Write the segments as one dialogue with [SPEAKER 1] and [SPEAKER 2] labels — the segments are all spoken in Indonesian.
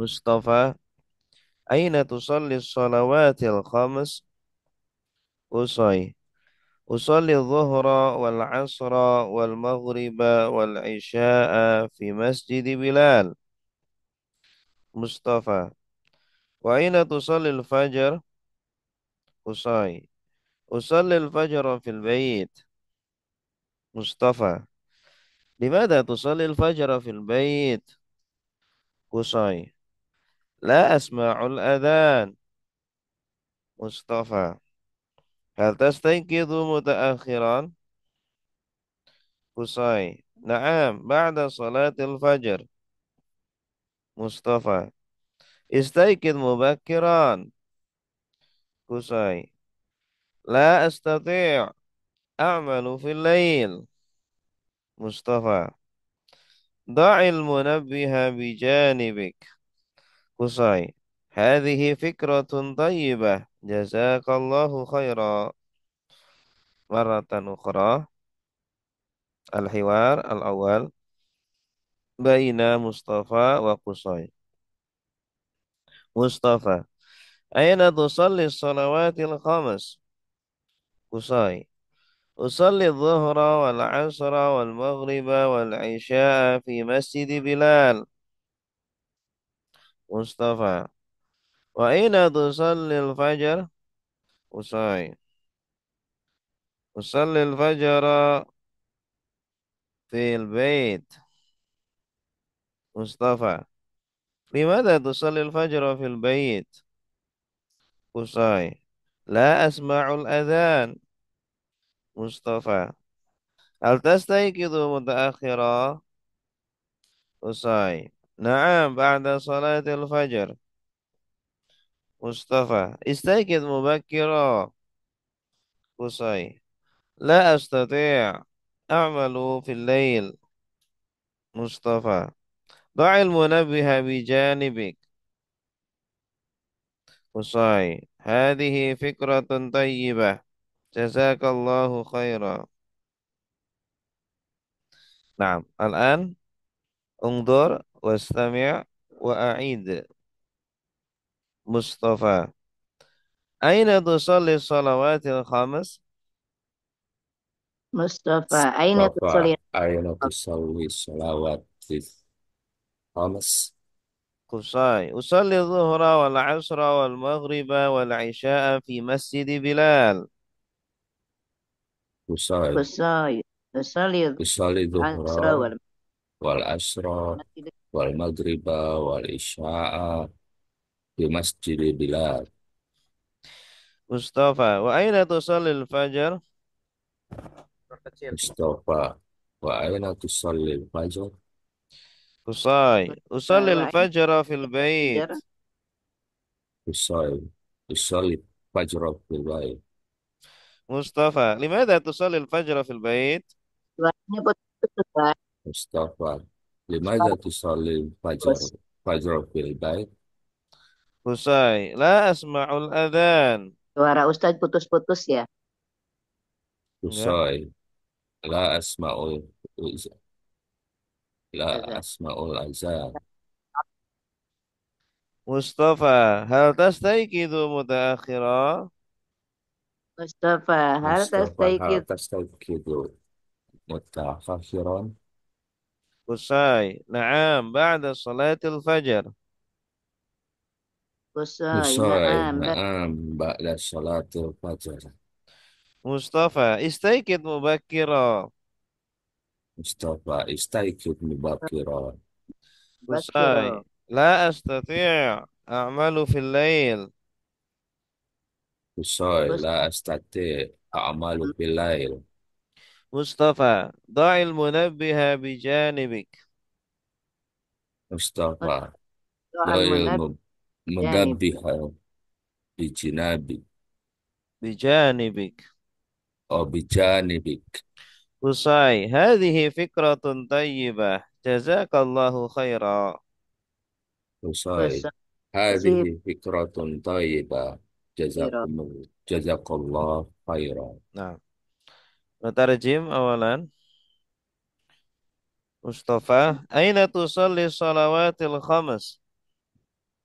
[SPEAKER 1] Mustafa, aina tusalli salawatil khams? Usai. Usalli dhuhra wal asra wal maghriba wal isya'a fi masjid Bilal. Mustafa, wa aina tusalli al-fajr? Usai. Usalli al-fajr fil bait. Mustafa, لماذا تصلي الفجر في البيت؟ قصي لا أسمع الأذان. مصطفى هل تستيقظ متأخرا؟ قصي نعم بعد صلاة الفجر. مصطفى استيقظ مبكرا. قصي لا أستطيع أعمل في الليل. مصطفى ضع المنبه بجانبك. قصي هذه فكرة طيبة جزاك الله خيرا. مرة أخرى الحوار الأول بين مصطفى وقصي. مصطفى أين تصلي الصلوات الخمس؟ قصي أصلي الظهر والعصر والمغرب والعشاء في مسجد بلال. مصطفى وأين تصلي الفجر؟ قصي أصلي الفجر في البيت. مصطفى لماذا تصلي الفجر في البيت؟ قصي لا أسمع الأذان. مصطفى هل تستيقظ متأخرا؟ قصي نعم بعد صلاة الفجر. مصطفى استيقظ مبكرا. قصي لا أستطيع أعمل في الليل. مصطفى ضع المنبه بجانبك. قصي هذه فكرة طيبة جزاك الله خيرا. نعم الآن انظر واستمع وأعيد. مصطفى أين تصلي الصلوات الخمس؟
[SPEAKER 2] مصطفى أين
[SPEAKER 1] مصطفى
[SPEAKER 2] تصلي؟
[SPEAKER 1] أين تصلي الصلوات الخمس؟ قصي أصلي الظهر والعصر والمغرب والعشاء في مسجد بلال. قصي
[SPEAKER 2] قصاي أصلي
[SPEAKER 1] أصلي
[SPEAKER 2] العصر
[SPEAKER 1] الظهر والعصر
[SPEAKER 2] والمسجد.
[SPEAKER 1] والمغرب والعشاء في مسجد بلال. مصطفى وأين تصلي الفجر؟ مصطفى وأين تصلي الفجر؟ قصي أصلي
[SPEAKER 2] وأين
[SPEAKER 1] الفجر في
[SPEAKER 2] الفجر؟
[SPEAKER 1] البيت. قصي أصلي الفجر في البيت. مصطفى لماذا تصلي الفجر في البيت؟
[SPEAKER 2] Suaranya putus-putus, Pak.
[SPEAKER 1] مصطفى لماذا
[SPEAKER 2] Suara
[SPEAKER 1] تصلي الفجر
[SPEAKER 2] putus.
[SPEAKER 1] في البيت؟ قصي لا أسمع الأذان.
[SPEAKER 2] Suara Ustadz putus-putus ya.
[SPEAKER 1] قصي لا أسمع لا
[SPEAKER 2] Azan.
[SPEAKER 1] أسمع الأذان. مصطفى هل تستيقظ متأخرا؟
[SPEAKER 2] Mustafa, hal
[SPEAKER 1] مصطفى هل
[SPEAKER 2] tastaikid.
[SPEAKER 1] تستيقظ متأخرا؟ قصي نعم بعد صلاة الفجر.
[SPEAKER 2] Kusai,
[SPEAKER 1] قصي
[SPEAKER 2] na'am.
[SPEAKER 1] نعم بعد صلاة الفجر. مصطفى استيقظ مبكرا. مصطفى استيقظ مبكرا.
[SPEAKER 2] Bakiro.
[SPEAKER 1] قصي لا أستطيع أعمل في الليل. قصي
[SPEAKER 2] Kus,
[SPEAKER 1] لا أستطيع أعمل في الليل. مصطفى ضع المنبه بجانبك. مصطفى ضع
[SPEAKER 2] al-munab janib.
[SPEAKER 1] المنبه بجانبك بجانبك أو بجانبك. قصي هذه فكرة طيبة جزاك الله خيرا. قصي
[SPEAKER 2] Kusai, sih,
[SPEAKER 1] هذه فكرة طيبة
[SPEAKER 2] biro.
[SPEAKER 1] جزاك الله خيرا. نعم نترجم أولا. مصطفى أين تصلي الصلوات الخمس؟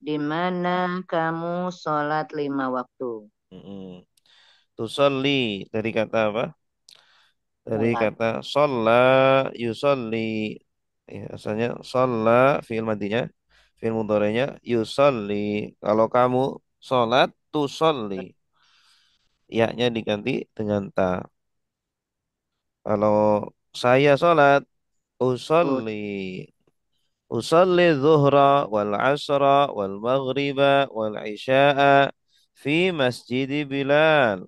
[SPEAKER 3] Di mana kamu sholat 5 waktu?
[SPEAKER 1] Mm-mm. Tusolli dari kata apa? Dari
[SPEAKER 3] Sholat.
[SPEAKER 1] kata sholla yusolli. Ya, asalnya sholla fi'il madinya, fi'il mudhari'nya yusolli. Kalau kamu sholat tusolli, ya-nya diganti dengan ta. Kalau saya sholat
[SPEAKER 3] Oh,
[SPEAKER 1] usolli. Usolli zuhra wal asra wal maghriba wal isya'a fi masjid Bilal.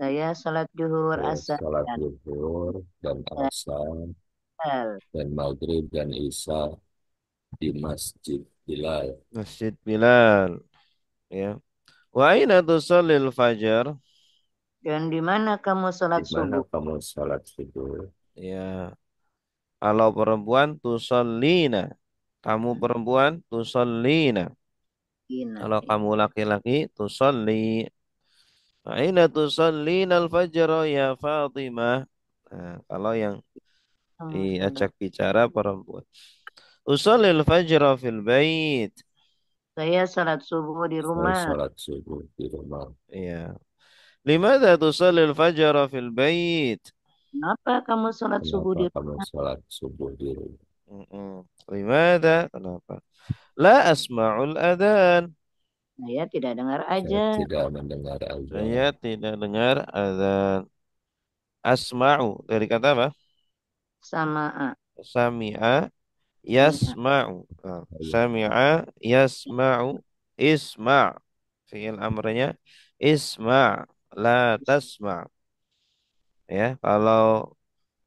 [SPEAKER 3] saya sholat zuhur,
[SPEAKER 2] Ya,
[SPEAKER 3] asar,
[SPEAKER 2] salat
[SPEAKER 3] dan
[SPEAKER 2] zuhur dan asar
[SPEAKER 3] asar.
[SPEAKER 2] dan maghrib dan isya di Masjid Bilal.
[SPEAKER 1] Masjid Bilal. Ya. Wa aina tusallil fajar?
[SPEAKER 3] Dan di mana kamu
[SPEAKER 2] Di
[SPEAKER 3] sholat
[SPEAKER 2] mana
[SPEAKER 3] subuh?
[SPEAKER 2] kamu salat subuh?
[SPEAKER 1] Ya. Kalau perempuan tusallina. Kamu perempuan tusallina.
[SPEAKER 3] Ina.
[SPEAKER 1] Kalau kamu laki-laki tusalli. Aina tusallina al-fajr ya Fatimah. Nah, kalau yang
[SPEAKER 3] Kamu sholat.
[SPEAKER 1] diajak bicara perempuan. Usallil fajr fil bait.
[SPEAKER 3] Saya sholat subuh di
[SPEAKER 2] Saya
[SPEAKER 3] rumah.
[SPEAKER 2] salat subuh di rumah.
[SPEAKER 1] Ya. Limadha tusallil fajr fil bait?
[SPEAKER 3] Kenapa kamu sholat subuh
[SPEAKER 2] Kenapa
[SPEAKER 3] di
[SPEAKER 2] kamu
[SPEAKER 3] rumah?
[SPEAKER 2] salat subuh di rumah?
[SPEAKER 1] Mm-mm. Limadha? Kenapa? La asma'ul adhan.
[SPEAKER 3] Saya tidak dengar
[SPEAKER 2] Saya
[SPEAKER 3] aja.
[SPEAKER 2] tidak mendengar
[SPEAKER 1] Saya
[SPEAKER 2] azan.
[SPEAKER 1] tidak dengar azan. Asma'u dari kata apa?
[SPEAKER 3] Sama A.
[SPEAKER 1] Sami'a
[SPEAKER 3] Sami'a.
[SPEAKER 1] yasma'u. Nah, sami'a yasma'u isma'. Fi'il amrnya isma' la tasma'. Ya, kalau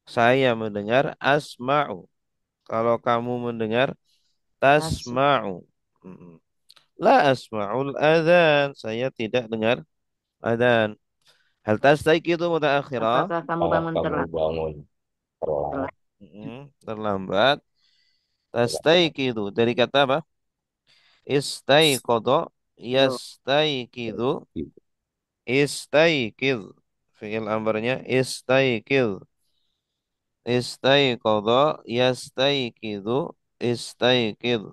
[SPEAKER 1] saya mendengar asma'u. Kalau kamu mendengar
[SPEAKER 3] Asma.
[SPEAKER 1] tasma'u. Mm-mm. La asma'ul adzan. Saya tidak dengar adzan. Hal tastayqidu mutaakhira?
[SPEAKER 3] Apakah kamu
[SPEAKER 2] Apakah
[SPEAKER 3] bangun
[SPEAKER 2] kamu
[SPEAKER 3] terlambat?
[SPEAKER 2] bangun telat?
[SPEAKER 1] Terlambat. Tastayqidu dari kata apa? Istayqadha
[SPEAKER 3] Yo,
[SPEAKER 1] yastayqidu istayqid. Fi'il amrnya istayqid. Istayqadha yastayqidu istayqid.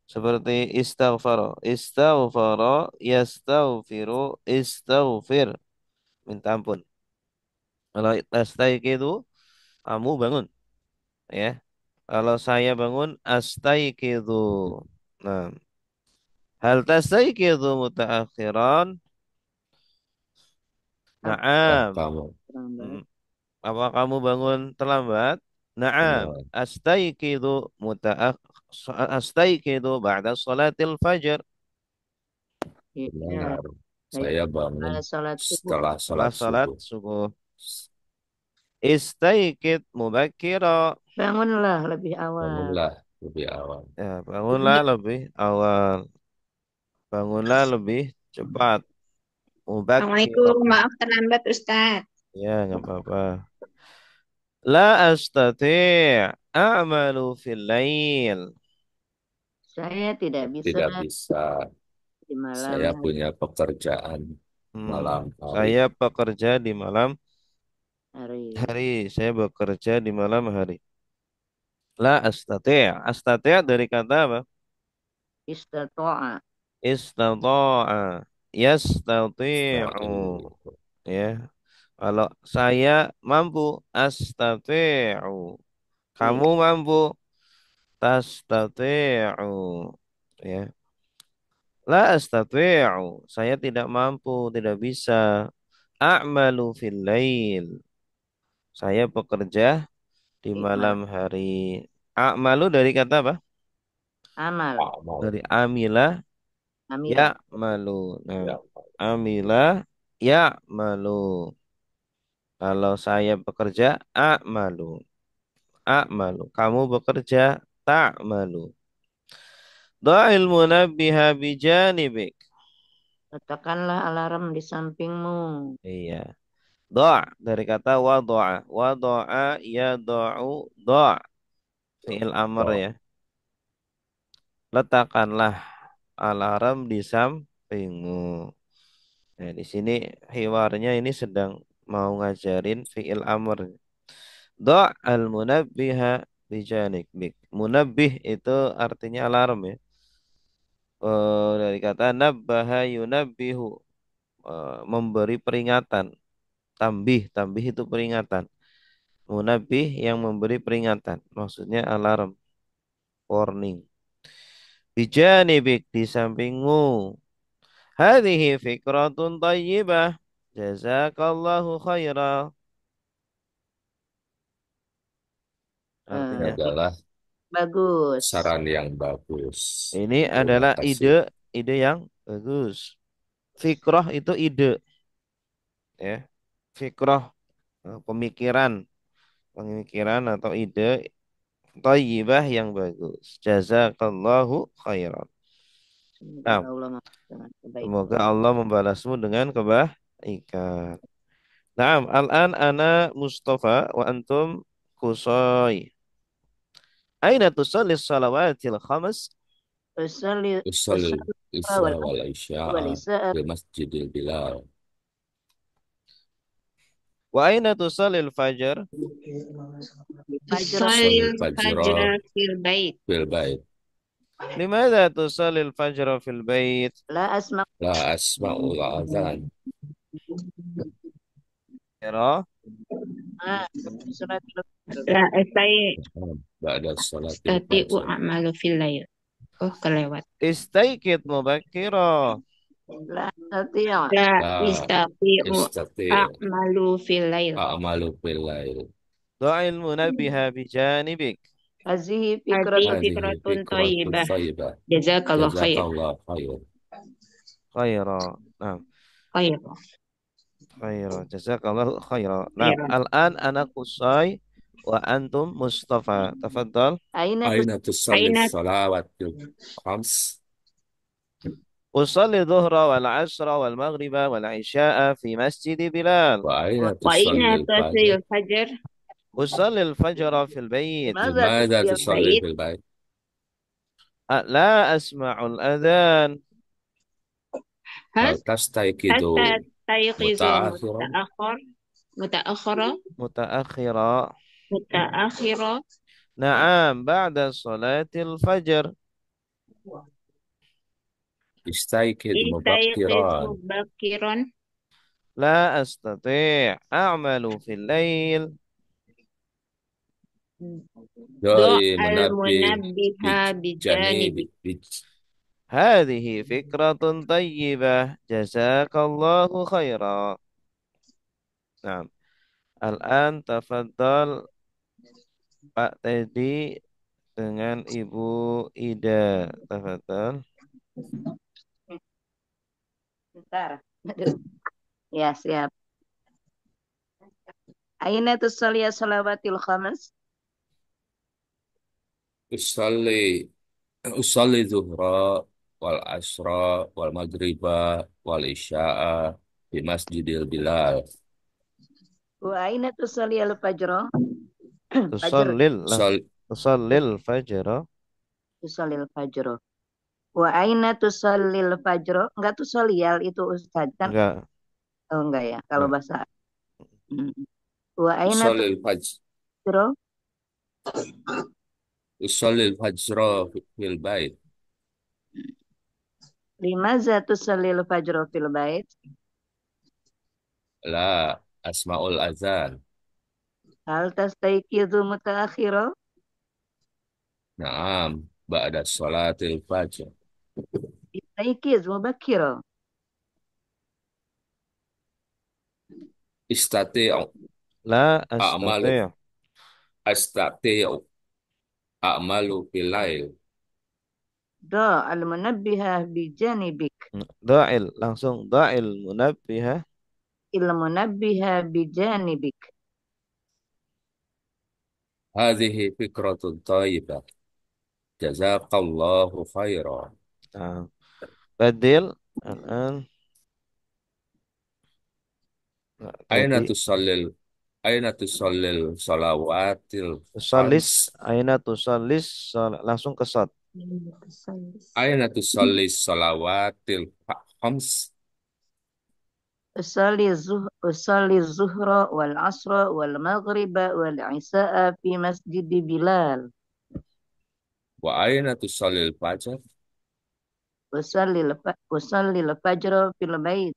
[SPEAKER 1] Seperti istaghfara. Istaghfara yastaghfiru istaghfir. Minta ampun. Kalau tastayqidu kamu bangun, ya. Kalau saya bangun astayqidu. Nah, hal tastayqidu mutaakhiran?
[SPEAKER 2] Apakah
[SPEAKER 1] Na'am.
[SPEAKER 2] kamu
[SPEAKER 3] terlambat.
[SPEAKER 1] Mm. Apa kamu bangun terlambat? Na'am.
[SPEAKER 2] benar?
[SPEAKER 1] Astayqidu mutaak astayqidu ba'da salatil fajr.
[SPEAKER 3] Iya,
[SPEAKER 2] Benar.
[SPEAKER 3] saya
[SPEAKER 2] Saya bangun
[SPEAKER 3] sholat subuh.
[SPEAKER 2] setelah
[SPEAKER 1] Setelah
[SPEAKER 2] salat
[SPEAKER 1] salat
[SPEAKER 2] subuh.
[SPEAKER 1] subuh. Istayqid mubakira.
[SPEAKER 3] Bangunlah lebih awal.
[SPEAKER 2] Bangunlah lebih awal.
[SPEAKER 1] Ya, bangunlah lebih awal. Bangunlah lebih cepat. Mubakira.
[SPEAKER 4] Assalamualaikum, maaf terlambat Ustadz.
[SPEAKER 1] Ya, nggak apa-apa. La astati' a'malu fil lail.
[SPEAKER 3] Saya tidak bisa
[SPEAKER 2] Tidak bisa.
[SPEAKER 3] di malam
[SPEAKER 2] Saya
[SPEAKER 3] hari.
[SPEAKER 2] punya pekerjaan malam hari.
[SPEAKER 1] Saya bekerja di malam
[SPEAKER 3] Hari.
[SPEAKER 1] hari. Saya bekerja di malam hari. La astati'. Astati' dari kata apa?
[SPEAKER 3] Istata'a.
[SPEAKER 1] Istata'a. Yastati'u.
[SPEAKER 2] Seperti
[SPEAKER 1] Ya. Kalau saya mampu, astati'u.
[SPEAKER 3] Iya.
[SPEAKER 1] Kamu mampu, tastati'u. Ya. La astati'u. Saya tidak mampu, tidak bisa. A'malu fil lail. Saya bekerja di
[SPEAKER 3] Di
[SPEAKER 1] malam
[SPEAKER 3] malam.
[SPEAKER 1] hari. A'malu dari kata apa?
[SPEAKER 3] Amal.
[SPEAKER 2] amal.
[SPEAKER 1] Dari amila
[SPEAKER 3] Amila.
[SPEAKER 1] ya'malu. Nah,
[SPEAKER 2] Ya,
[SPEAKER 1] amila ya'malu. Kalau saya bekerja, a'malu. A'malu. Kamu bekerja, ta'malu. Da'il munabbiha bijanibik.
[SPEAKER 3] Letakkanlah alarm di sampingmu.
[SPEAKER 1] Iya. Da' dari kata wadu'a. Wadu'a yadu'u da'. Fi'il amr
[SPEAKER 2] oh,
[SPEAKER 1] ya. Letakkanlah alarm di sampingmu. Nah, di sini hiwarnya ini sedang mau ngajarin fi'il amr. Da' al-munabbiha bijanik bik. Munabbih itu artinya alarm ya. Dari kata nabbaha yunabbihu, memberi peringatan. Tambih, tambih itu peringatan. Munabbih yang memberi peringatan. Maksudnya alarm, warning. Bijanibik di sampingmu. Hadhihi fikratun tayyibah. Jazakallahu khaira.
[SPEAKER 2] Ini
[SPEAKER 3] Eh,
[SPEAKER 1] Artinya,
[SPEAKER 2] adalah
[SPEAKER 3] bagus.
[SPEAKER 2] saran yang bagus.
[SPEAKER 1] ini
[SPEAKER 2] Terima
[SPEAKER 1] adalah
[SPEAKER 2] kasih.
[SPEAKER 1] ide yang bagus. Fikrah itu ide, ya. Fikrah, pemikiran, pemikiran atau ide thayyibah yang bagus. Jazakallahu khairan.
[SPEAKER 3] Semoga
[SPEAKER 1] Nah,
[SPEAKER 3] Allah memberikan dengan kebaikan.
[SPEAKER 1] semoga Allah membalasmu dengan kebaikan. Naam, al-an ana Mustafa wa antum Kusai. Aina tusalli salawatil khamas?
[SPEAKER 3] Usalli
[SPEAKER 2] Usolil
[SPEAKER 3] usalli
[SPEAKER 2] Isra
[SPEAKER 3] wal
[SPEAKER 2] wal
[SPEAKER 3] asr wal
[SPEAKER 2] Isya'a
[SPEAKER 3] isya
[SPEAKER 2] di Masjidil Bilal.
[SPEAKER 1] Wa aina tusallil fajar?
[SPEAKER 3] fajr
[SPEAKER 2] Usolil
[SPEAKER 4] Usolil
[SPEAKER 2] Fajra
[SPEAKER 4] fajra fil bait.
[SPEAKER 2] fil bait.
[SPEAKER 1] Limadha tusallil fajra fil bait?
[SPEAKER 3] la asma
[SPEAKER 2] La asma'ul azan.
[SPEAKER 1] Kira
[SPEAKER 3] surat
[SPEAKER 4] La astai
[SPEAKER 2] Ba'da salatil
[SPEAKER 4] astati'u
[SPEAKER 2] fajr.
[SPEAKER 4] a'malu fil lail. Oh, kelewat.
[SPEAKER 1] istaikid mubakkira.
[SPEAKER 3] la tatiya
[SPEAKER 4] La
[SPEAKER 2] La
[SPEAKER 4] istati'u
[SPEAKER 2] istati'
[SPEAKER 4] a'malu fil lail.
[SPEAKER 2] a'malu fil lail.
[SPEAKER 1] Da'il munabbiha bijanibik.
[SPEAKER 3] hazihi
[SPEAKER 4] Hadi
[SPEAKER 3] fikratun
[SPEAKER 2] Hadhihi
[SPEAKER 4] fikratun
[SPEAKER 2] fikratun
[SPEAKER 4] thayyibah.
[SPEAKER 2] thayyibah.
[SPEAKER 4] Jazakallah khair.
[SPEAKER 2] Jazakallah khair.
[SPEAKER 1] Khaira. Nah,
[SPEAKER 4] Khair.
[SPEAKER 1] khaira. Jazakallahu khaira. Nah,
[SPEAKER 4] Khairan.
[SPEAKER 1] al-an ana Qusay wa antum Mustafa. Tafadhal.
[SPEAKER 3] aina
[SPEAKER 2] Aina tusalli
[SPEAKER 4] Aina
[SPEAKER 2] salawatil khams?
[SPEAKER 1] Usalli dhuhra wal asra wal maghriba wal isya'a fi masjid Bilal.
[SPEAKER 2] Wa aina
[SPEAKER 4] wa aina
[SPEAKER 2] tusalli fajr?
[SPEAKER 4] tasil fajar
[SPEAKER 1] Usalli al-fajra fil bait.
[SPEAKER 3] limadha
[SPEAKER 2] Limadha
[SPEAKER 3] tatiya
[SPEAKER 2] tusalli
[SPEAKER 4] bait.
[SPEAKER 2] fil bait?
[SPEAKER 1] La asma'ul adhan.
[SPEAKER 2] Hal
[SPEAKER 4] Has
[SPEAKER 2] tastayqidu
[SPEAKER 4] hatta tayqizu
[SPEAKER 2] muta'akhiran?
[SPEAKER 4] mutaakhara
[SPEAKER 1] Mutaakhira.
[SPEAKER 4] mutaakhira
[SPEAKER 1] Naam, ba'da salatil fajr.
[SPEAKER 2] Istayqid
[SPEAKER 4] istayqiz
[SPEAKER 2] mubakkiran.
[SPEAKER 4] mubakiran
[SPEAKER 1] لا أستطيع أعمل في الليل.
[SPEAKER 4] do
[SPEAKER 2] Doi
[SPEAKER 4] al
[SPEAKER 2] munabbi
[SPEAKER 4] munabbiha bijanibi.
[SPEAKER 2] bijanibi bij.
[SPEAKER 1] هذه فكرة طيبة. جزاك الله خيرا. نعم. الآن تفضل Pak Teddy dengan Ibu Ida. Tafadhal.
[SPEAKER 3] Bentar. Aduh. Ya, siap. Aina tusalli salawatil khamas?
[SPEAKER 2] Usalli usalli zuhra wal asra wal maghriba wal isya'a di Masjidil Bilal.
[SPEAKER 3] Wa aina tusalli al-fajr? Fajr.
[SPEAKER 1] Tusallil lah.
[SPEAKER 2] Usal
[SPEAKER 1] Tusallil fajra.
[SPEAKER 3] Tusalli al-fajr. Wa aina tusalli al-fajr? Enggak tusalliyal itu Ustaz kan?
[SPEAKER 1] Enggak.
[SPEAKER 3] Oh enggak ya, kalau
[SPEAKER 1] Enggak.
[SPEAKER 3] bahasa. Hmm. Wa aina
[SPEAKER 2] usalli fajr
[SPEAKER 3] tusalli
[SPEAKER 2] usalli fajra fil bait.
[SPEAKER 3] limaza tusalli al-fajr fil bait?
[SPEAKER 2] La asma'ul azan.
[SPEAKER 3] Hal tastayqizu mutaakhira?
[SPEAKER 2] Naam ba'da salatil fajr.
[SPEAKER 3] Istayqiz mubakira.
[SPEAKER 2] Istati'u
[SPEAKER 1] La
[SPEAKER 2] a'malu
[SPEAKER 1] astati'.
[SPEAKER 2] astati'u a'malu fil lail.
[SPEAKER 3] Da al-munabbiha bi janibik.
[SPEAKER 1] Da'il. Langsung da'il munabbiha.
[SPEAKER 3] Il-munabbiha bi janibik.
[SPEAKER 2] Hadhihi fikratun thayyibah. Jazakallahu khairan.
[SPEAKER 1] Nah, Badil. Al-an. Pak
[SPEAKER 2] Aina
[SPEAKER 1] Teddy.
[SPEAKER 2] tusallil Aina tusallil salawatil khams?
[SPEAKER 1] Tusallis. Aina tusallis. Langsung ke shad.
[SPEAKER 2] Aina tusallis salawatil khams?
[SPEAKER 3] Usalli zuhra wal asra wal maghriba wal isya'a fi masjid Bilal.
[SPEAKER 2] Wa aina tusallil fajr?
[SPEAKER 3] usallil fajro fil bait.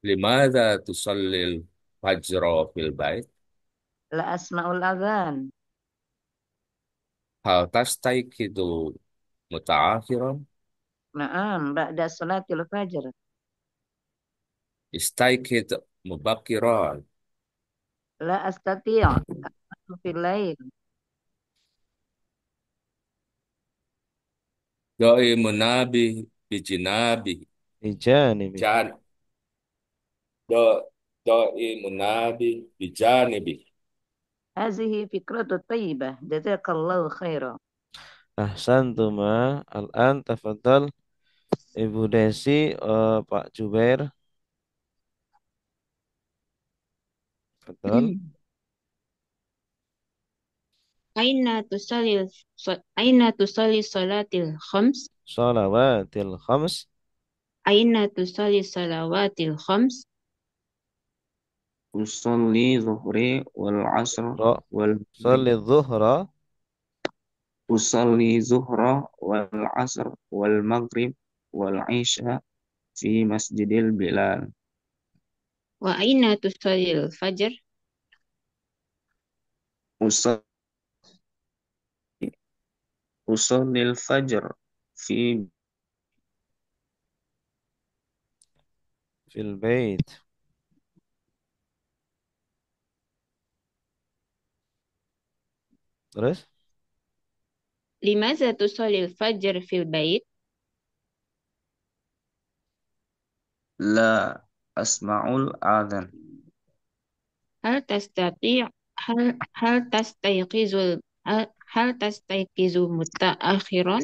[SPEAKER 2] لماذا تصلي الفجر في البيت؟
[SPEAKER 3] La asma'ul adzan.
[SPEAKER 2] هل تستيقظ متأخرا؟
[SPEAKER 3] Naam, ba'da salatil fajr.
[SPEAKER 2] استيقظ مبكرا.
[SPEAKER 3] La astati' fil lail.
[SPEAKER 2] دائما بجنابه
[SPEAKER 1] Bijanibi.
[SPEAKER 2] جان دا- دائما بجانبه.
[SPEAKER 3] Hazihi fikratu tayyibah. Jazakallahu khairan.
[SPEAKER 1] Ahsantuma. Al-an tafadhal Ibu Desi, Pak Jubair. Tafadhal.
[SPEAKER 4] Aina tusalli salatil khams?
[SPEAKER 1] Salawatil khams.
[SPEAKER 4] Aina tusalli salawatil khams?
[SPEAKER 5] أصلي ظهري والعصر
[SPEAKER 1] Ra.
[SPEAKER 5] والمغرب.
[SPEAKER 1] Salli dhuhra.
[SPEAKER 5] أصلي ظهر والعصر والمغرب والعشاء في مسجد البلال.
[SPEAKER 4] Wa aina tusallil fajr?
[SPEAKER 5] أصلي أصلي الفجر في
[SPEAKER 1] Fil bait. Terus?
[SPEAKER 4] Limaza tusallil fajr fil bait?
[SPEAKER 5] لا أسمع الآذان.
[SPEAKER 4] Hal tastati' hal tastayqizul hal tastayqizu mutaakhiran?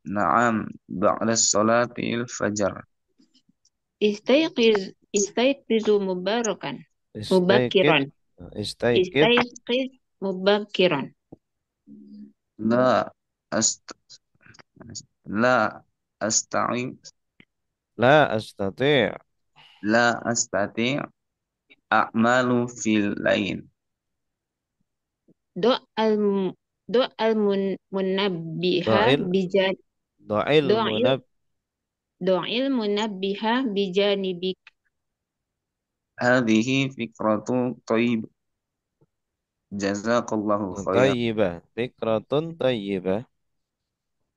[SPEAKER 5] نعم بعد الصلاة الفجر.
[SPEAKER 4] Istayqizu mubarakan.
[SPEAKER 1] Istaikid.
[SPEAKER 4] Mubakiran.
[SPEAKER 1] Istaikid.
[SPEAKER 4] Istayqiz mubakiran.
[SPEAKER 5] لا أست... لا أستطيع
[SPEAKER 1] La astati'.
[SPEAKER 5] لا أستطيع أعمل في الليل.
[SPEAKER 4] Do al do al munabbiha
[SPEAKER 1] Do'il.
[SPEAKER 4] bijan
[SPEAKER 1] Do'il
[SPEAKER 4] do'il
[SPEAKER 1] munab.
[SPEAKER 4] do'il munabbiha bijanibik.
[SPEAKER 5] هذه فكرة طيبة. جزاك الله خير.
[SPEAKER 1] Tayyibah. Fikratun tayyibah.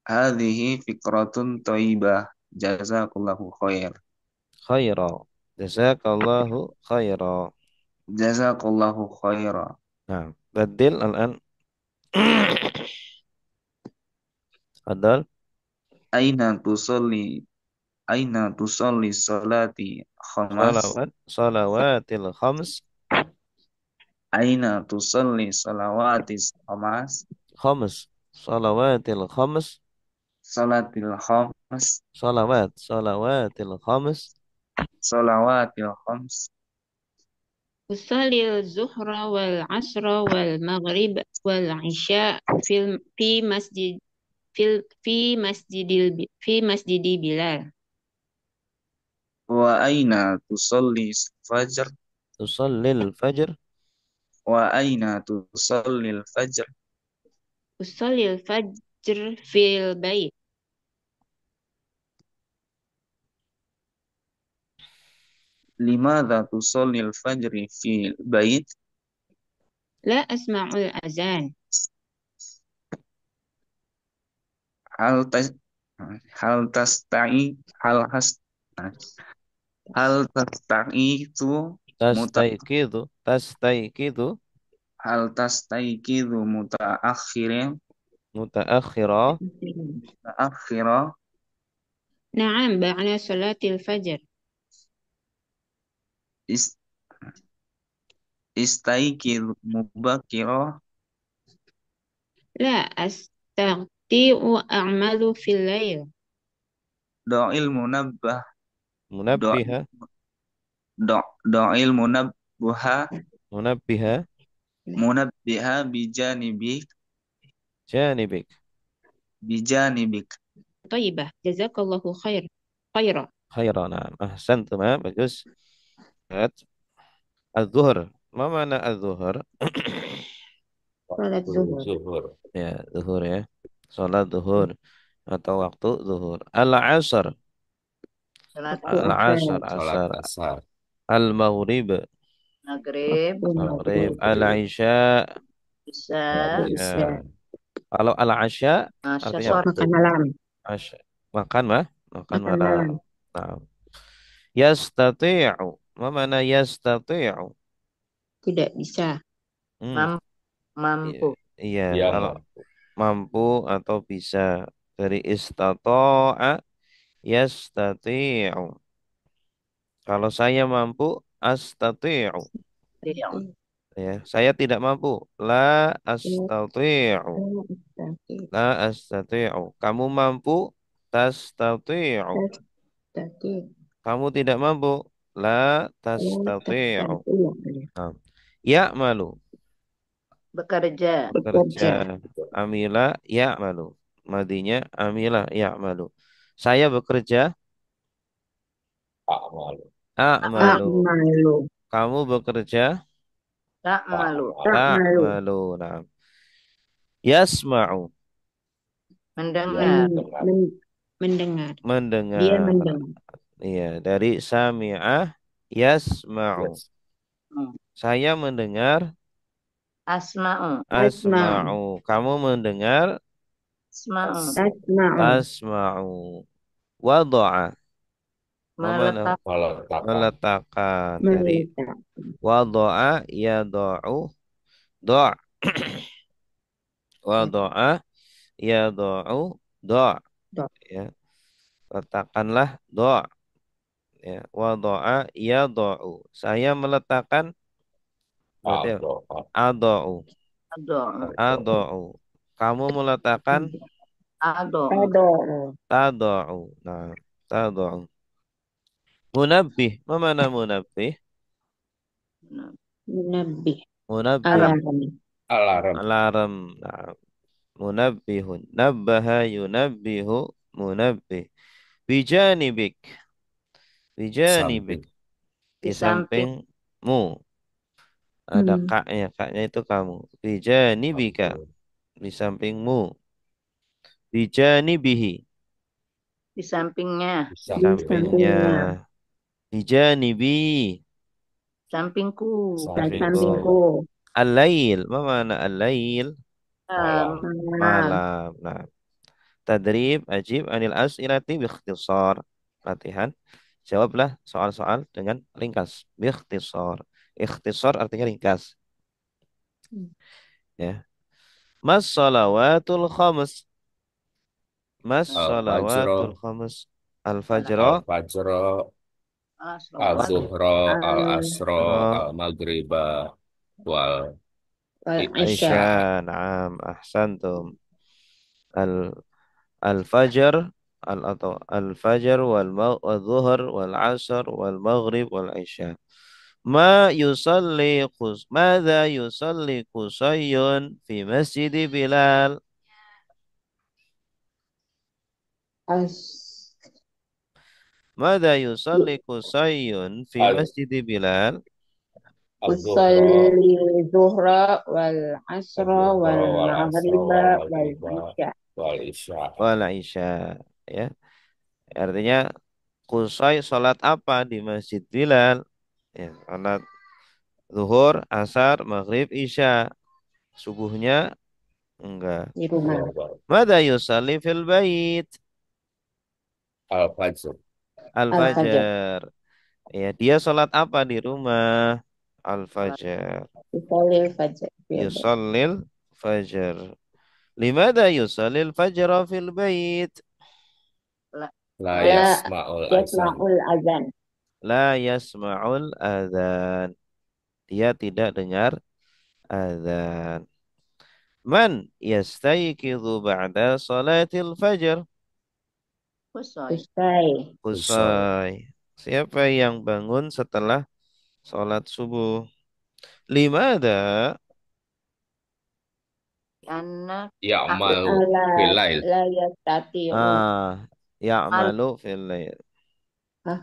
[SPEAKER 5] هذه فكرة طيبة. جزاك الله خير.
[SPEAKER 1] Khaira. Jazakallahu khaira.
[SPEAKER 5] جزاك الله خيرا.
[SPEAKER 1] Nah, badil al-an. Adal.
[SPEAKER 5] أين تصلي أين تصلي الصلاة خمس.
[SPEAKER 1] Salawatil khams.
[SPEAKER 5] أين تصلي صلوات الخمس.
[SPEAKER 1] Khams. Salawatil khams.
[SPEAKER 5] صلاة الخمس.
[SPEAKER 1] Salawatil khams.
[SPEAKER 5] صلوات الخمس.
[SPEAKER 4] Usallil zuhra wal asra wal maghrib wal isya fi masjid fi masjidi Bilal.
[SPEAKER 5] وأين تصلي الفجر.
[SPEAKER 1] Tusallil fajr.
[SPEAKER 5] وأين تصلي الفجر.
[SPEAKER 4] Usallil fajr fil bait.
[SPEAKER 5] لماذا تصلي الفجر في البيت.
[SPEAKER 4] La asma'ul azan.
[SPEAKER 5] هل تس... هل تستعي هل هس... هل تستعيذ مت...
[SPEAKER 1] Tastaykidu.
[SPEAKER 5] هل تستيقظ
[SPEAKER 1] Mutaakhira.
[SPEAKER 5] متأخرا.
[SPEAKER 4] Naam ba'da salatil fajr.
[SPEAKER 5] است... استيقظ مبكرا.
[SPEAKER 4] La astati'u a'malu fil lail.
[SPEAKER 5] ضع المنبه. ضع
[SPEAKER 1] Munabbiha.
[SPEAKER 5] ضع المنبه
[SPEAKER 1] Munabbiha.
[SPEAKER 5] منبه بجانبك.
[SPEAKER 1] Janibik.
[SPEAKER 5] بجانبك.
[SPEAKER 4] Tayyibah. Jazakallahu khaira.
[SPEAKER 1] Khairan. Naam. Ahsantum. Bagus. Lihat. Az-zuhr. Ma mana az-zuhr?
[SPEAKER 4] Salat zuhur.
[SPEAKER 2] Zuhur.
[SPEAKER 1] Ya, zuhur ya. Salat zuhur atau waktu zuhur. Al-asr.
[SPEAKER 3] Salat
[SPEAKER 4] Waktu
[SPEAKER 1] Al-asr.
[SPEAKER 4] asar.
[SPEAKER 2] Sholat
[SPEAKER 1] Asar.
[SPEAKER 2] asar.
[SPEAKER 1] Al-maghrib.
[SPEAKER 3] maghrib,
[SPEAKER 4] Waktu
[SPEAKER 1] Maghrib.
[SPEAKER 4] maghrib.
[SPEAKER 2] Maghrib.
[SPEAKER 1] Al-isya.
[SPEAKER 3] isya,
[SPEAKER 4] Waktu
[SPEAKER 2] Isya.
[SPEAKER 4] isya.
[SPEAKER 1] Ya. Kalau al-asya
[SPEAKER 3] asya
[SPEAKER 1] artinya apa?
[SPEAKER 3] sore,
[SPEAKER 4] Makan malam.
[SPEAKER 1] Asya. Makan mah? Makan
[SPEAKER 4] Makan
[SPEAKER 1] malam.
[SPEAKER 4] malam.
[SPEAKER 1] Nah. Yastati'u. Ma mana yastati'u?
[SPEAKER 4] Tidak bisa.
[SPEAKER 1] Hmm.
[SPEAKER 3] mam,
[SPEAKER 1] Iya,
[SPEAKER 3] mampu,
[SPEAKER 1] iya.
[SPEAKER 2] Dia
[SPEAKER 1] Kalau
[SPEAKER 2] mampu.
[SPEAKER 1] mampu atau bisa dari istata'a yastati'u. Kalau saya mampu astati'u.
[SPEAKER 3] Ti'u.
[SPEAKER 1] Ya, saya tidak mampu. La astati'u. La astati'u. Kamu mampu? Tastati'u.
[SPEAKER 4] Tadi.
[SPEAKER 1] Kamu tidak mampu? La tastati'u.
[SPEAKER 4] Tadi.
[SPEAKER 1] Nah. Ya'malu.
[SPEAKER 3] bekerja,
[SPEAKER 1] Bekerja.
[SPEAKER 4] Bekerja.
[SPEAKER 1] Amila ya'malu. Madinya amila ya'malu. Saya bekerja.
[SPEAKER 2] Tak malu.
[SPEAKER 3] tak
[SPEAKER 1] A'malu.
[SPEAKER 4] Malu.
[SPEAKER 1] Kamu bekerja.
[SPEAKER 3] tak
[SPEAKER 2] Tak
[SPEAKER 3] malu,
[SPEAKER 4] Tak
[SPEAKER 2] malu.
[SPEAKER 4] malu.
[SPEAKER 1] Ta'malu. Nah. Yasma'u.
[SPEAKER 2] Dia
[SPEAKER 3] mendengar,
[SPEAKER 2] mendengar.
[SPEAKER 4] Mendengar. Dia
[SPEAKER 1] Mendengar.
[SPEAKER 4] mendengar.
[SPEAKER 1] Iya, dari sami'ah yasma'u.
[SPEAKER 2] Yes.
[SPEAKER 3] Hmm.
[SPEAKER 1] Saya mendengar
[SPEAKER 3] asma'u,
[SPEAKER 4] Asma'u.
[SPEAKER 1] asma'u. Kamu mendengar
[SPEAKER 3] asma'u,
[SPEAKER 2] As.
[SPEAKER 4] Asma'u.
[SPEAKER 1] tasma'u. Wada'a. Mana?
[SPEAKER 3] meletak,
[SPEAKER 2] Meletakkan.
[SPEAKER 1] Meletakkan dari
[SPEAKER 4] Meletak.
[SPEAKER 1] wada'a yada'u do'. Wada'a yada'u do'.
[SPEAKER 4] Dok.
[SPEAKER 1] Ya, letakkanlah do'. Ya, wada'a yada'u. Saya meletakkan berarti apa?
[SPEAKER 2] Adoa.
[SPEAKER 1] Ada'u.
[SPEAKER 3] ado,
[SPEAKER 2] Adoa.
[SPEAKER 1] Ada'u. Kamu meletakkan
[SPEAKER 3] ado,
[SPEAKER 4] Tado.
[SPEAKER 1] tada'u. Nah, tada'u. Munabbih. Mana munabbih?
[SPEAKER 4] Munabih.
[SPEAKER 1] Munabbih.
[SPEAKER 3] alarm,
[SPEAKER 4] Alarm.
[SPEAKER 2] Alarm.
[SPEAKER 1] Alarm. Nah, munabbihun. Nabbaha yunabbihu munabbih. Bijanibik. Bijanibik.
[SPEAKER 2] Samping.
[SPEAKER 1] Di
[SPEAKER 3] di samping,
[SPEAKER 1] sampingmu. Ada
[SPEAKER 4] Hmm.
[SPEAKER 1] kaknya. Kaknya itu kamu. Bijanibika.
[SPEAKER 2] Samping.
[SPEAKER 1] Di sampingmu. Bijanibihi.
[SPEAKER 3] di sampingnya,
[SPEAKER 1] Di
[SPEAKER 4] Di
[SPEAKER 1] sampingnya.
[SPEAKER 4] sampingnya.
[SPEAKER 1] Bijanibi.
[SPEAKER 3] sampingku,
[SPEAKER 4] Di
[SPEAKER 1] Sampingku.
[SPEAKER 4] sampingku.
[SPEAKER 1] Al-lail. Apa makna al-lail?
[SPEAKER 2] Malam.
[SPEAKER 4] Malam.
[SPEAKER 1] Malam. Nah, tadrib ajib anil as'ilati biikhtisar. Latihan. Jawablah soal-soal dengan ringkas. Biikhtisar. Ikhtisar artinya ringkas. Ya. Mas salawatul khams. Mas salawatul
[SPEAKER 2] Al-Fajr.
[SPEAKER 1] khams. Al-fajra.
[SPEAKER 2] Al-Fajr.
[SPEAKER 3] salawat,
[SPEAKER 2] Al-Zuhra. Al-Asra.
[SPEAKER 1] Al-Fajra.
[SPEAKER 2] Al-Maghriba. Wal
[SPEAKER 4] Al-Isya.
[SPEAKER 2] Isya.
[SPEAKER 1] Isya. Naam. Ahsantum. Al Al-Fajr. Atau Al-Fajr wal-Zuhr wal-Asr wal-Maghrib wal-Isya. Mada yusalli Qusayyun fi Masjid Bilal.
[SPEAKER 4] As.
[SPEAKER 1] Mada yusalli Qusayyun fi
[SPEAKER 2] Al-
[SPEAKER 1] Masjid Bilal.
[SPEAKER 2] Al-Zuhra.
[SPEAKER 4] Usalli zuhra wal asra
[SPEAKER 2] Al-Zuhra.
[SPEAKER 4] wal
[SPEAKER 2] Wal-Asra.
[SPEAKER 4] maghriba wal
[SPEAKER 2] Wal-Maghriba.
[SPEAKER 4] isya.
[SPEAKER 2] Wal-Isya.
[SPEAKER 1] Wal-Isya. Ya. Artinya Qusay salat apa di Masjid Bilal? Ya, salat zuhur, asar, maghrib, isya. Subuhnya enggak.
[SPEAKER 4] Di rumah.
[SPEAKER 1] Mada yusalli fil bait.
[SPEAKER 2] Al-Fajr.
[SPEAKER 4] Al-Fajr.
[SPEAKER 1] Al-Fajr. Ya, dia salat apa di rumah? Al-Fajr.
[SPEAKER 4] Usalli al-fajr.
[SPEAKER 1] Yusallil fajr. Limada yusallil fajr fil bait?
[SPEAKER 3] la,
[SPEAKER 2] La
[SPEAKER 3] la,
[SPEAKER 4] La
[SPEAKER 2] yasma'ul azan.
[SPEAKER 4] yasma'ul azan.
[SPEAKER 1] La yasma'ul adzan. Dia tidak dengar adzan. Man yastayqidhu ba'da salatil fajr?
[SPEAKER 3] kusoi,
[SPEAKER 4] Usai.
[SPEAKER 2] Usai.
[SPEAKER 1] Usai. Siapa yang bangun setelah sholat subuh? Limada?
[SPEAKER 3] anak,
[SPEAKER 2] Ya'malu
[SPEAKER 4] Ala
[SPEAKER 2] bilail.
[SPEAKER 4] la yastati'u.
[SPEAKER 3] al,
[SPEAKER 1] Ya'malu fil lail.
[SPEAKER 4] Hah?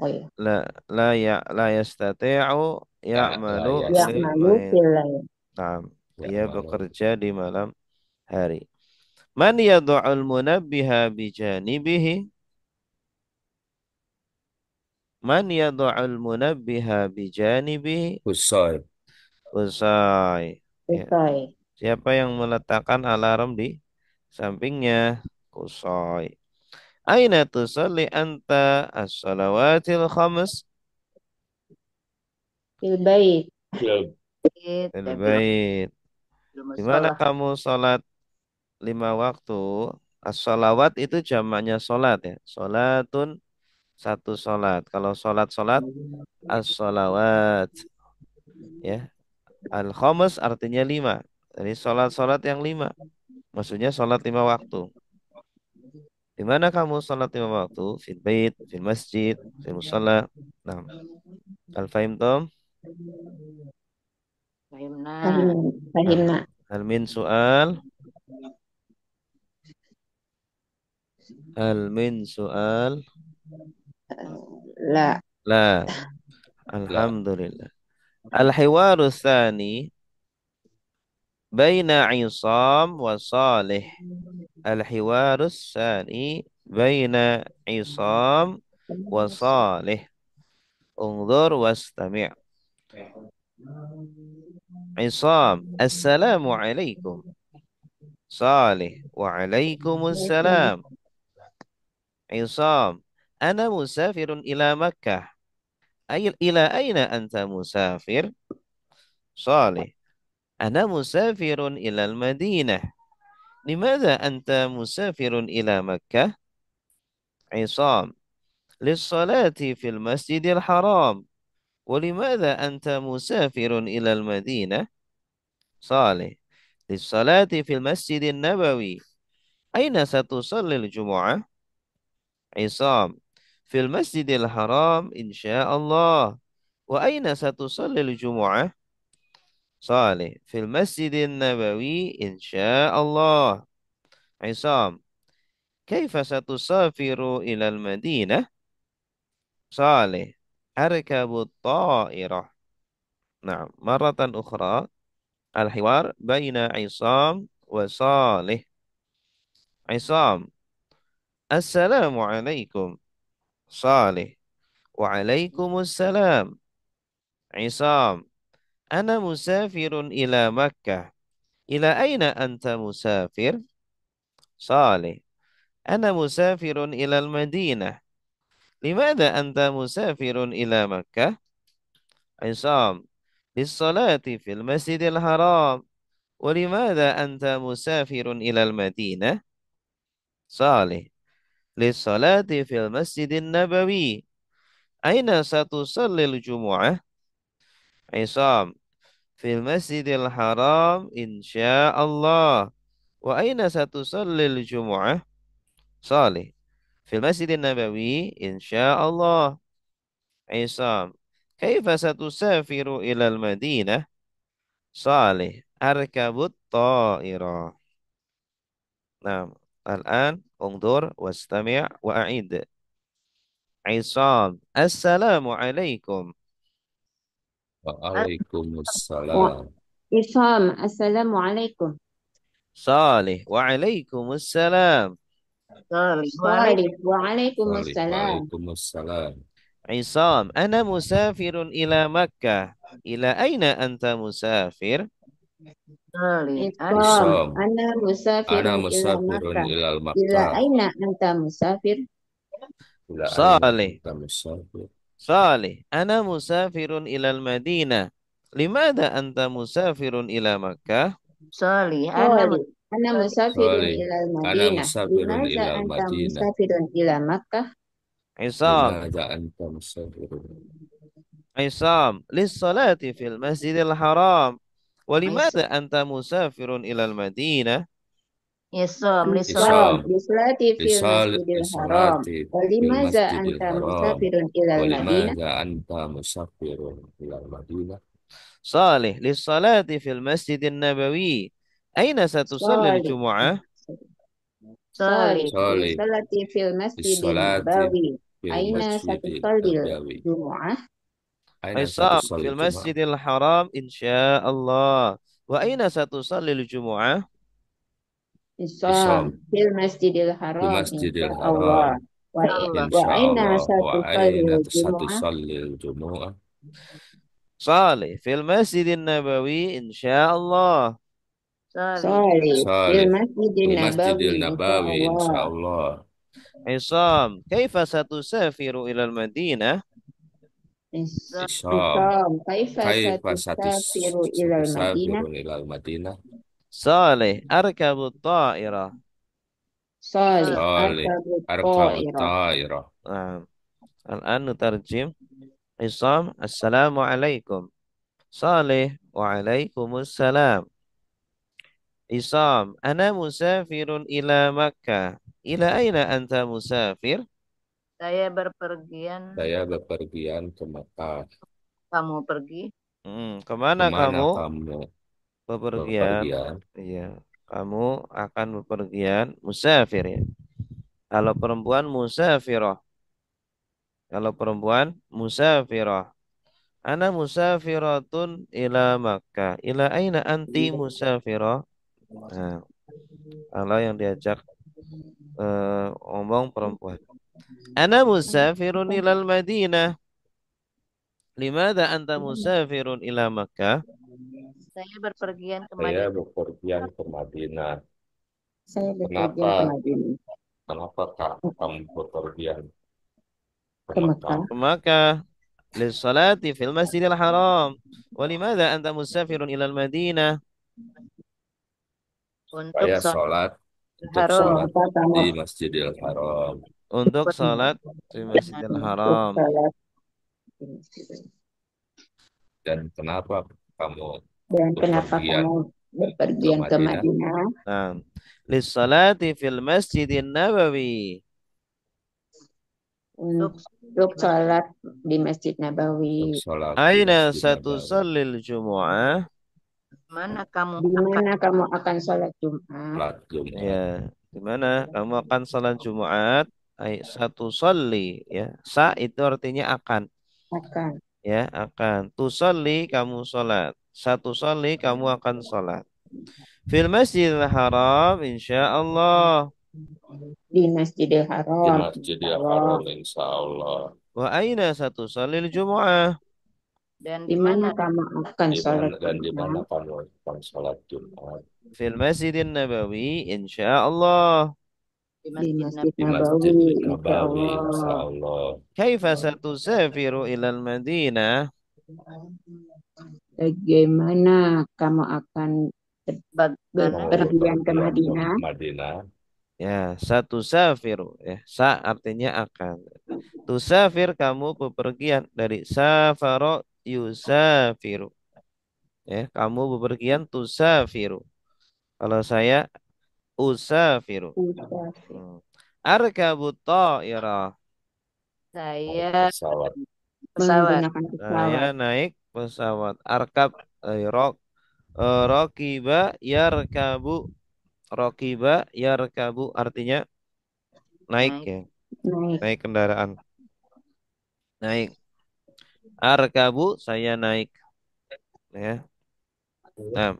[SPEAKER 4] Oh ya.
[SPEAKER 1] La yastati'u
[SPEAKER 2] La
[SPEAKER 1] ya'malu lil
[SPEAKER 4] Ya'malu
[SPEAKER 1] lail.
[SPEAKER 4] fil lail.
[SPEAKER 1] Nah, dia
[SPEAKER 2] ya'malu.
[SPEAKER 1] bekerja di malam hari. Man yadu'ul munabbiha bijanibihi? Man yadu'ul munabbiha bijanibihi?
[SPEAKER 2] Usai.
[SPEAKER 1] Usai. Ya.
[SPEAKER 3] Selesai.
[SPEAKER 1] Siapa yang meletakkan alarm di sampingnya? Usai. Aina tusalli anta as-salawatil khams?
[SPEAKER 4] Fil bait.
[SPEAKER 2] Ya.
[SPEAKER 1] Fil
[SPEAKER 3] Kita belum
[SPEAKER 1] bait. Di mana
[SPEAKER 3] sholat.
[SPEAKER 1] kamu sholat 5 waktu? As-salawat itu jamaknya sholat ya. Sholatun satu sholat. Kalau sholat-sholat as-salawat ya. Al-khamas artinya 5. Jadi sholat-sholat yang 5. Maksudnya sholat 5 waktu. Di mana kamu sholat 5 waktu? Fil bait, fil masjid, fil musalla. Nah, al-fahimtum?
[SPEAKER 3] Fahimna.
[SPEAKER 4] Fahimna.
[SPEAKER 1] Hal min su'al? Hal min su'al?
[SPEAKER 4] La.
[SPEAKER 1] La.
[SPEAKER 2] La.
[SPEAKER 1] Alhamdulillah. Al-hiwaru tsani baina Isam wa Salih. Al-hiwaru tsani baina Isam wa Salih. Unzur wastami'. Isam, assalamu alaikum. Salih, wa alaikumussalam. Isam, ana musafirun ila Makkah. Ila aina anta musafir? Salih, ana musafirun ila al-Madinah. Limadha anta musafirun ila Makkah? Isam, lissalati fil masjidil haram. ولماذا أنت مسافر إلى المدينة؟ صالح للصلاة في المسجد النبوي. أين ستصلي الجمعة؟ عصام في المسجد الحرام إن شاء الله. وأين ستصلي الجمعة؟ صالح في المسجد النبوي إن شاء الله. عصام كيف ستسافر إلى المدينة؟ صالح أركب الطائرة. نعم مرة أخرى. الحوار بين عصام وصالح. عصام السلام عليكم. صالح وعليكم السلام. عصام أنا مسافر إلى مكة. إلى أين أنت مسافر؟ صالح أنا مسافر إلى المدينة. لماذا أنت مسافر إلى مكة؟ عصام للصلاة في المسجد الحرام. ولماذا أنت مسافر إلى المدينة؟ صالح للصلاة في المسجد النبوي. أين ستصلي الجمعة؟ عصام في المسجد الحرام إن شاء الله. وأين ستصلي الجمعة؟ صالح في المسجد النبوي إن شاء الله. عصام كيف ستسافر إلى المدينة؟ صالح أركب الطائرة. نعم الآن انظر واستمع وأعيد. عصام السلام عليكم.
[SPEAKER 2] Waalaikumsalam.
[SPEAKER 4] Isam. Assalamualaikum.
[SPEAKER 1] صالح وعليكم السلام.
[SPEAKER 3] Salih.
[SPEAKER 4] Salih. Waalaikumsalam.
[SPEAKER 2] Waalaikumsalam.
[SPEAKER 1] عصام أنا مسافر إلى مكة. إلى أين أنت مسافر؟
[SPEAKER 3] Salih. Ana
[SPEAKER 4] Isam.
[SPEAKER 2] Isam.
[SPEAKER 4] Ana
[SPEAKER 2] Ana
[SPEAKER 4] musafirun ila
[SPEAKER 2] musafirun
[SPEAKER 4] Makkah.
[SPEAKER 2] ilal
[SPEAKER 4] Ila
[SPEAKER 2] Makkah.
[SPEAKER 4] aina anta musafir?
[SPEAKER 2] Ila aina
[SPEAKER 1] صالح
[SPEAKER 2] anta musafir?
[SPEAKER 1] صالح أنا مسافر إلى المدينة. لماذا أنت مسافر إلى مكة؟
[SPEAKER 3] Salih.
[SPEAKER 4] Salih. Ana musafirun
[SPEAKER 2] Salih.
[SPEAKER 4] ila
[SPEAKER 2] Ana
[SPEAKER 4] Madinah.
[SPEAKER 2] musafirun
[SPEAKER 4] Limaza
[SPEAKER 2] ilal
[SPEAKER 4] anta
[SPEAKER 2] Madinah.
[SPEAKER 4] musafirun ila Makkah?
[SPEAKER 1] عصام
[SPEAKER 2] Limadha anta musafirun?
[SPEAKER 1] عصام للصلاة في المسجد الحرام. ولماذا أنت مسافر إلى المدينة؟
[SPEAKER 3] Isam.
[SPEAKER 4] Isam.
[SPEAKER 2] Isam.
[SPEAKER 4] Bisolati fil masjidil haram.
[SPEAKER 2] Lisalati fil
[SPEAKER 4] Walimaza
[SPEAKER 2] masjidil
[SPEAKER 4] anta
[SPEAKER 2] haram.
[SPEAKER 4] musafirun ilal Madinah?
[SPEAKER 2] Walimadha anta musafirun ilal Madinah?
[SPEAKER 1] صالح للصلاة في المسجد النبوي. أين ستصلي
[SPEAKER 4] Salih.
[SPEAKER 1] الجمعة؟
[SPEAKER 3] Salih.
[SPEAKER 4] Salih.
[SPEAKER 2] Salih.
[SPEAKER 4] Bisolati fil masjidil
[SPEAKER 2] Lisalati
[SPEAKER 4] nabawi.
[SPEAKER 2] fil
[SPEAKER 4] Aina satu
[SPEAKER 2] masjidil
[SPEAKER 4] salil
[SPEAKER 2] nabawi.
[SPEAKER 4] Jumu'ah?
[SPEAKER 2] Aina
[SPEAKER 1] عصام
[SPEAKER 2] satusallil
[SPEAKER 1] في
[SPEAKER 2] Jum'ah?
[SPEAKER 1] المسجد الحرام إن شاء الله. وأين ستصلي الجمعة؟
[SPEAKER 4] Isam
[SPEAKER 2] Isam
[SPEAKER 4] fil Masjidil
[SPEAKER 2] di
[SPEAKER 4] Haram
[SPEAKER 2] Masjidil
[SPEAKER 4] insyaallah.
[SPEAKER 2] Haram
[SPEAKER 3] Allah.
[SPEAKER 4] Wa aina
[SPEAKER 2] insyaallah wa
[SPEAKER 4] satu
[SPEAKER 2] aina
[SPEAKER 4] salil
[SPEAKER 2] satu
[SPEAKER 4] Jumu'ah
[SPEAKER 2] salil jumu'ah
[SPEAKER 1] Salih fil Masjidin Nabawi insyaallah.
[SPEAKER 3] Salih.
[SPEAKER 4] Salih fil
[SPEAKER 2] salih
[SPEAKER 4] Masjidin
[SPEAKER 2] di
[SPEAKER 4] Nabawi
[SPEAKER 2] Masjidil Nabawi
[SPEAKER 4] insyaallah.
[SPEAKER 2] insyaallah
[SPEAKER 1] Isam, kaifa satusafiru ilal Madinah?
[SPEAKER 2] Isam
[SPEAKER 4] Isam kaifa
[SPEAKER 2] kaifa
[SPEAKER 4] satusafiru
[SPEAKER 2] satu
[SPEAKER 4] ilal Madinah?
[SPEAKER 2] safirun ilal Madinah
[SPEAKER 1] Salih, arkabu ta'irah.
[SPEAKER 4] Salih
[SPEAKER 2] salih
[SPEAKER 4] arkabu
[SPEAKER 2] arkabut
[SPEAKER 4] ta'irah.
[SPEAKER 2] ta'irah
[SPEAKER 1] Nah, al-an nutarjim. Isam, assalamualaikum. Salih, waalaikumsalam. Isam, ana musafirun ila Makkah. Ila aina anta musafir?
[SPEAKER 3] Saya berpergian,
[SPEAKER 2] saya bepergian ke Makkah
[SPEAKER 3] kamu pergi.
[SPEAKER 1] Kemana
[SPEAKER 2] kemana
[SPEAKER 1] kamu
[SPEAKER 2] kamu
[SPEAKER 1] bepergian?
[SPEAKER 2] bepergian
[SPEAKER 1] Iya, kamu akan bepergian musafir ya. Kalau perempuan musafirah. Kalau perempuan musafirah. Ana musafiratun ila Makkah. Ila aina anti musafirah? Nah, kalau yang diajak ngomong perempuan. Ana musafirun ilal Madinah. Limada anta musafirun ila Makkah?
[SPEAKER 3] Saya berpergian ke
[SPEAKER 2] saya
[SPEAKER 3] Madinah.
[SPEAKER 2] bepergian ke Madinah
[SPEAKER 4] Saya bepergian
[SPEAKER 2] kenapa
[SPEAKER 4] ke Madinah,
[SPEAKER 2] kenapa kak kamu bepergian ke
[SPEAKER 4] ke
[SPEAKER 2] Makkah
[SPEAKER 4] Mekah.
[SPEAKER 1] Ke Makkah. Lissalati fil Masjidil Haram. Walimada anta musafirun ilal Madinah?
[SPEAKER 3] Untuk
[SPEAKER 2] saya
[SPEAKER 3] sholat
[SPEAKER 2] sholat untuk
[SPEAKER 3] haram.
[SPEAKER 2] sholat
[SPEAKER 4] Kenapa kamu
[SPEAKER 2] di Masjidil Haram
[SPEAKER 1] Untuk salat di Masjidil
[SPEAKER 4] untuk
[SPEAKER 1] Haram.
[SPEAKER 4] salat di masjid?
[SPEAKER 2] dan kenapa kamu
[SPEAKER 4] Dan kenapa
[SPEAKER 2] bepergian
[SPEAKER 4] kamu
[SPEAKER 2] ke
[SPEAKER 4] berpergian ke
[SPEAKER 2] Madinah
[SPEAKER 4] Madinah?
[SPEAKER 1] Nah, lissalati fil Masjidin Nabawi.
[SPEAKER 3] Untuk
[SPEAKER 4] Untuk salat di Masjid
[SPEAKER 2] untuk
[SPEAKER 4] Nabawi.
[SPEAKER 2] sholat di
[SPEAKER 1] Aina
[SPEAKER 2] Masjid
[SPEAKER 1] satu
[SPEAKER 2] Nabawi
[SPEAKER 1] salil Jumu'ah.
[SPEAKER 3] mana kamu
[SPEAKER 4] Di
[SPEAKER 3] akan
[SPEAKER 4] mana kamu akan salat Jumat?
[SPEAKER 2] sholat Jumat
[SPEAKER 1] Ya, di mana kamu akan salat Jumat? Satu salli ya. Sa itu artinya akan
[SPEAKER 4] Akan
[SPEAKER 1] ya, akan. Tusalli kamu salat. Satu salli kamu akan salat. Fil Masjidil Haram insyaallah.
[SPEAKER 4] di Masjidil
[SPEAKER 2] di
[SPEAKER 4] Haram,
[SPEAKER 2] Masjidil
[SPEAKER 4] insyaallah.
[SPEAKER 2] Haram insya Allah
[SPEAKER 1] Wa aina satu salil Jumu'ah.
[SPEAKER 3] dan
[SPEAKER 4] Di
[SPEAKER 3] di
[SPEAKER 4] mana
[SPEAKER 3] mana
[SPEAKER 4] kamu akan
[SPEAKER 2] di
[SPEAKER 4] salat
[SPEAKER 2] mana dan di mana
[SPEAKER 4] Jumat?
[SPEAKER 2] kamu akan sholat Jumat
[SPEAKER 1] Fil Masjidin Nabawi insyaallah.
[SPEAKER 3] di
[SPEAKER 4] Di
[SPEAKER 3] Masjid
[SPEAKER 4] Masjid
[SPEAKER 2] di
[SPEAKER 4] Nabawi,
[SPEAKER 2] Masjid Nabawi insya
[SPEAKER 4] insyaallah.
[SPEAKER 2] Allah
[SPEAKER 1] Kaifa satusafiru ilal Madinah?
[SPEAKER 4] Bagaimana kamu akan
[SPEAKER 3] Bagaimana
[SPEAKER 2] mau
[SPEAKER 4] berpergian ke
[SPEAKER 2] bepergian ke
[SPEAKER 4] Madinah?
[SPEAKER 2] Madinah
[SPEAKER 1] Ya, satu safiru ya. Sa artinya akan. Tusafir kamu bepergian dari safaro yusafiru. Ya, kamu bepergian tusafiru. Kalau saya usafiru.
[SPEAKER 4] Musafir.
[SPEAKER 1] Hmm. Arkabu ta'irah.
[SPEAKER 2] naik
[SPEAKER 3] saya
[SPEAKER 2] pesawat
[SPEAKER 3] pesawat
[SPEAKER 4] Menggunakan
[SPEAKER 1] Saya
[SPEAKER 4] pesawat.
[SPEAKER 1] naik pesawat. Arkab rokiba yarkabu. Rokiba yarkabu artinya naik
[SPEAKER 3] naik
[SPEAKER 1] ya.
[SPEAKER 4] Naik
[SPEAKER 1] Naik kendaraan. Naik. Arkabu saya naik ya. Nah,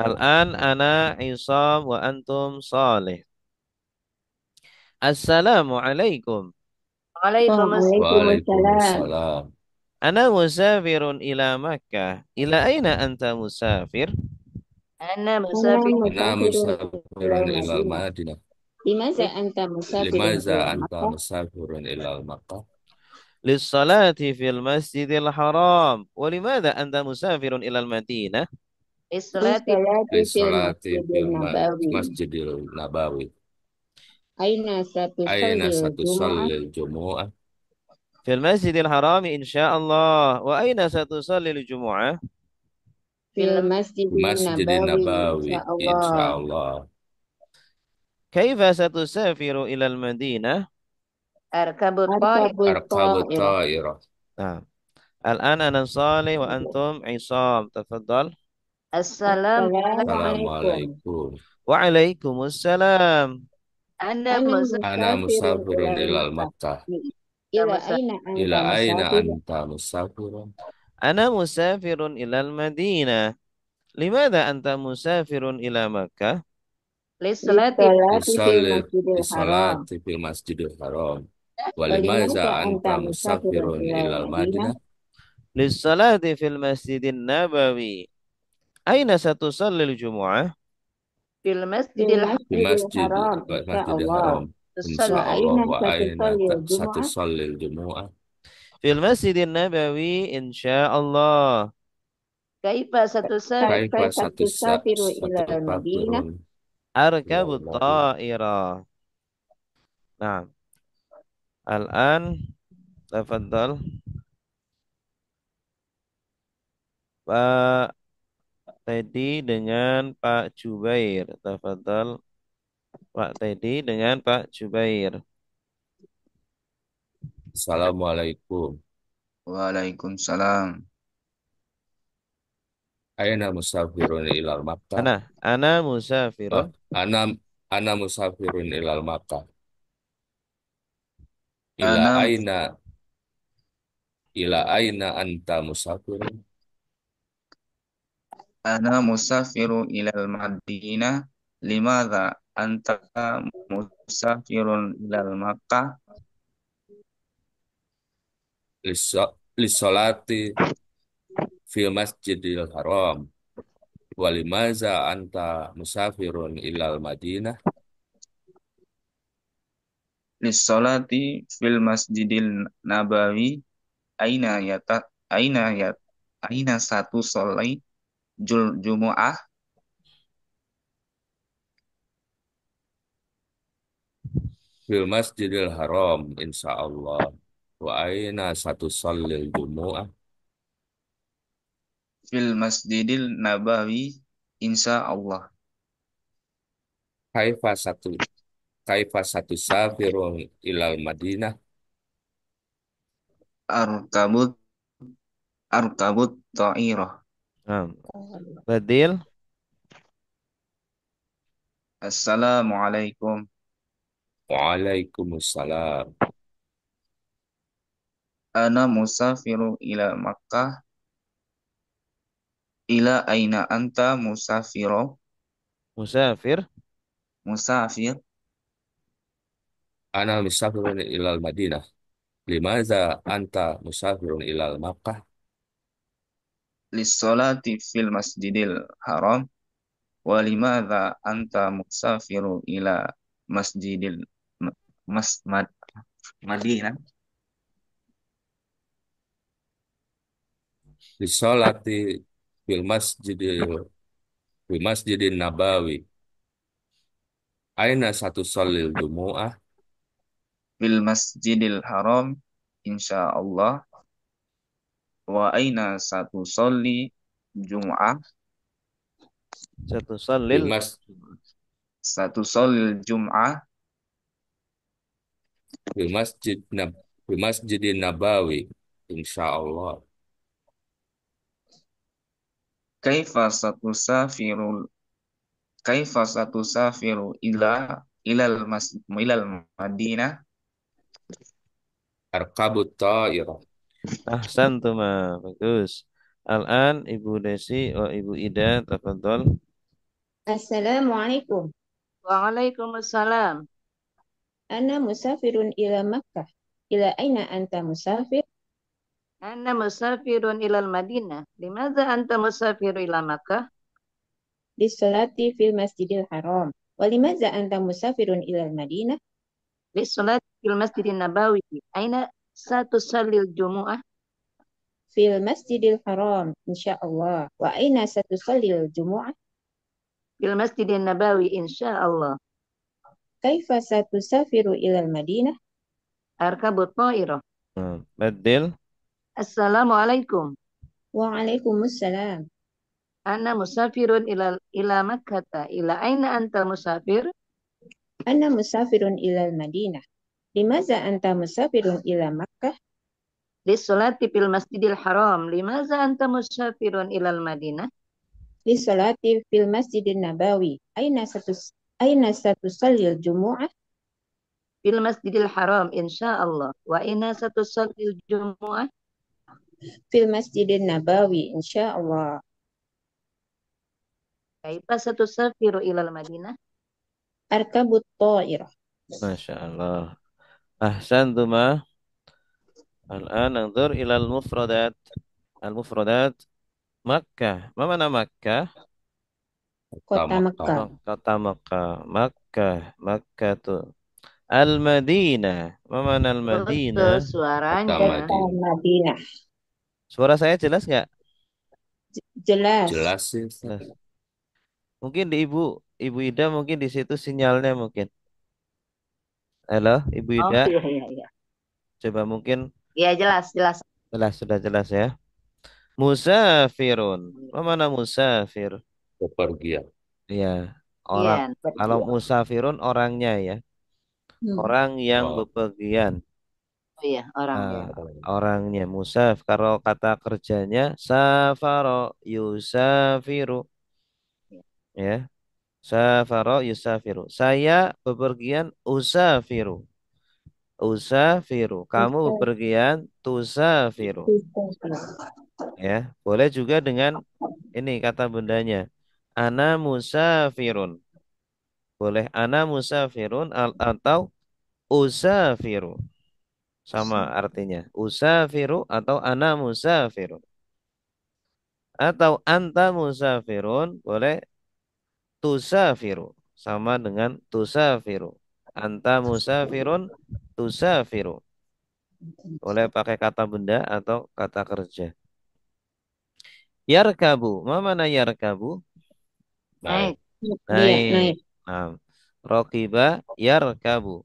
[SPEAKER 1] al-an ana Isam wa antum Saleh. Assalamualaikum.
[SPEAKER 3] Waalaikumsalam
[SPEAKER 4] Waalaikumsalam.
[SPEAKER 2] Waalaikumsalam
[SPEAKER 1] Ana musafirun ila Makkah. Ila aina anta musafir?
[SPEAKER 3] ana
[SPEAKER 4] Ana
[SPEAKER 3] musafir
[SPEAKER 2] ana
[SPEAKER 4] musafirun ilal
[SPEAKER 2] musafirun ilal
[SPEAKER 4] Madinah.
[SPEAKER 2] Madinah
[SPEAKER 4] Limaza anta musafirun
[SPEAKER 2] limaza
[SPEAKER 4] ilal
[SPEAKER 2] anta
[SPEAKER 4] Makkah?
[SPEAKER 2] musafirun ilal Makkah
[SPEAKER 1] Lissalati fil Masjidil Haram. Walimada anta musafirun ilal Madinah?
[SPEAKER 3] islati
[SPEAKER 4] Salati fil
[SPEAKER 2] Lissalati
[SPEAKER 4] Masjidil
[SPEAKER 2] fil
[SPEAKER 4] Nabawi.
[SPEAKER 2] Masjidil Nabawi
[SPEAKER 4] Aina satu
[SPEAKER 2] aina
[SPEAKER 4] salil
[SPEAKER 2] satu
[SPEAKER 4] Jumu'ah?
[SPEAKER 2] salil Jumu'ah
[SPEAKER 1] Fil Masjidil Haram insyaallah. Wa aina satusalli Jumu'ah?
[SPEAKER 4] Fil
[SPEAKER 3] film
[SPEAKER 4] Masjidil
[SPEAKER 2] Masjidin
[SPEAKER 4] Nabawi,
[SPEAKER 2] Nabawi
[SPEAKER 4] insyaallah.
[SPEAKER 2] insya Allah
[SPEAKER 1] Kaifa satusafiru ilal Madinah?
[SPEAKER 3] arkabut ta'ir
[SPEAKER 4] Arkabut
[SPEAKER 2] arkabut
[SPEAKER 4] ta'irah.
[SPEAKER 2] ta'irah
[SPEAKER 1] Nah, al-an ana Saleh wa antum Isam. Tafadhal.
[SPEAKER 3] assalamualaikum
[SPEAKER 4] Assalamualaikum.
[SPEAKER 2] Assalamualaikum
[SPEAKER 1] Waalaikumsalam.
[SPEAKER 3] ana
[SPEAKER 4] Ana
[SPEAKER 3] musafir
[SPEAKER 2] ana
[SPEAKER 4] musafirun
[SPEAKER 2] musafirun
[SPEAKER 4] ilal
[SPEAKER 2] ilal
[SPEAKER 4] Makkah.
[SPEAKER 2] Makkah
[SPEAKER 4] Ila aina anta
[SPEAKER 2] ila aina
[SPEAKER 4] musafir?
[SPEAKER 2] anta musafirun
[SPEAKER 1] Ana musafirun ilal Madinah. Limada anta musafirun ila Makkah?
[SPEAKER 3] Lissalati
[SPEAKER 2] Di
[SPEAKER 4] Masjidil
[SPEAKER 2] salat
[SPEAKER 4] Haram.
[SPEAKER 2] fil masjidil haram. Walimaza
[SPEAKER 4] Walimadza anta
[SPEAKER 2] anta
[SPEAKER 4] musafirun
[SPEAKER 2] musafirun
[SPEAKER 4] ilal
[SPEAKER 2] ilal
[SPEAKER 4] Madinah?
[SPEAKER 2] Madinah.
[SPEAKER 1] Lissalati fil masjidin nabawi. Aina satusallil jumu'ah?
[SPEAKER 3] fil
[SPEAKER 4] Fil
[SPEAKER 3] masjidil
[SPEAKER 2] Di
[SPEAKER 4] Masjidil
[SPEAKER 2] masjid
[SPEAKER 4] Haram,
[SPEAKER 2] masjidil
[SPEAKER 4] insyaallah.
[SPEAKER 2] haram. Insya
[SPEAKER 4] Wa
[SPEAKER 3] tusalli.
[SPEAKER 2] Allah
[SPEAKER 4] aina
[SPEAKER 2] wa aina
[SPEAKER 4] satusallil
[SPEAKER 2] satu
[SPEAKER 4] Jumu'ah?
[SPEAKER 2] salil jumu'ah.
[SPEAKER 1] Fil masjidin nabawi insyaallah.
[SPEAKER 3] Kaifa satusafir
[SPEAKER 2] Kaifa
[SPEAKER 4] Kaifa tusafiru
[SPEAKER 2] satu
[SPEAKER 4] ilal Madinah?
[SPEAKER 2] fakirun ilal
[SPEAKER 1] Arkabut
[SPEAKER 2] Madinah.
[SPEAKER 1] ta'ira. Nah, al-an tafadhal Pak Teddy dengan Pak Jubair. Tafadhal Pak Teddy dengan Pak Jubair.
[SPEAKER 2] Assalamualaikum.
[SPEAKER 5] Waalaikumsalam.
[SPEAKER 2] Aina musafirun ilal Makkah.
[SPEAKER 1] Ana
[SPEAKER 2] Oh,
[SPEAKER 1] musafirun.
[SPEAKER 2] ana ana musafirun ilal Makkah. Ila
[SPEAKER 5] Ana
[SPEAKER 2] aina ila aina anta musafirun.
[SPEAKER 5] ana musafiru ilal Madinah. Limadha anta musafirun ilal Makkah?
[SPEAKER 2] Lissolati fil masjidil haram. Walimaza anta musafirun ilal Madinah.
[SPEAKER 5] Lissolati fil masjidil nabawi. Aina yata aina yat aina satu solai jumu'ah.
[SPEAKER 2] Fil masjidil haram insyaallah. Wa aina satu salil jumu'ah.
[SPEAKER 5] Fil masjidil nabawi insya Allah.
[SPEAKER 2] Kaifa satu kaifa satu safirun ilal Madinah.
[SPEAKER 5] Arkabut arkabut ta'irah.
[SPEAKER 1] Nah, Badil.
[SPEAKER 5] Assalamualaikum.
[SPEAKER 2] Waalaikumsalam.
[SPEAKER 5] Ana musafiru ila Makkah. Ila aina anta musafiro.
[SPEAKER 1] Musafir.
[SPEAKER 5] Musafir.
[SPEAKER 2] Ana musafirun ilal Madinah. Limaza anta musafirun ilal Makkah.
[SPEAKER 5] Lissolati fil masjidil haram. Walimadha anta musafiru ila masjidil mas Madinah.
[SPEAKER 2] Lisolati fil masjidin Nabawi. Aina satu salil jumu'ah.
[SPEAKER 5] Fil masjidil haram insya Allah. Wa aina satu soli Jum'ah.
[SPEAKER 1] Satu
[SPEAKER 2] Fil
[SPEAKER 1] salil.
[SPEAKER 2] mas
[SPEAKER 5] Satu solil Jum'ah.
[SPEAKER 2] fil masjid nab fil masjidin Nabawi. Insyaallah.
[SPEAKER 5] Kaifa satu safirul Kaifa satu safiru ilal Madinah.
[SPEAKER 2] Arkabut ta'irah.
[SPEAKER 1] Ahsantuma. Bagus. Al-an Ibu Desi wa Ibu Ida. Tafadhal.
[SPEAKER 4] Assalamualaikum.
[SPEAKER 3] Waalaikumsalam.
[SPEAKER 4] Ana musafirun ila Makkah. Ila aina anta musafir?
[SPEAKER 3] Ana musafirun ilal Madinah. Limadha anta musafiru ila Makkah?
[SPEAKER 4] Lissolati fil Masjidil Haram. Walimadza anta musafirun ilal Madinah?
[SPEAKER 3] Lissolati fil masjidin nabawi. Aina satusallil jumu'ah?
[SPEAKER 4] Fil Masjidil Haram, insyaallah. Wa aina satusallil Jumu'ah?
[SPEAKER 3] Fil masjidin nabawi insya Allah.
[SPEAKER 4] Kaifa satusafiru ilal Madinah?
[SPEAKER 3] Arkabut ta'irah.
[SPEAKER 1] Badil.
[SPEAKER 3] Assalamualaikum.
[SPEAKER 4] Waalaikumsalam.
[SPEAKER 3] Ana musafirun ila Makkah. Ila aina anta musafir?
[SPEAKER 4] Ana musafirun ilal Madinah. Limaza anta musafirun ila Makkah?
[SPEAKER 3] Lissolati fil masjidil haram. Limaza anta musafirun ilal Madinah?
[SPEAKER 4] Lissolati fil Masjidin Nabawi. Aina satusallil Jumu'ah?
[SPEAKER 3] Fil masjidil haram insya Allah. Wa aina satusallil jumu'ah?
[SPEAKER 4] Fil Masjidin Nabawi, insyaallah.
[SPEAKER 3] Kaifa satusafiru ilal Madinah?
[SPEAKER 4] Arkabut ta'irah.
[SPEAKER 1] Masya Allah. Ahsantuma. Al-an nanzur ilal mufradat. Al-mufradat Makkah. Ma mana Makkah?
[SPEAKER 2] Kota
[SPEAKER 4] Kota
[SPEAKER 2] Makkah.
[SPEAKER 4] Mekah.
[SPEAKER 1] Kota Makkah. Makkah. Makkah tuh. Al-Madinah. Ma mana
[SPEAKER 3] Betul
[SPEAKER 1] Al-Madinah?
[SPEAKER 2] Kota
[SPEAKER 3] suaranya.
[SPEAKER 4] Kota
[SPEAKER 2] Madinah.
[SPEAKER 4] Madinah.
[SPEAKER 1] Suara saya jelas nggak?
[SPEAKER 4] Jelas.
[SPEAKER 2] Jelas sih, Ustaz.
[SPEAKER 1] Jelas. Mungkin di Ibu Ida mungkin di situ sinyalnya mungkin. Halo, Ibu
[SPEAKER 3] Oh
[SPEAKER 1] Ida.
[SPEAKER 3] iya iya iya.
[SPEAKER 1] Coba mungkin
[SPEAKER 3] Iya jelas jelas.
[SPEAKER 1] jelas sudah jelas ya. Musafirun. Mana musafir?
[SPEAKER 2] Bepergian.
[SPEAKER 1] Ya, orang.
[SPEAKER 3] Iya.
[SPEAKER 1] Kalau musafirun orangnya ya.
[SPEAKER 4] Hmm.
[SPEAKER 1] Orang yang
[SPEAKER 2] Oh,
[SPEAKER 1] bepergian.
[SPEAKER 3] Oh iya orangnya.
[SPEAKER 1] Ah, orangnya musaf. Kalau kata kerjanya safaro yusafiru. Ya, safaro yusafiru. Saya bepergian usafiru. Usafiru. Kamu
[SPEAKER 4] Bisa.
[SPEAKER 1] bepergian tusafiru.
[SPEAKER 4] Bisa.
[SPEAKER 1] Ya, boleh juga dengan ini kata bundanya. Ana musafirun. Boleh ana musafirun atau usafiru. Sama artinya. Usafiru atau ana musafirun. Atau anta musafirun. Boleh tusafiru. Sama dengan tusafiru. Anta musafirun tusafiru. Boleh pakai kata benda atau kata kerja. Yarkabu. Ma mana yarkabu?
[SPEAKER 2] naik.
[SPEAKER 3] Naik.
[SPEAKER 4] Dia
[SPEAKER 1] Naik.
[SPEAKER 4] naik.
[SPEAKER 1] Nah, rokiba yarkabu.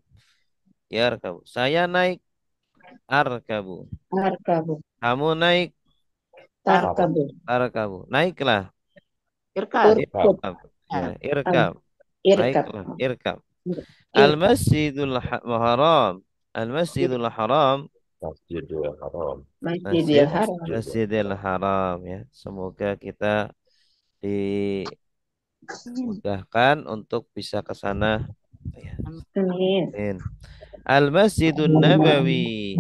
[SPEAKER 1] Yarkabu. Saya naik arkabu.
[SPEAKER 4] Arkabu.
[SPEAKER 1] Kamu naik
[SPEAKER 2] Apa?
[SPEAKER 4] Tarkabu.
[SPEAKER 1] arkabu. Naiklah.
[SPEAKER 3] Irkab.
[SPEAKER 4] Urkub.
[SPEAKER 2] Irkab.
[SPEAKER 1] Irkab. Ya,
[SPEAKER 3] Ah,
[SPEAKER 4] Am.
[SPEAKER 1] irkab.
[SPEAKER 4] Irkab.
[SPEAKER 1] Naiklah, irkab.
[SPEAKER 4] Irkab.
[SPEAKER 1] Al-Masjidul Haram. Al-Masjidul Haram.
[SPEAKER 2] Masjidil Haram.
[SPEAKER 4] Masjidil
[SPEAKER 1] Masjid
[SPEAKER 4] Haram.
[SPEAKER 1] Masjidil Haram ya. Semoga kita dimudahkan untuk bisa ke sana. Ya.
[SPEAKER 4] Amin.
[SPEAKER 1] Amin. Al-Masjidun Nabawi.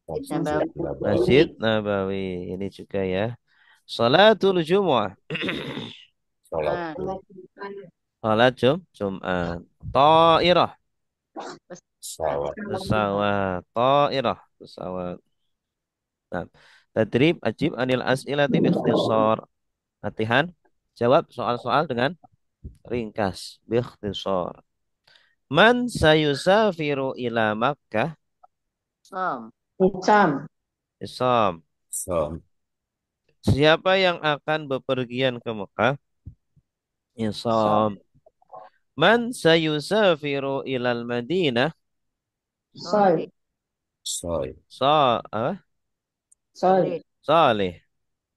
[SPEAKER 2] Masjid
[SPEAKER 3] Nabawi.
[SPEAKER 1] Masjid
[SPEAKER 2] Nabawi.
[SPEAKER 1] Nabawi. Ini juga ya. Salatul Jumu'ah.
[SPEAKER 2] Salat
[SPEAKER 3] Ah,
[SPEAKER 1] Salat Jumat. Ta'irah.
[SPEAKER 3] pesawat.
[SPEAKER 2] pesawat.
[SPEAKER 1] Pesawat. Ta'irah. Pesawat. Nah, tadrib ajib anil as'ilati biikhtisar. Latihan jawab soal-soal dengan ringkas biikhtisar. Man sayusafiru ila Makkah?
[SPEAKER 3] Som.
[SPEAKER 4] Isam.
[SPEAKER 1] Isam.
[SPEAKER 2] Som.
[SPEAKER 1] Siapa yang akan bepergian ke Mekah?
[SPEAKER 4] Som.
[SPEAKER 1] Isam. Man sayusafiru ilal Madinah?
[SPEAKER 4] Sol.
[SPEAKER 3] Soleh.
[SPEAKER 2] Soy.
[SPEAKER 1] Sa apa?
[SPEAKER 4] Sol.
[SPEAKER 1] Saleh.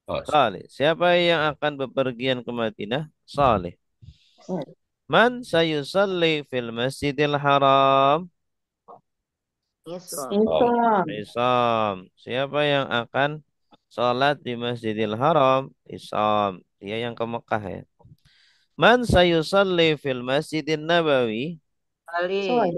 [SPEAKER 2] Os.
[SPEAKER 1] Saleh. Siapa yang akan bepergian ke Madinah? Saleh.
[SPEAKER 4] Sol.
[SPEAKER 1] Man sayusalli fil Masjidil Haram?
[SPEAKER 3] Islam.
[SPEAKER 2] Om.
[SPEAKER 4] Isam.
[SPEAKER 1] Isam. Siapa yang akan sholat di Masjidil Haram? Isam. Dia yang ke Mekah ya. Man sayusalli fil Masjidin Nabawi?
[SPEAKER 3] Ali.
[SPEAKER 4] Sol.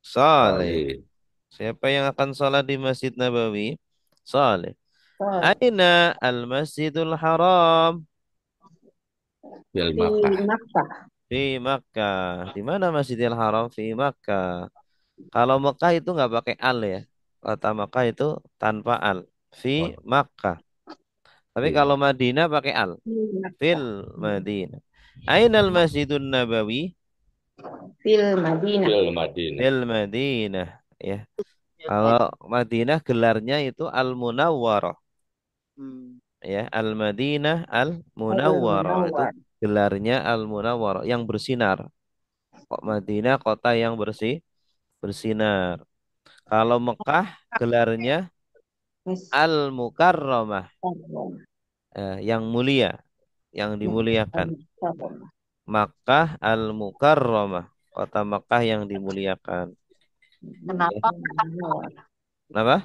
[SPEAKER 1] Saleh.
[SPEAKER 2] Ali.
[SPEAKER 1] Siapa yang akan sholat di Masjid Nabawi? Saleh.
[SPEAKER 4] Sol.
[SPEAKER 1] Aina al-Masjidul Haram?
[SPEAKER 2] Bil
[SPEAKER 4] Di
[SPEAKER 2] Makkah.
[SPEAKER 4] Makkah.
[SPEAKER 1] Di Makkah. Di mana Masjidil Haram? Di Makkah. Kalau Mekah itu nggak pakai al ya. Kota Mekah itu tanpa al. Fi
[SPEAKER 2] Oh,
[SPEAKER 1] Makkah. Tapi
[SPEAKER 2] di
[SPEAKER 1] kalau Madinah pakai al.
[SPEAKER 4] Di
[SPEAKER 1] Fil
[SPEAKER 4] Makkah.
[SPEAKER 1] Madinah. Ainal Masjidun Nabawi?
[SPEAKER 4] Fil Madinah.
[SPEAKER 2] Bil Madinah.
[SPEAKER 1] Fil Madinah. Ya. Kalau Madinah gelarnya itu Al-Munawwarah.
[SPEAKER 3] Hmm.
[SPEAKER 1] Ya, Al-Madinah Al-Munawwarah. Itu
[SPEAKER 4] Al-Munawwar.
[SPEAKER 1] gelarnya Al-Munawwarah. Yang bersinar. Kok Madinah kota yang bersinar. Kalau Mekah gelarnya Al-Mukarramah. Yang mulia. Yang dimuliakan. Makkah Al-Mukarramah. Kota Makkah yang dimuliakan. Ya.
[SPEAKER 3] Kenapa
[SPEAKER 1] Kenapa?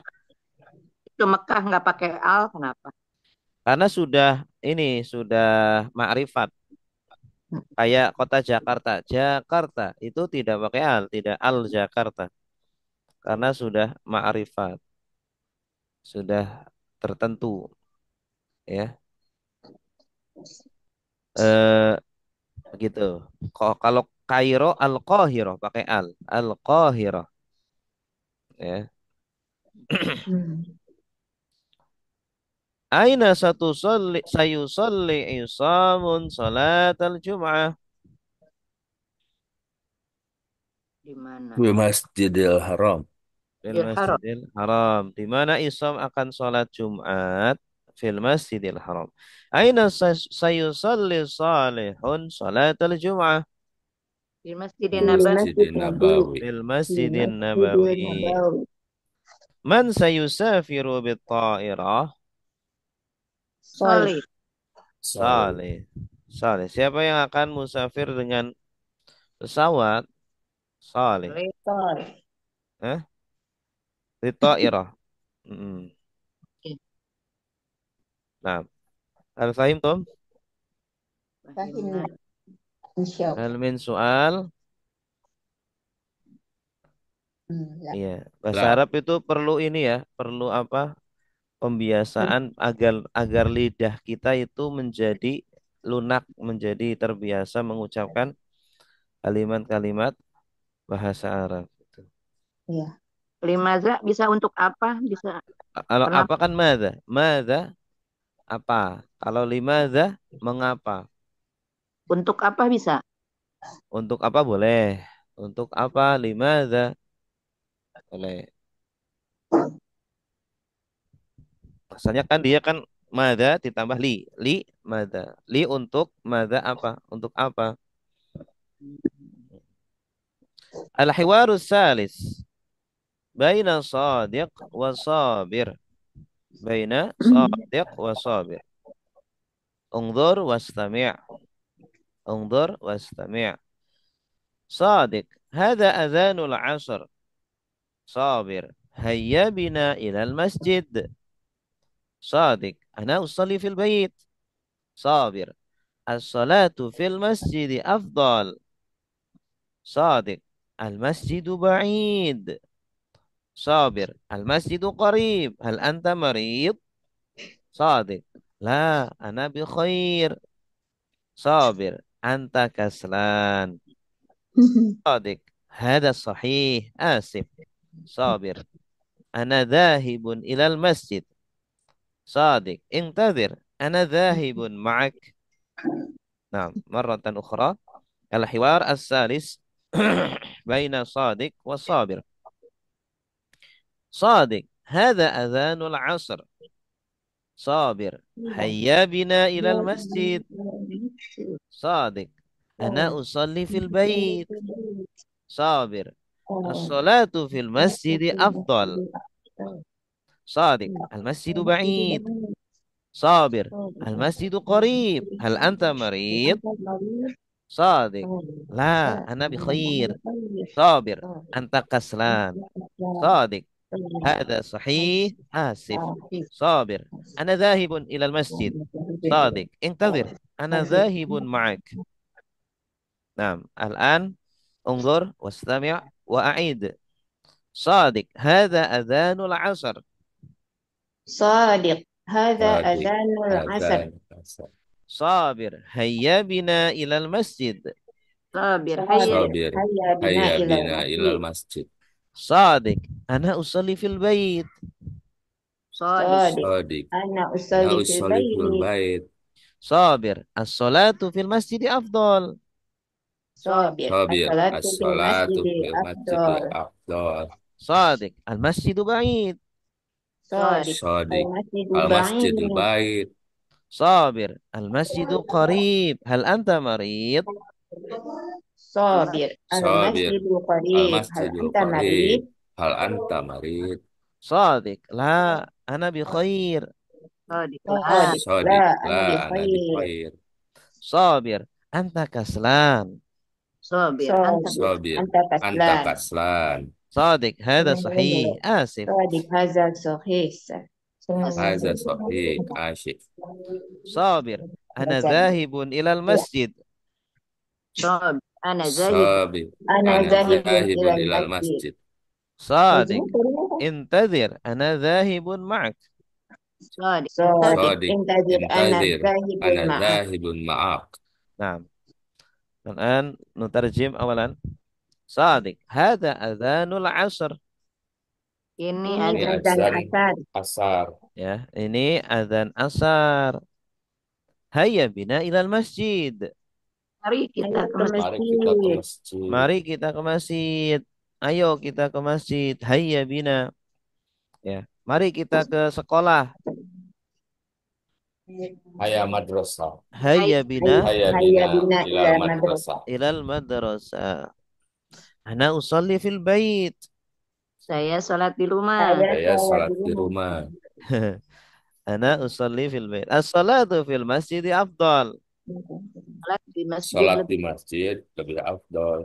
[SPEAKER 3] itu Mekah nggak pakai al? Kenapa?
[SPEAKER 1] Karena sudah makrifat. Kayak kota Jakarta. Jakarta itu tidak pakai al, tidak al Jakarta. Karena sudah makrifat, sudah tertentu, ya. Eh Begitu. Kalau Kairo Al-Qahirah pakai Al-Qahirah ya. Aina sayusalli isamun salatal jum'ah.
[SPEAKER 3] Di mana?
[SPEAKER 2] Di Masjidil Haram.
[SPEAKER 1] Fil
[SPEAKER 3] Fil Haram.
[SPEAKER 1] Masjidil Haram. Di mana Isam akan sholat Jumat? Fil Masjidil Haram. Aina sayusalli salihun salatal Jum'ah?
[SPEAKER 3] Di
[SPEAKER 2] Di
[SPEAKER 3] Masjidin Nabawi.
[SPEAKER 2] Masjidil Nabawi.
[SPEAKER 1] Fil Masjidin Nabawi. Man sayusafiru bit ta'irah?
[SPEAKER 3] Solih.
[SPEAKER 2] Saleh.
[SPEAKER 1] Saleh. Saleh. Siapa yang akan musafir dengan pesawat? Saleh.
[SPEAKER 3] Solih.
[SPEAKER 1] Eh? Di ta'irah. Mm. Nah, hal fahim Tom?
[SPEAKER 3] Fahimna.
[SPEAKER 1] Hal min soal? Iya, bahasa
[SPEAKER 2] Lah,
[SPEAKER 1] Arab itu perlu ini ya, perlu apa? Pembiasaan agar lidah kita itu menjadi lunak, menjadi terbiasa mengucapkan kalimat-kalimat bahasa Arab. Gitu.
[SPEAKER 3] Limaza bisa untuk apa? Bisa
[SPEAKER 1] Kalau
[SPEAKER 3] kenapa?
[SPEAKER 1] apa kan mada, mada apa? Kalau limadha mengapa?
[SPEAKER 3] Untuk apa bisa?
[SPEAKER 1] Untuk apa boleh? Untuk apa limadha boleh? Asalnya kan dia kan mada ditambah li mada, li untuk mada apa? Untuk apa? Al-hiwaru salis baina sadiq wa sabir. Baina sadiq wa sabir. Ungdur wastami'. Ungdur wastami'. صادق هذا أذان العصر صابر هيا بنا إلى المسجد صادق أنا أصلي في البيت صابر الصلاة في المسجد أفضل صادق المسجد بعيد صابر المسجد قريب هل أنت مريض صادق لا أنا بخير صابر أنت كسلان صادق هذا صحيح آسف صابر أنا ذاهب إلى المسجد صادق انتظر أنا ذاهب معك نعم مرة أخرى الحوار الثالث بين صادق وصابر صادق هذا أذان العصر صابر هيا بنا إلى المسجد صادق أنا أصلي في البيت صابر الصلاة في المسجد أفضل صادق المسجد بعيد صابر المسجد قريب هل أنت مريض صادق لا أنا بخير صابر أنت كسلان صادق هذا صحيح آسف صابر أنا ذاهب إلى المسجد صادق انتظر أنا ذاهب معك نعم الآن انظر واستمع وأعيد صادق هذا أذان العصر
[SPEAKER 4] صادق هذا
[SPEAKER 2] Sadiq.
[SPEAKER 4] أذان العصر
[SPEAKER 2] Azan. Asar.
[SPEAKER 1] صابر هيا بنا إلى المسجد
[SPEAKER 3] Sabir. Hayya.
[SPEAKER 2] Sabir.
[SPEAKER 4] هيا بنا
[SPEAKER 2] Hayya
[SPEAKER 4] إلى
[SPEAKER 2] bina ilal
[SPEAKER 4] المسجد
[SPEAKER 2] masjid.
[SPEAKER 1] صادق أنا أصلي في البيت
[SPEAKER 3] Sadiq.
[SPEAKER 4] صادق
[SPEAKER 2] Sadiq.
[SPEAKER 4] أنا
[SPEAKER 2] Ana
[SPEAKER 4] أصلي في
[SPEAKER 2] usolli fil
[SPEAKER 4] البيت
[SPEAKER 2] bait.
[SPEAKER 1] صابر الصلاة في المسجد أفضل
[SPEAKER 4] صابر
[SPEAKER 2] Sabir.
[SPEAKER 4] الصلاة في
[SPEAKER 2] As-salatu
[SPEAKER 4] المسجد
[SPEAKER 2] fil masjidi
[SPEAKER 4] أفضل
[SPEAKER 2] afdal.
[SPEAKER 1] صادق المسجد بعيد
[SPEAKER 3] Sadiq.
[SPEAKER 4] صادق
[SPEAKER 2] Sadiq.
[SPEAKER 4] المسجد
[SPEAKER 2] Al-masjidil
[SPEAKER 4] بعيد
[SPEAKER 2] bait.
[SPEAKER 1] صابر المسجد قريب هل أنت مريض
[SPEAKER 4] صابر
[SPEAKER 2] Sabir.
[SPEAKER 4] المسجد قريب هل
[SPEAKER 2] Al-masjidul
[SPEAKER 4] أنت
[SPEAKER 2] qarib.
[SPEAKER 4] مريض
[SPEAKER 2] Hal anta marid.
[SPEAKER 1] صادق لا أنا بخير
[SPEAKER 3] Sadiq. La.
[SPEAKER 4] صادق لا
[SPEAKER 2] Sadiq.
[SPEAKER 4] أنا
[SPEAKER 2] La ana bi
[SPEAKER 4] بخير
[SPEAKER 2] khair.
[SPEAKER 1] صابر أنت كسلان
[SPEAKER 3] Sabir. Anta.
[SPEAKER 4] صابر
[SPEAKER 2] Sabir.
[SPEAKER 4] أنت
[SPEAKER 2] Anta
[SPEAKER 4] كسلان
[SPEAKER 2] kaslan.
[SPEAKER 1] صادق هذا صحيح آسف
[SPEAKER 4] صادق هذا صحيح
[SPEAKER 2] Haza
[SPEAKER 3] Asif.
[SPEAKER 2] sahih. Asyik.
[SPEAKER 1] صابر أنا ذاهب إلى المسجد
[SPEAKER 3] Sabir. Ana zahib.
[SPEAKER 2] Sabir.
[SPEAKER 4] أنا
[SPEAKER 2] Ana
[SPEAKER 4] ذاهب إلى
[SPEAKER 2] zahibun ilal
[SPEAKER 4] المسجد
[SPEAKER 2] masjid.
[SPEAKER 1] صادق انتظر أنا ذاهب معك
[SPEAKER 3] Sadiq.
[SPEAKER 4] صادق
[SPEAKER 3] Intadir.
[SPEAKER 2] Sadiq.
[SPEAKER 4] انتظر أنا
[SPEAKER 2] Intazir.
[SPEAKER 4] ذاهب
[SPEAKER 2] Ana
[SPEAKER 4] معك
[SPEAKER 2] zahibun ma'ak.
[SPEAKER 1] نعم الآن نترجم أولا. صادق هذا أذان العصر.
[SPEAKER 3] Ini
[SPEAKER 4] Ini
[SPEAKER 2] Ini
[SPEAKER 3] ada
[SPEAKER 4] azan
[SPEAKER 2] azan
[SPEAKER 4] asar.
[SPEAKER 2] asar.
[SPEAKER 1] Ya, ini azan asar. Hayya bina ilal masjid.
[SPEAKER 3] mari kita
[SPEAKER 4] Ayo
[SPEAKER 3] ke
[SPEAKER 4] ke
[SPEAKER 3] masjid.
[SPEAKER 2] Mari kita ke
[SPEAKER 4] masjid.
[SPEAKER 2] masjid.
[SPEAKER 1] Mari kita ke masjid. Ayo kita ke masjid. Hayya bina. Ya, mari kita ke sekolah.
[SPEAKER 2] Hayya madrasah.
[SPEAKER 1] Hayya
[SPEAKER 4] Ayo,
[SPEAKER 1] bina
[SPEAKER 2] Hayya
[SPEAKER 4] hayya
[SPEAKER 2] bina
[SPEAKER 4] bina
[SPEAKER 2] ilal
[SPEAKER 4] ila
[SPEAKER 2] madrasah.
[SPEAKER 4] madrasah.
[SPEAKER 1] ilal madrasah. Ana usalli fil bait.
[SPEAKER 3] Saya sholat di rumah.
[SPEAKER 2] Saya
[SPEAKER 4] Sholat
[SPEAKER 2] salat
[SPEAKER 4] di
[SPEAKER 2] di
[SPEAKER 4] rumah.
[SPEAKER 2] rumah.
[SPEAKER 1] Ana usalli fil bait. As-salatu fil masjid afdal.
[SPEAKER 3] Sholat di masjid
[SPEAKER 2] Salat di
[SPEAKER 3] lebih
[SPEAKER 2] masjid lebih afdol.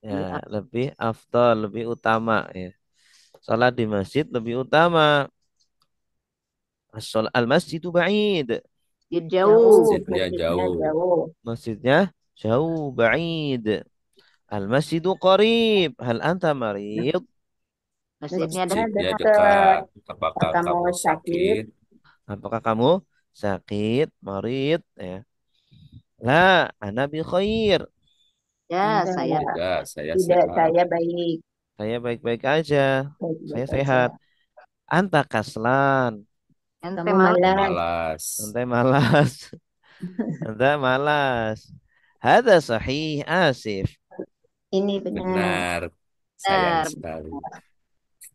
[SPEAKER 1] Ya, lebih afdal, lebih utama ya. Salat di masjid lebih utama. Al-masjidu ba'id.
[SPEAKER 3] jauh.
[SPEAKER 4] Jauh,
[SPEAKER 2] Masjidnya
[SPEAKER 4] masjidnya
[SPEAKER 2] jauh.
[SPEAKER 4] jauh.
[SPEAKER 1] Masjidnya jauh, ba'id. Al-masjidu qarib. Hal anta marid?
[SPEAKER 3] Masjidnya
[SPEAKER 4] Masjidnya
[SPEAKER 2] Masjidnya
[SPEAKER 4] dekat.
[SPEAKER 2] dekat. Apakah
[SPEAKER 4] Kamu
[SPEAKER 2] kamu
[SPEAKER 4] sakit?
[SPEAKER 2] sakit?
[SPEAKER 1] Apakah kamu sakit, marid? Ya. La, ana bi khair.
[SPEAKER 3] ya saya
[SPEAKER 4] Enggak,
[SPEAKER 2] Tidak, saya
[SPEAKER 4] tidak,
[SPEAKER 2] sehat.
[SPEAKER 4] saya baik.
[SPEAKER 1] Saya baik-baik aja. Saya
[SPEAKER 4] Baik-baik aja.
[SPEAKER 1] sehat. Anta kaslan.
[SPEAKER 3] ente
[SPEAKER 4] Kamu
[SPEAKER 3] malah
[SPEAKER 2] Kamu
[SPEAKER 4] malas.
[SPEAKER 2] malas.
[SPEAKER 1] Anta malas. Anta malas. Hada sahih, asif.
[SPEAKER 4] Ini benar.
[SPEAKER 2] Benar. Sayang
[SPEAKER 3] benar.
[SPEAKER 2] sekali.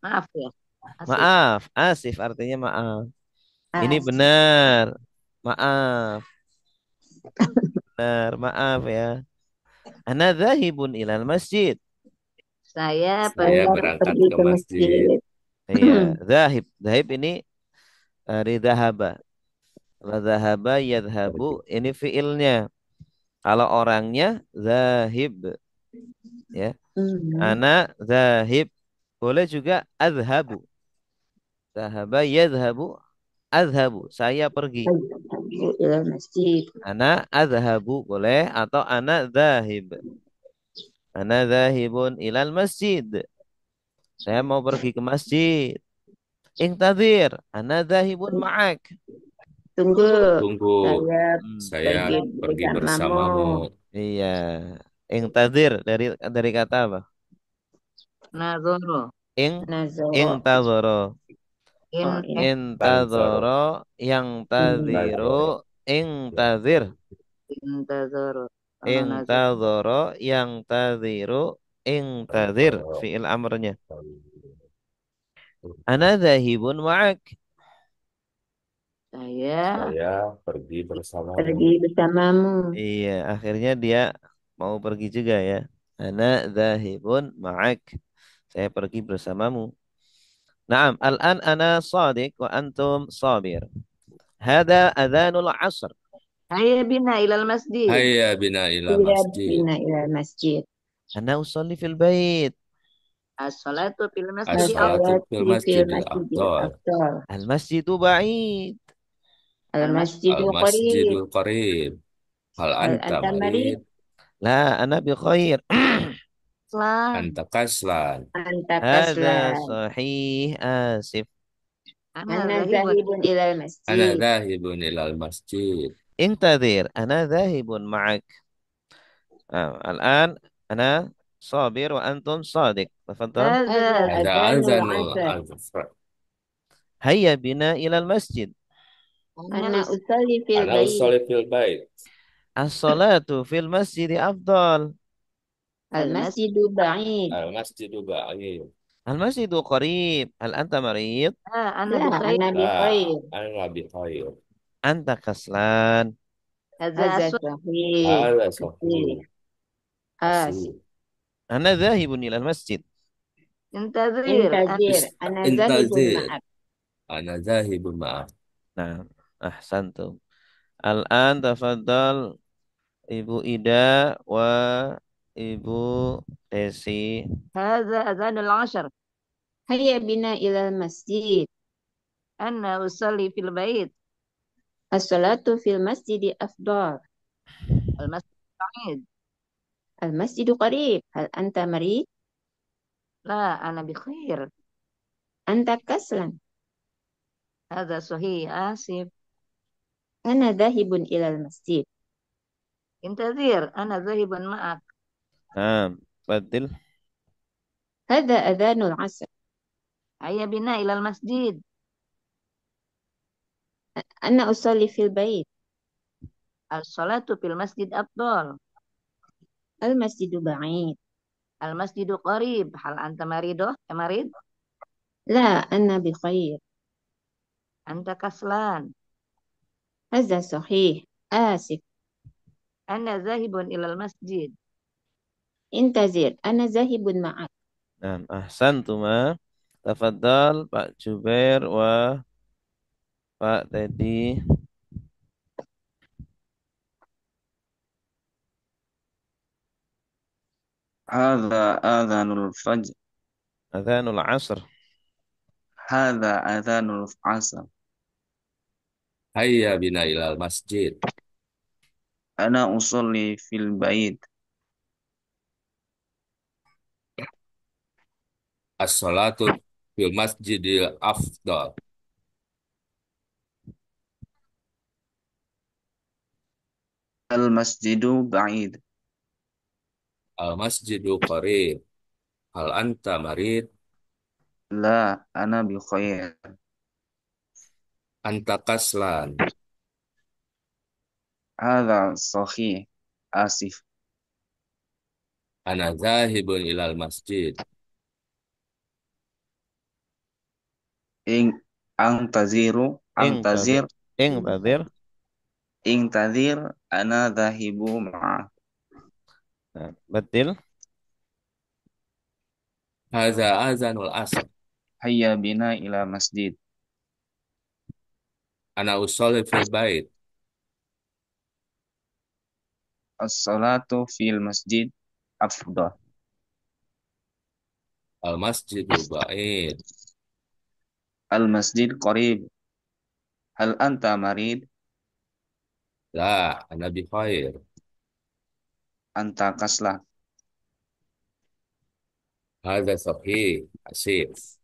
[SPEAKER 3] Maaf ya. Asif.
[SPEAKER 1] Maaf, asif artinya maaf. Ini
[SPEAKER 4] Asik.
[SPEAKER 1] benar. Maaf, benar, maaf ya. Ana dzahibun ilal masjid.
[SPEAKER 3] Saya
[SPEAKER 2] Saya
[SPEAKER 3] pergi
[SPEAKER 4] Saya
[SPEAKER 2] berangkat
[SPEAKER 4] pergi
[SPEAKER 2] ke
[SPEAKER 4] ke
[SPEAKER 2] masjid.
[SPEAKER 4] masjid.
[SPEAKER 1] Iya, zahib. Zahib ini dari dhahaba. Kalau dhahaba, yadhabu,
[SPEAKER 2] Pergi.
[SPEAKER 1] ini fiilnya. Kalau orangnya, zahib. Ya,
[SPEAKER 4] Mhm.
[SPEAKER 1] ana zahib. Boleh juga adhabu. Dhahaba, yadhabu, adhabu. Saya pergi.
[SPEAKER 4] Pergi ke masjid.
[SPEAKER 1] Ana adhabu boleh atau ana zahib. Ana zahibun ilal masjid. Saya mau pergi ke masjid. Ingtadir. Ana zahibun ma'ak.
[SPEAKER 4] Tunggu,
[SPEAKER 2] Tunggu,
[SPEAKER 4] saya
[SPEAKER 1] Hmm.
[SPEAKER 2] saya
[SPEAKER 4] pergi
[SPEAKER 2] pergi
[SPEAKER 4] bersamamu.
[SPEAKER 2] bersamamu.
[SPEAKER 1] Iya. Ingtadir dari kata apa?
[SPEAKER 3] nazoro.
[SPEAKER 1] Ing
[SPEAKER 4] Nazar.
[SPEAKER 1] Intadoro.
[SPEAKER 3] In
[SPEAKER 4] Oh, ini.
[SPEAKER 1] Intadoro yang tadiru
[SPEAKER 2] Nazar.
[SPEAKER 1] ingtadir.
[SPEAKER 3] intazoro. Kalau nazar.
[SPEAKER 1] Intadoro yang tadiru ingtadir fiil amrnya. Ana zahibun ma'ak.
[SPEAKER 3] Saya
[SPEAKER 2] Saya pergi bersamamu.
[SPEAKER 4] Pergi bersamamu.
[SPEAKER 1] Iya, akhirnya dia mau pergi juga ya. Ana zahibun ma'ak. Saya pergi bersamamu. Naam, al-an ana sadiq wa antum sabir. Hada adhanul asr.
[SPEAKER 3] Hayya bina ilal masjid.
[SPEAKER 2] Hayya bina ila
[SPEAKER 4] Tidak
[SPEAKER 2] masjid.
[SPEAKER 4] bina ila masjid.
[SPEAKER 1] Ana usalli fil bait.
[SPEAKER 3] As-salatu fil masjid
[SPEAKER 2] As-salatu
[SPEAKER 3] afdal.
[SPEAKER 2] fil
[SPEAKER 4] As-salatu fil
[SPEAKER 2] masjidil
[SPEAKER 4] masjidil
[SPEAKER 2] afdal.
[SPEAKER 4] afdal.
[SPEAKER 1] Al-masjidu ba'id.
[SPEAKER 4] Al-masjidu qarib.
[SPEAKER 2] Al-masjidul qarib. Hal
[SPEAKER 4] Hal
[SPEAKER 2] anta
[SPEAKER 4] anta marid?
[SPEAKER 2] marid?
[SPEAKER 1] La, ana bi khair.
[SPEAKER 3] Lan.
[SPEAKER 2] Anta kaslan.
[SPEAKER 4] Anta
[SPEAKER 1] Hada
[SPEAKER 4] kaslan.
[SPEAKER 1] sahih, asif.
[SPEAKER 3] Ana
[SPEAKER 4] Ana
[SPEAKER 3] zahibun.
[SPEAKER 4] zahibun ilal
[SPEAKER 2] Ana
[SPEAKER 4] masjid.
[SPEAKER 2] dhahibun ilal masjid.
[SPEAKER 1] Intadir. Ana dhahibun ma'ak. Al-an ana sabir wa antum sadiq. Tafadhal.
[SPEAKER 4] Hadza
[SPEAKER 3] Hadza
[SPEAKER 2] Ada
[SPEAKER 4] adhanul
[SPEAKER 2] azanul
[SPEAKER 4] asr.
[SPEAKER 2] azfar.
[SPEAKER 1] Hayya bina ilal masjid.
[SPEAKER 3] ana
[SPEAKER 4] Ana usalli fil
[SPEAKER 2] Ana
[SPEAKER 4] bait.
[SPEAKER 2] usolli fil bait.
[SPEAKER 1] As-salatu fil masjid afdal.
[SPEAKER 3] al-masjid.
[SPEAKER 4] Al-masjidu ba'id.
[SPEAKER 2] Al-masjidu ba'id.
[SPEAKER 1] Al-masjidu qarib. Hal anta marid?
[SPEAKER 3] Ana bi
[SPEAKER 4] La,
[SPEAKER 3] khair.
[SPEAKER 4] ana bi
[SPEAKER 2] La,
[SPEAKER 4] khair.
[SPEAKER 2] ana bi khair.
[SPEAKER 1] Anta kaslan.
[SPEAKER 3] Hadza
[SPEAKER 4] Hadza
[SPEAKER 3] aswad.
[SPEAKER 4] sahih.
[SPEAKER 2] Hada
[SPEAKER 4] Sahih.
[SPEAKER 2] sahih.
[SPEAKER 4] Asik.
[SPEAKER 2] Asih.
[SPEAKER 1] Ana dhahibun ilal masjid.
[SPEAKER 3] Intazir.
[SPEAKER 4] Intazir. Ana zahibun
[SPEAKER 2] Intazir.
[SPEAKER 4] ma'ak.
[SPEAKER 2] Ana zahibun ma'ak.
[SPEAKER 1] Nah, ahsantum. Al-an tafadhal Ibu Ida wa Ibu Desi.
[SPEAKER 3] Hadza adhanul ashar.
[SPEAKER 4] Hayya bina ilal masjid.
[SPEAKER 3] Ana usalli fil bait.
[SPEAKER 4] As-salatu fil masjidi afdal.
[SPEAKER 3] Al-masjid ba'id.
[SPEAKER 4] Al-masjidu qarib. Hal anta marid?
[SPEAKER 3] La, ana bi khair.
[SPEAKER 4] Anta kaslan.
[SPEAKER 3] Hadza sahih. Asif.
[SPEAKER 4] Ana dhahibun ilal masjid.
[SPEAKER 3] Intazir, ana zahibun ma'ak.
[SPEAKER 1] Nah, badil.
[SPEAKER 4] هذا أذان العصر.
[SPEAKER 3] Hayya bina ilal masjid.
[SPEAKER 4] أنا أصلي في البيت.
[SPEAKER 3] As-salatu fil masjid afdal.
[SPEAKER 4] المسجد بعيد.
[SPEAKER 3] Al-masjidu qarib. Hal anta maridoh? Marid?
[SPEAKER 4] لا، أنا بخير.
[SPEAKER 3] Anta kaslan.
[SPEAKER 4] هذا صحيح. آسف.
[SPEAKER 3] Ana zahibun ilal masjid.
[SPEAKER 4] انتظر، أنا ذاهب معك.
[SPEAKER 1] Nah, ahsantuma. Tafadhal Pak Jubair wa Pak Teddy.
[SPEAKER 5] Hadza adhanul fajr.
[SPEAKER 1] Adzanul asr.
[SPEAKER 5] Hadza adhanul asr.
[SPEAKER 2] Hayya bina ilal masjid.
[SPEAKER 5] Ana usolli fil bait.
[SPEAKER 2] As-salatu fil masjidil afdal.
[SPEAKER 5] Al masjidu ba'id.
[SPEAKER 2] Al-masjidu qarib. Hal anta marid?
[SPEAKER 5] La, ana bi khair.
[SPEAKER 2] Anta kaslan.
[SPEAKER 5] Hadza sahih. Asif.
[SPEAKER 2] Ana zahibun ilal masjid.
[SPEAKER 5] Ing angtaziru.
[SPEAKER 1] Ingtadir.
[SPEAKER 5] Angtazir.
[SPEAKER 1] Ingtadir.
[SPEAKER 5] Ingtazir. Ana zahibu ma'ah.
[SPEAKER 1] Nah, badil.
[SPEAKER 2] Hadza azanul asr.
[SPEAKER 5] Hayya bina ila masjid.
[SPEAKER 2] Ana usolli fil bait.
[SPEAKER 5] As-salatu fil masjid afdal.
[SPEAKER 2] Al-masjidu ba'id.
[SPEAKER 5] Al masjid qarib. Hal anta marid?
[SPEAKER 2] La, ana bi khair.
[SPEAKER 5] Anta kasla.
[SPEAKER 2] Hadza sahih. Asif.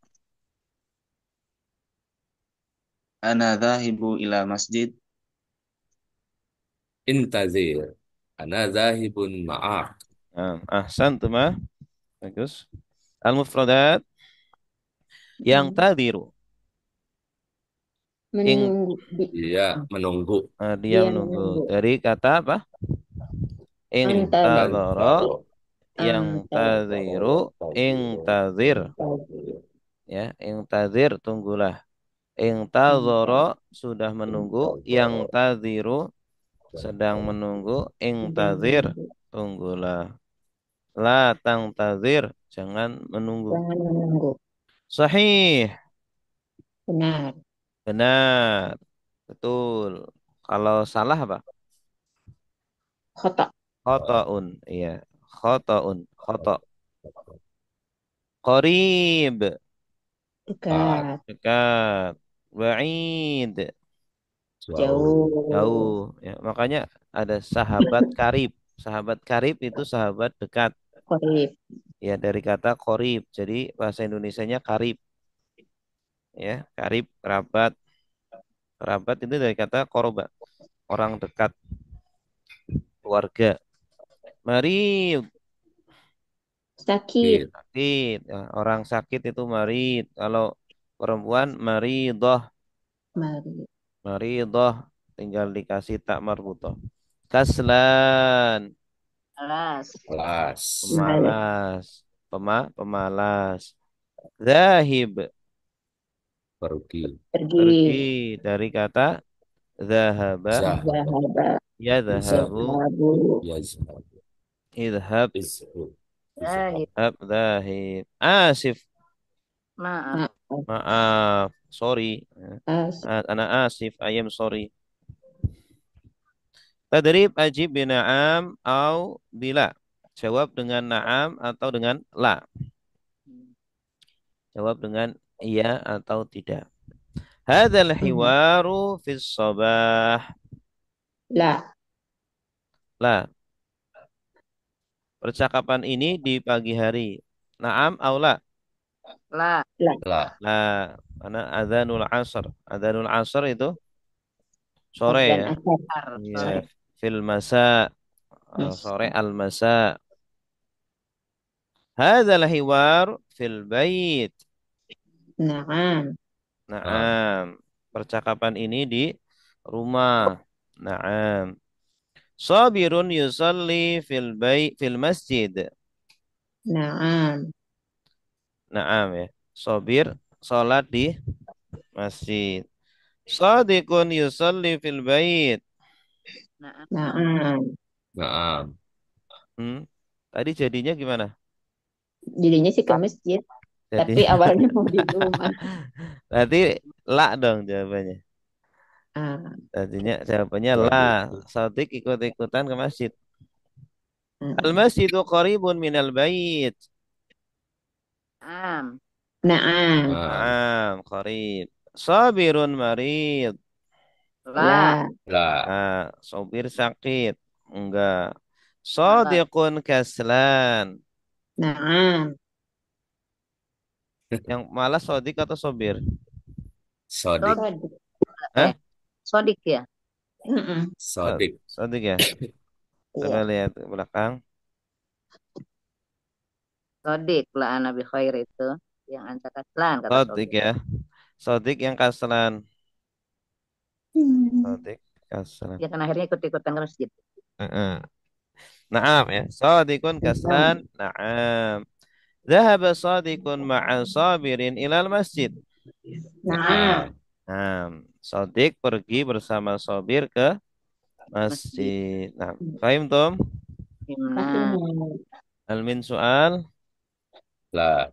[SPEAKER 5] Ana zahibu ila masjid.
[SPEAKER 2] Intazir. Ana zahibun ma'ak.
[SPEAKER 1] Nah, ahsantuma. Bagus. Al-mufradat yang tadiru. Ing
[SPEAKER 4] Menunggu.
[SPEAKER 2] Dia menunggu.
[SPEAKER 1] dia
[SPEAKER 4] Dia
[SPEAKER 1] menunggu.
[SPEAKER 4] menunggu.
[SPEAKER 1] Dari kata apa?
[SPEAKER 4] Anta
[SPEAKER 1] Intadhara yang
[SPEAKER 4] anta
[SPEAKER 1] tadiru. Ingtazir. Ya, ingtazir tunggulah. Intadhara sudah menunggu. Yang tadiru sedang menunggu.
[SPEAKER 4] sedang
[SPEAKER 1] Ingtazir
[SPEAKER 4] menunggu.
[SPEAKER 1] tunggulah. La tangtazir jangan menunggu.
[SPEAKER 4] Jangan menunggu.
[SPEAKER 1] Sahih.
[SPEAKER 4] Benar.
[SPEAKER 1] Benar. Betul. Kalau salah apa?
[SPEAKER 4] Khata.
[SPEAKER 1] Khotoun. Iya. Khotoun. Khoto. Qarib.
[SPEAKER 2] Ah,
[SPEAKER 4] Dekat.
[SPEAKER 1] Dekat. Ba'id.
[SPEAKER 2] jauh.
[SPEAKER 1] Jauh.
[SPEAKER 4] Jauh.
[SPEAKER 1] Ya, makanya ada sahabat karib. Sahabat karib itu sahabat dekat.
[SPEAKER 4] Korib.
[SPEAKER 1] Ya, dari kata qarib. Jadi bahasa Indonesianya karib. Ya, karib, kerabat. Kerabat itu dari kata koroba. Orang dekat, keluarga. Mari
[SPEAKER 4] Sakit.
[SPEAKER 2] Gitu.
[SPEAKER 1] sakit. Ya, orang sakit itu marid. Kalau perempuan maridoh.
[SPEAKER 4] Mari.
[SPEAKER 1] Maridoh. Tinggal dikasih tak marbutoh. Kaslan.
[SPEAKER 3] Alas.
[SPEAKER 2] Kelas.
[SPEAKER 4] Malas.
[SPEAKER 1] Pemalas. Pemalas. Zahib.
[SPEAKER 2] Pergi.
[SPEAKER 1] Pergi
[SPEAKER 4] Pergi.
[SPEAKER 1] dari kata zahaba.
[SPEAKER 2] Zahaba.
[SPEAKER 1] Ya
[SPEAKER 2] Izhab.
[SPEAKER 1] zahabu.
[SPEAKER 4] Yazhabu.
[SPEAKER 2] Yazhab.
[SPEAKER 1] Idhab.
[SPEAKER 2] Izhab. Izhab.
[SPEAKER 3] Zahib.
[SPEAKER 1] Zahab. Zahib. Asif.
[SPEAKER 3] Maaf.
[SPEAKER 4] Maaf.
[SPEAKER 1] Maaf. Sorry.
[SPEAKER 4] As.
[SPEAKER 1] Ana asif. I am sorry. Tadrib ajib bina'am au bila. Jawab dengan na'am atau dengan la. Jawab dengan iya atau tidak. Hadzal hiwaru fis sabah.
[SPEAKER 4] La.
[SPEAKER 1] La. Percakapan ini di pagi hari. Na'am au la?
[SPEAKER 3] La.
[SPEAKER 4] La.
[SPEAKER 2] La.
[SPEAKER 1] La. Karena adzanul asr. Adzanul asr itu sore
[SPEAKER 4] Azan
[SPEAKER 1] ya.
[SPEAKER 4] asar.
[SPEAKER 1] Iya.
[SPEAKER 3] Sore.
[SPEAKER 1] Fil masa. Kalau sore al-masa. Hadzal hiwar fil bait.
[SPEAKER 4] Naam.
[SPEAKER 2] Naam.
[SPEAKER 1] Naam. Percakapan ini di rumah. Naam. Sabirun yusalli fil masjid.
[SPEAKER 4] Naam.
[SPEAKER 1] Naam ya. Sabir salat di masjid. Sadiqun yusalli fil bait.
[SPEAKER 3] Naam.
[SPEAKER 4] Naam.
[SPEAKER 2] Naam.
[SPEAKER 1] Tadi jadinya gimana?
[SPEAKER 4] Jadinya sih ke masjid, tapi
[SPEAKER 1] Jadinya
[SPEAKER 4] awalnya mau di rumah.
[SPEAKER 1] berarti la dong jawabannya.
[SPEAKER 4] Ah,
[SPEAKER 1] Tadinya jawabannya la.
[SPEAKER 2] Waduh.
[SPEAKER 1] Sadiq ikut-ikutan ke masjid. Al
[SPEAKER 4] ah.
[SPEAKER 1] masjidu qaribun minal bait.
[SPEAKER 3] Naam.
[SPEAKER 4] Naam.
[SPEAKER 2] Naam.
[SPEAKER 1] Naam, qarib. Sabirun marid.
[SPEAKER 3] La.
[SPEAKER 4] La.
[SPEAKER 2] La.
[SPEAKER 1] Sobir sakit. Enggak.
[SPEAKER 3] Salat.
[SPEAKER 1] Sadiqun kaslan.
[SPEAKER 4] Naam.
[SPEAKER 1] Yang malas sodik atau sobir?
[SPEAKER 2] Sodik.
[SPEAKER 3] Sodik.
[SPEAKER 4] Sodik.
[SPEAKER 1] Hah?
[SPEAKER 3] Sodik ya.
[SPEAKER 4] Mm-mm.
[SPEAKER 2] Sodik.
[SPEAKER 1] Sodik ya? Coba
[SPEAKER 4] Iya.
[SPEAKER 1] lihat ke belakang.
[SPEAKER 3] Sodik la ana bi khair itu yang anta kaslan kata
[SPEAKER 1] Sodik
[SPEAKER 3] Sodik.
[SPEAKER 1] ya. Sodik yang kaslan.
[SPEAKER 4] Hmm.
[SPEAKER 1] Sodik kaslan.
[SPEAKER 3] Ya kan akhirnya ikut-ikutan ke masjid.
[SPEAKER 1] Heeh. Naam ya. Sodikun kaslan. Naam. Dhahaba sodikun ma'a sabirin ilal masjid.
[SPEAKER 4] Naam.
[SPEAKER 2] Naam.
[SPEAKER 1] Naam. Sodik pergi bersama sobir ke
[SPEAKER 3] Masjid.
[SPEAKER 1] masjid. Nah, fahim Tom?
[SPEAKER 3] Himna.
[SPEAKER 1] Almin soal.
[SPEAKER 2] La.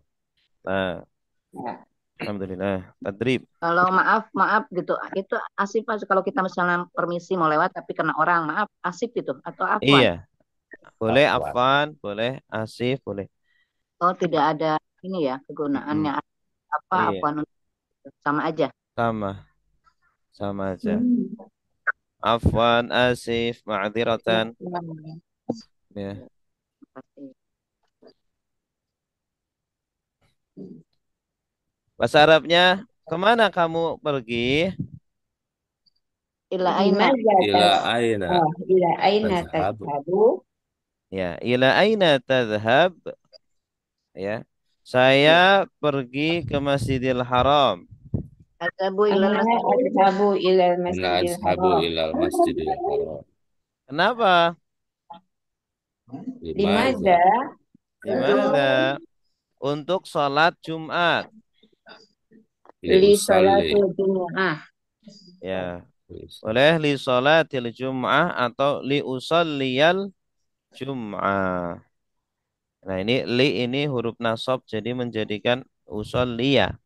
[SPEAKER 1] Nah,
[SPEAKER 4] Ya.
[SPEAKER 1] alhamdulillah. Tadrib.
[SPEAKER 3] Kalau maaf gitu, itu asif Pak. Kalau kita misalnya permisi mau lewat tapi kena orang, maaf asif gitu atau afwan.
[SPEAKER 1] Iya, boleh
[SPEAKER 2] Afwan.
[SPEAKER 1] afan, boleh asif, boleh.
[SPEAKER 3] Oh tidak ada ini ya kegunaannya
[SPEAKER 1] Mm-mm.
[SPEAKER 3] apa
[SPEAKER 1] Iya,
[SPEAKER 3] afwan sama aja.
[SPEAKER 1] sama, sama aja.
[SPEAKER 4] Hmm.
[SPEAKER 1] Afwan, asif, ma'adziratan. Ya.
[SPEAKER 3] Pasti.
[SPEAKER 1] Bahasa Arabnya, kemana kamu pergi?
[SPEAKER 3] Ila aina.
[SPEAKER 4] Limaza
[SPEAKER 2] Ila
[SPEAKER 4] tas
[SPEAKER 2] aina
[SPEAKER 4] ila aina
[SPEAKER 2] tazhabu.
[SPEAKER 4] tadhhabu?
[SPEAKER 1] Ya, ila aina tadhhab? Ya. Saya pergi ke Masjidil Haram.
[SPEAKER 3] Adzabu ilal
[SPEAKER 4] Ana
[SPEAKER 3] masjid.
[SPEAKER 4] adhhabu ila
[SPEAKER 2] Ana
[SPEAKER 4] masjidil
[SPEAKER 2] azhabu
[SPEAKER 4] haram.
[SPEAKER 2] ilal masjidil haram.
[SPEAKER 1] Kenapa?
[SPEAKER 2] Limaza.
[SPEAKER 4] Limaza
[SPEAKER 1] Dimana? Untuk sholat Jumat.
[SPEAKER 4] li
[SPEAKER 2] Liusalli.
[SPEAKER 4] sholatul jumu'ah.
[SPEAKER 1] Ya, boleh li sholatil Jum'ah atau li usalliyal Jum'ah. Nah, ini huruf nasab jadi menjadikan usolliya.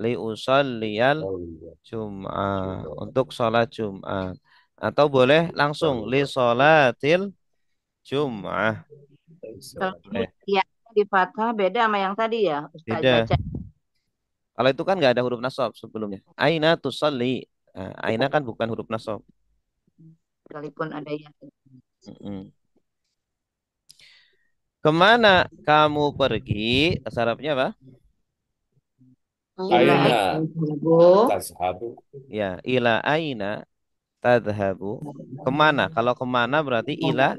[SPEAKER 1] Li usalliyal
[SPEAKER 2] Oh iya.
[SPEAKER 1] Jum'ah. Untuk sholat Jum'ah. Atau boleh langsung li sholatil Jum'ah.
[SPEAKER 3] Kalau
[SPEAKER 1] Eh,
[SPEAKER 3] ya di fathah beda sama yang tadi ya, Ustaz
[SPEAKER 1] beda.
[SPEAKER 3] baca.
[SPEAKER 1] Kalau itu kan nggak ada huruf nasab sebelumnya. Aina tusalli. Nah, aina kan bukan huruf nasab.
[SPEAKER 3] Sekalipun ada yang
[SPEAKER 1] Mm-mm. Kemana kamu pergi? Bahasa Arabnya apa?
[SPEAKER 3] ila
[SPEAKER 2] Aina
[SPEAKER 4] Tadhhabu
[SPEAKER 2] tazhabu.
[SPEAKER 1] Ya, ila aina tadhabu. Kemana? Kalau kemana berarti ila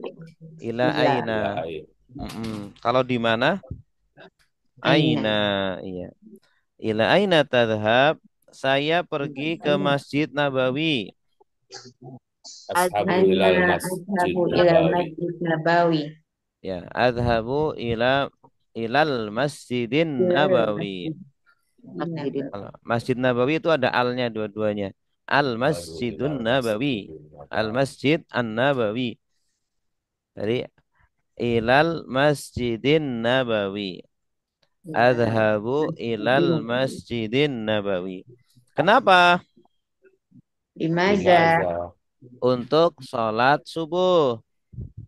[SPEAKER 4] ila
[SPEAKER 1] aina.
[SPEAKER 2] Ila aina.
[SPEAKER 1] Kalau di mana?
[SPEAKER 4] aina.
[SPEAKER 1] Aina. Iya. Ila aina tadhab. Saya pergi ke Masjid Nabawi.
[SPEAKER 2] Ashabu
[SPEAKER 4] Ana
[SPEAKER 2] ilal masjid
[SPEAKER 4] adhhabu ila
[SPEAKER 2] nabawi.
[SPEAKER 4] masjid Nabawi.
[SPEAKER 1] Ya, adhabu ilal Masjidin
[SPEAKER 4] Ila
[SPEAKER 1] Nabawi.
[SPEAKER 4] masjid
[SPEAKER 3] masjidin.
[SPEAKER 1] Kalau Masjid Nabawi itu ada alnya dua-duanya. Al
[SPEAKER 2] Baru
[SPEAKER 1] Masjidun
[SPEAKER 2] ilal
[SPEAKER 1] Nabawi.
[SPEAKER 2] masjidil
[SPEAKER 1] Al
[SPEAKER 2] nabawi.
[SPEAKER 1] Masjid An-Nabawi. Jadi ilal Masjidin Nabawi. Adhabu ilal Masjidin Nabawi. Kenapa?
[SPEAKER 4] Limaza
[SPEAKER 2] Limaza.
[SPEAKER 1] Untuk sholat subuh.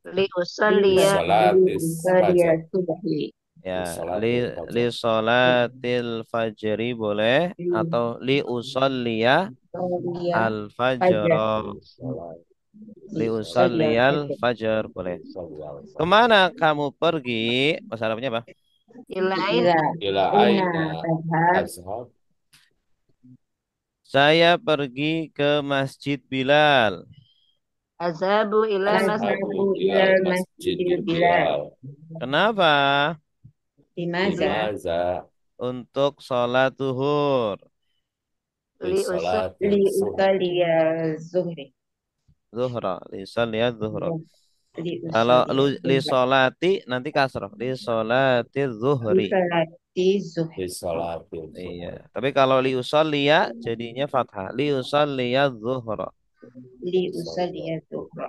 [SPEAKER 3] Li usalliya
[SPEAKER 2] Salatis fajar.
[SPEAKER 4] subhi.
[SPEAKER 1] Ya, li,
[SPEAKER 2] Salatil
[SPEAKER 1] li
[SPEAKER 2] fajar.
[SPEAKER 1] sholatil fajri boleh atau li usolliya
[SPEAKER 4] Soliya
[SPEAKER 1] al
[SPEAKER 4] fajar.
[SPEAKER 1] fajro.
[SPEAKER 2] Salat.
[SPEAKER 1] Li
[SPEAKER 4] Soliya
[SPEAKER 1] usalliyal
[SPEAKER 4] fajar.
[SPEAKER 1] fajar boleh.
[SPEAKER 2] Salawat fajar.
[SPEAKER 1] Kemana kamu pergi? Bahasa Arabnya apa?
[SPEAKER 3] ila aina
[SPEAKER 4] Ila
[SPEAKER 2] Ila
[SPEAKER 4] aina
[SPEAKER 2] aina
[SPEAKER 4] tadhhab?
[SPEAKER 2] tazhab.
[SPEAKER 1] Saya pergi ke Masjid Bilal.
[SPEAKER 3] Azhabu ila masjid.
[SPEAKER 2] Azhabu
[SPEAKER 4] Azhabu
[SPEAKER 2] ilal
[SPEAKER 4] ilal masjidil
[SPEAKER 2] masjidil
[SPEAKER 4] bilal.
[SPEAKER 2] bilal.
[SPEAKER 1] Kenapa?
[SPEAKER 4] Limaza
[SPEAKER 2] Limaza
[SPEAKER 1] Untuk sholat zuhur.
[SPEAKER 3] Li usul
[SPEAKER 2] lisolatil
[SPEAKER 4] li
[SPEAKER 2] zuhur.
[SPEAKER 4] usaliya zuhri.
[SPEAKER 1] Zuhra. Lihat zuhra.
[SPEAKER 4] Ya, li
[SPEAKER 1] Kalau
[SPEAKER 4] usaliya
[SPEAKER 1] li
[SPEAKER 4] zuhri.
[SPEAKER 1] sholati nanti kasroh. Li sholati
[SPEAKER 4] Li
[SPEAKER 1] zuhri.
[SPEAKER 4] salati zuhri.
[SPEAKER 2] Lisolatil
[SPEAKER 1] Iya.
[SPEAKER 2] zuhur.
[SPEAKER 1] Tapi kalau li usolliya jadinya fathah. Li usolliya zuhra.
[SPEAKER 4] Li
[SPEAKER 2] Lisolatil
[SPEAKER 4] usaliya zuhra.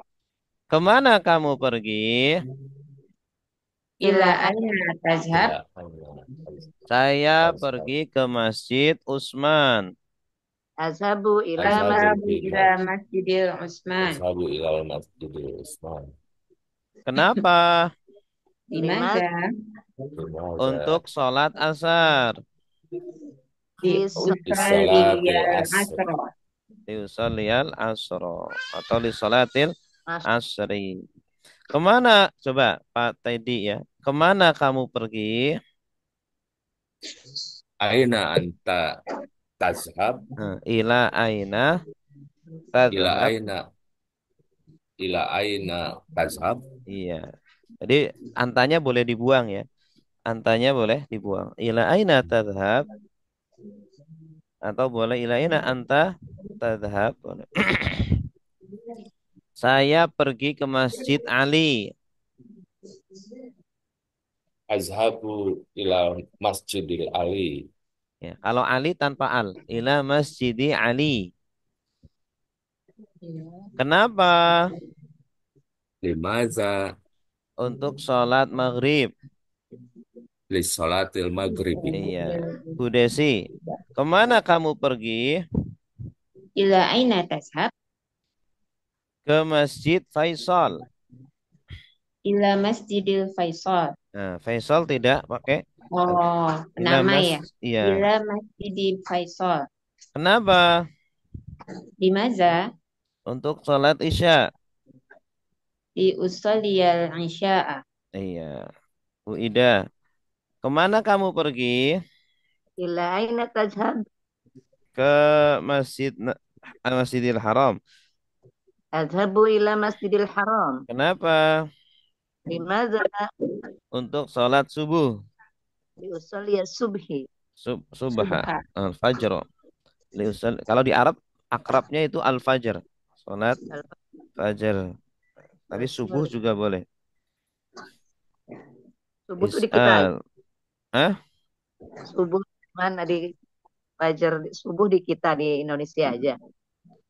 [SPEAKER 1] Kemana kamu pergi?
[SPEAKER 4] Ila
[SPEAKER 3] ila
[SPEAKER 4] aina tazhab?
[SPEAKER 2] ila aina
[SPEAKER 1] Saya
[SPEAKER 2] tazhab.
[SPEAKER 1] pergi ke Masjid Utsman.
[SPEAKER 3] azhabu ila
[SPEAKER 2] Azhabu
[SPEAKER 3] masjid.
[SPEAKER 4] Azhabu ila
[SPEAKER 2] ila
[SPEAKER 4] masjidil Utsman.
[SPEAKER 2] Azhabu ilal masjidil Usman.
[SPEAKER 1] Kenapa?
[SPEAKER 3] Lima
[SPEAKER 4] Limaza
[SPEAKER 2] Limaza
[SPEAKER 1] Untuk sholat asar.
[SPEAKER 4] li
[SPEAKER 3] lis-
[SPEAKER 2] lisolatil
[SPEAKER 4] usaliyal
[SPEAKER 2] asr.
[SPEAKER 4] asra.
[SPEAKER 1] Li usalliyal asro. Atau li sholatil
[SPEAKER 3] mas
[SPEAKER 1] asri. Kemana? Coba Pak Teddy ya. Kemana kamu pergi?
[SPEAKER 2] Aina anta tazhab.
[SPEAKER 1] Ila aina
[SPEAKER 2] Ila
[SPEAKER 1] tadhhab.
[SPEAKER 2] aina ila aina tazhab.
[SPEAKER 1] Iya. Jadi antanya boleh dibuang ya. Antanya boleh dibuang. Ila aina tadhhab atau boleh ila aina anta tadhhab. Boleh. Saya pergi ke Masjid Ali.
[SPEAKER 2] Azhabu ila masjidil ali.
[SPEAKER 1] Ya, kalau Ali tanpa al. Ila Masjidi Ali. Kenapa?
[SPEAKER 2] Limaza
[SPEAKER 1] Untuk sholat maghrib.
[SPEAKER 2] lisolatil maghribi.
[SPEAKER 1] Iya. Bu Desi, kemana kamu pergi?
[SPEAKER 4] Ila aina tazhab?
[SPEAKER 1] Ke Masjid Faisal.
[SPEAKER 4] Ila masjidil Faisal.
[SPEAKER 1] Nah, Faisal tidak pakai al.
[SPEAKER 4] Oh,
[SPEAKER 1] Ila
[SPEAKER 4] nama
[SPEAKER 1] Mas,
[SPEAKER 4] ya.
[SPEAKER 1] iya.
[SPEAKER 4] Ila masjidil Faisal.
[SPEAKER 1] Kenapa?
[SPEAKER 4] Limaza
[SPEAKER 1] Untuk sholat Isya.
[SPEAKER 4] li usaliyal isya'a.
[SPEAKER 1] Iya. Bu Ida, kemana kamu pergi?
[SPEAKER 3] ila aina tazhab.
[SPEAKER 1] Ke Masjid Masjidil Haram.
[SPEAKER 3] Azhabu ila masjidil haram.
[SPEAKER 1] Kenapa?
[SPEAKER 3] Limaza
[SPEAKER 1] Untuk sholat subuh.
[SPEAKER 3] li usul subhi.
[SPEAKER 1] Subha.
[SPEAKER 4] Subha.
[SPEAKER 1] Fajr. Kalau di Arab, akrabnya itu al-fajr. Sholat fajar. Tapi subuh juga boleh.
[SPEAKER 3] Subuh tuh di kita aja.
[SPEAKER 1] Is'al. Hah?
[SPEAKER 3] Subuh mana di Fajar subuh di kita di Indonesia aja.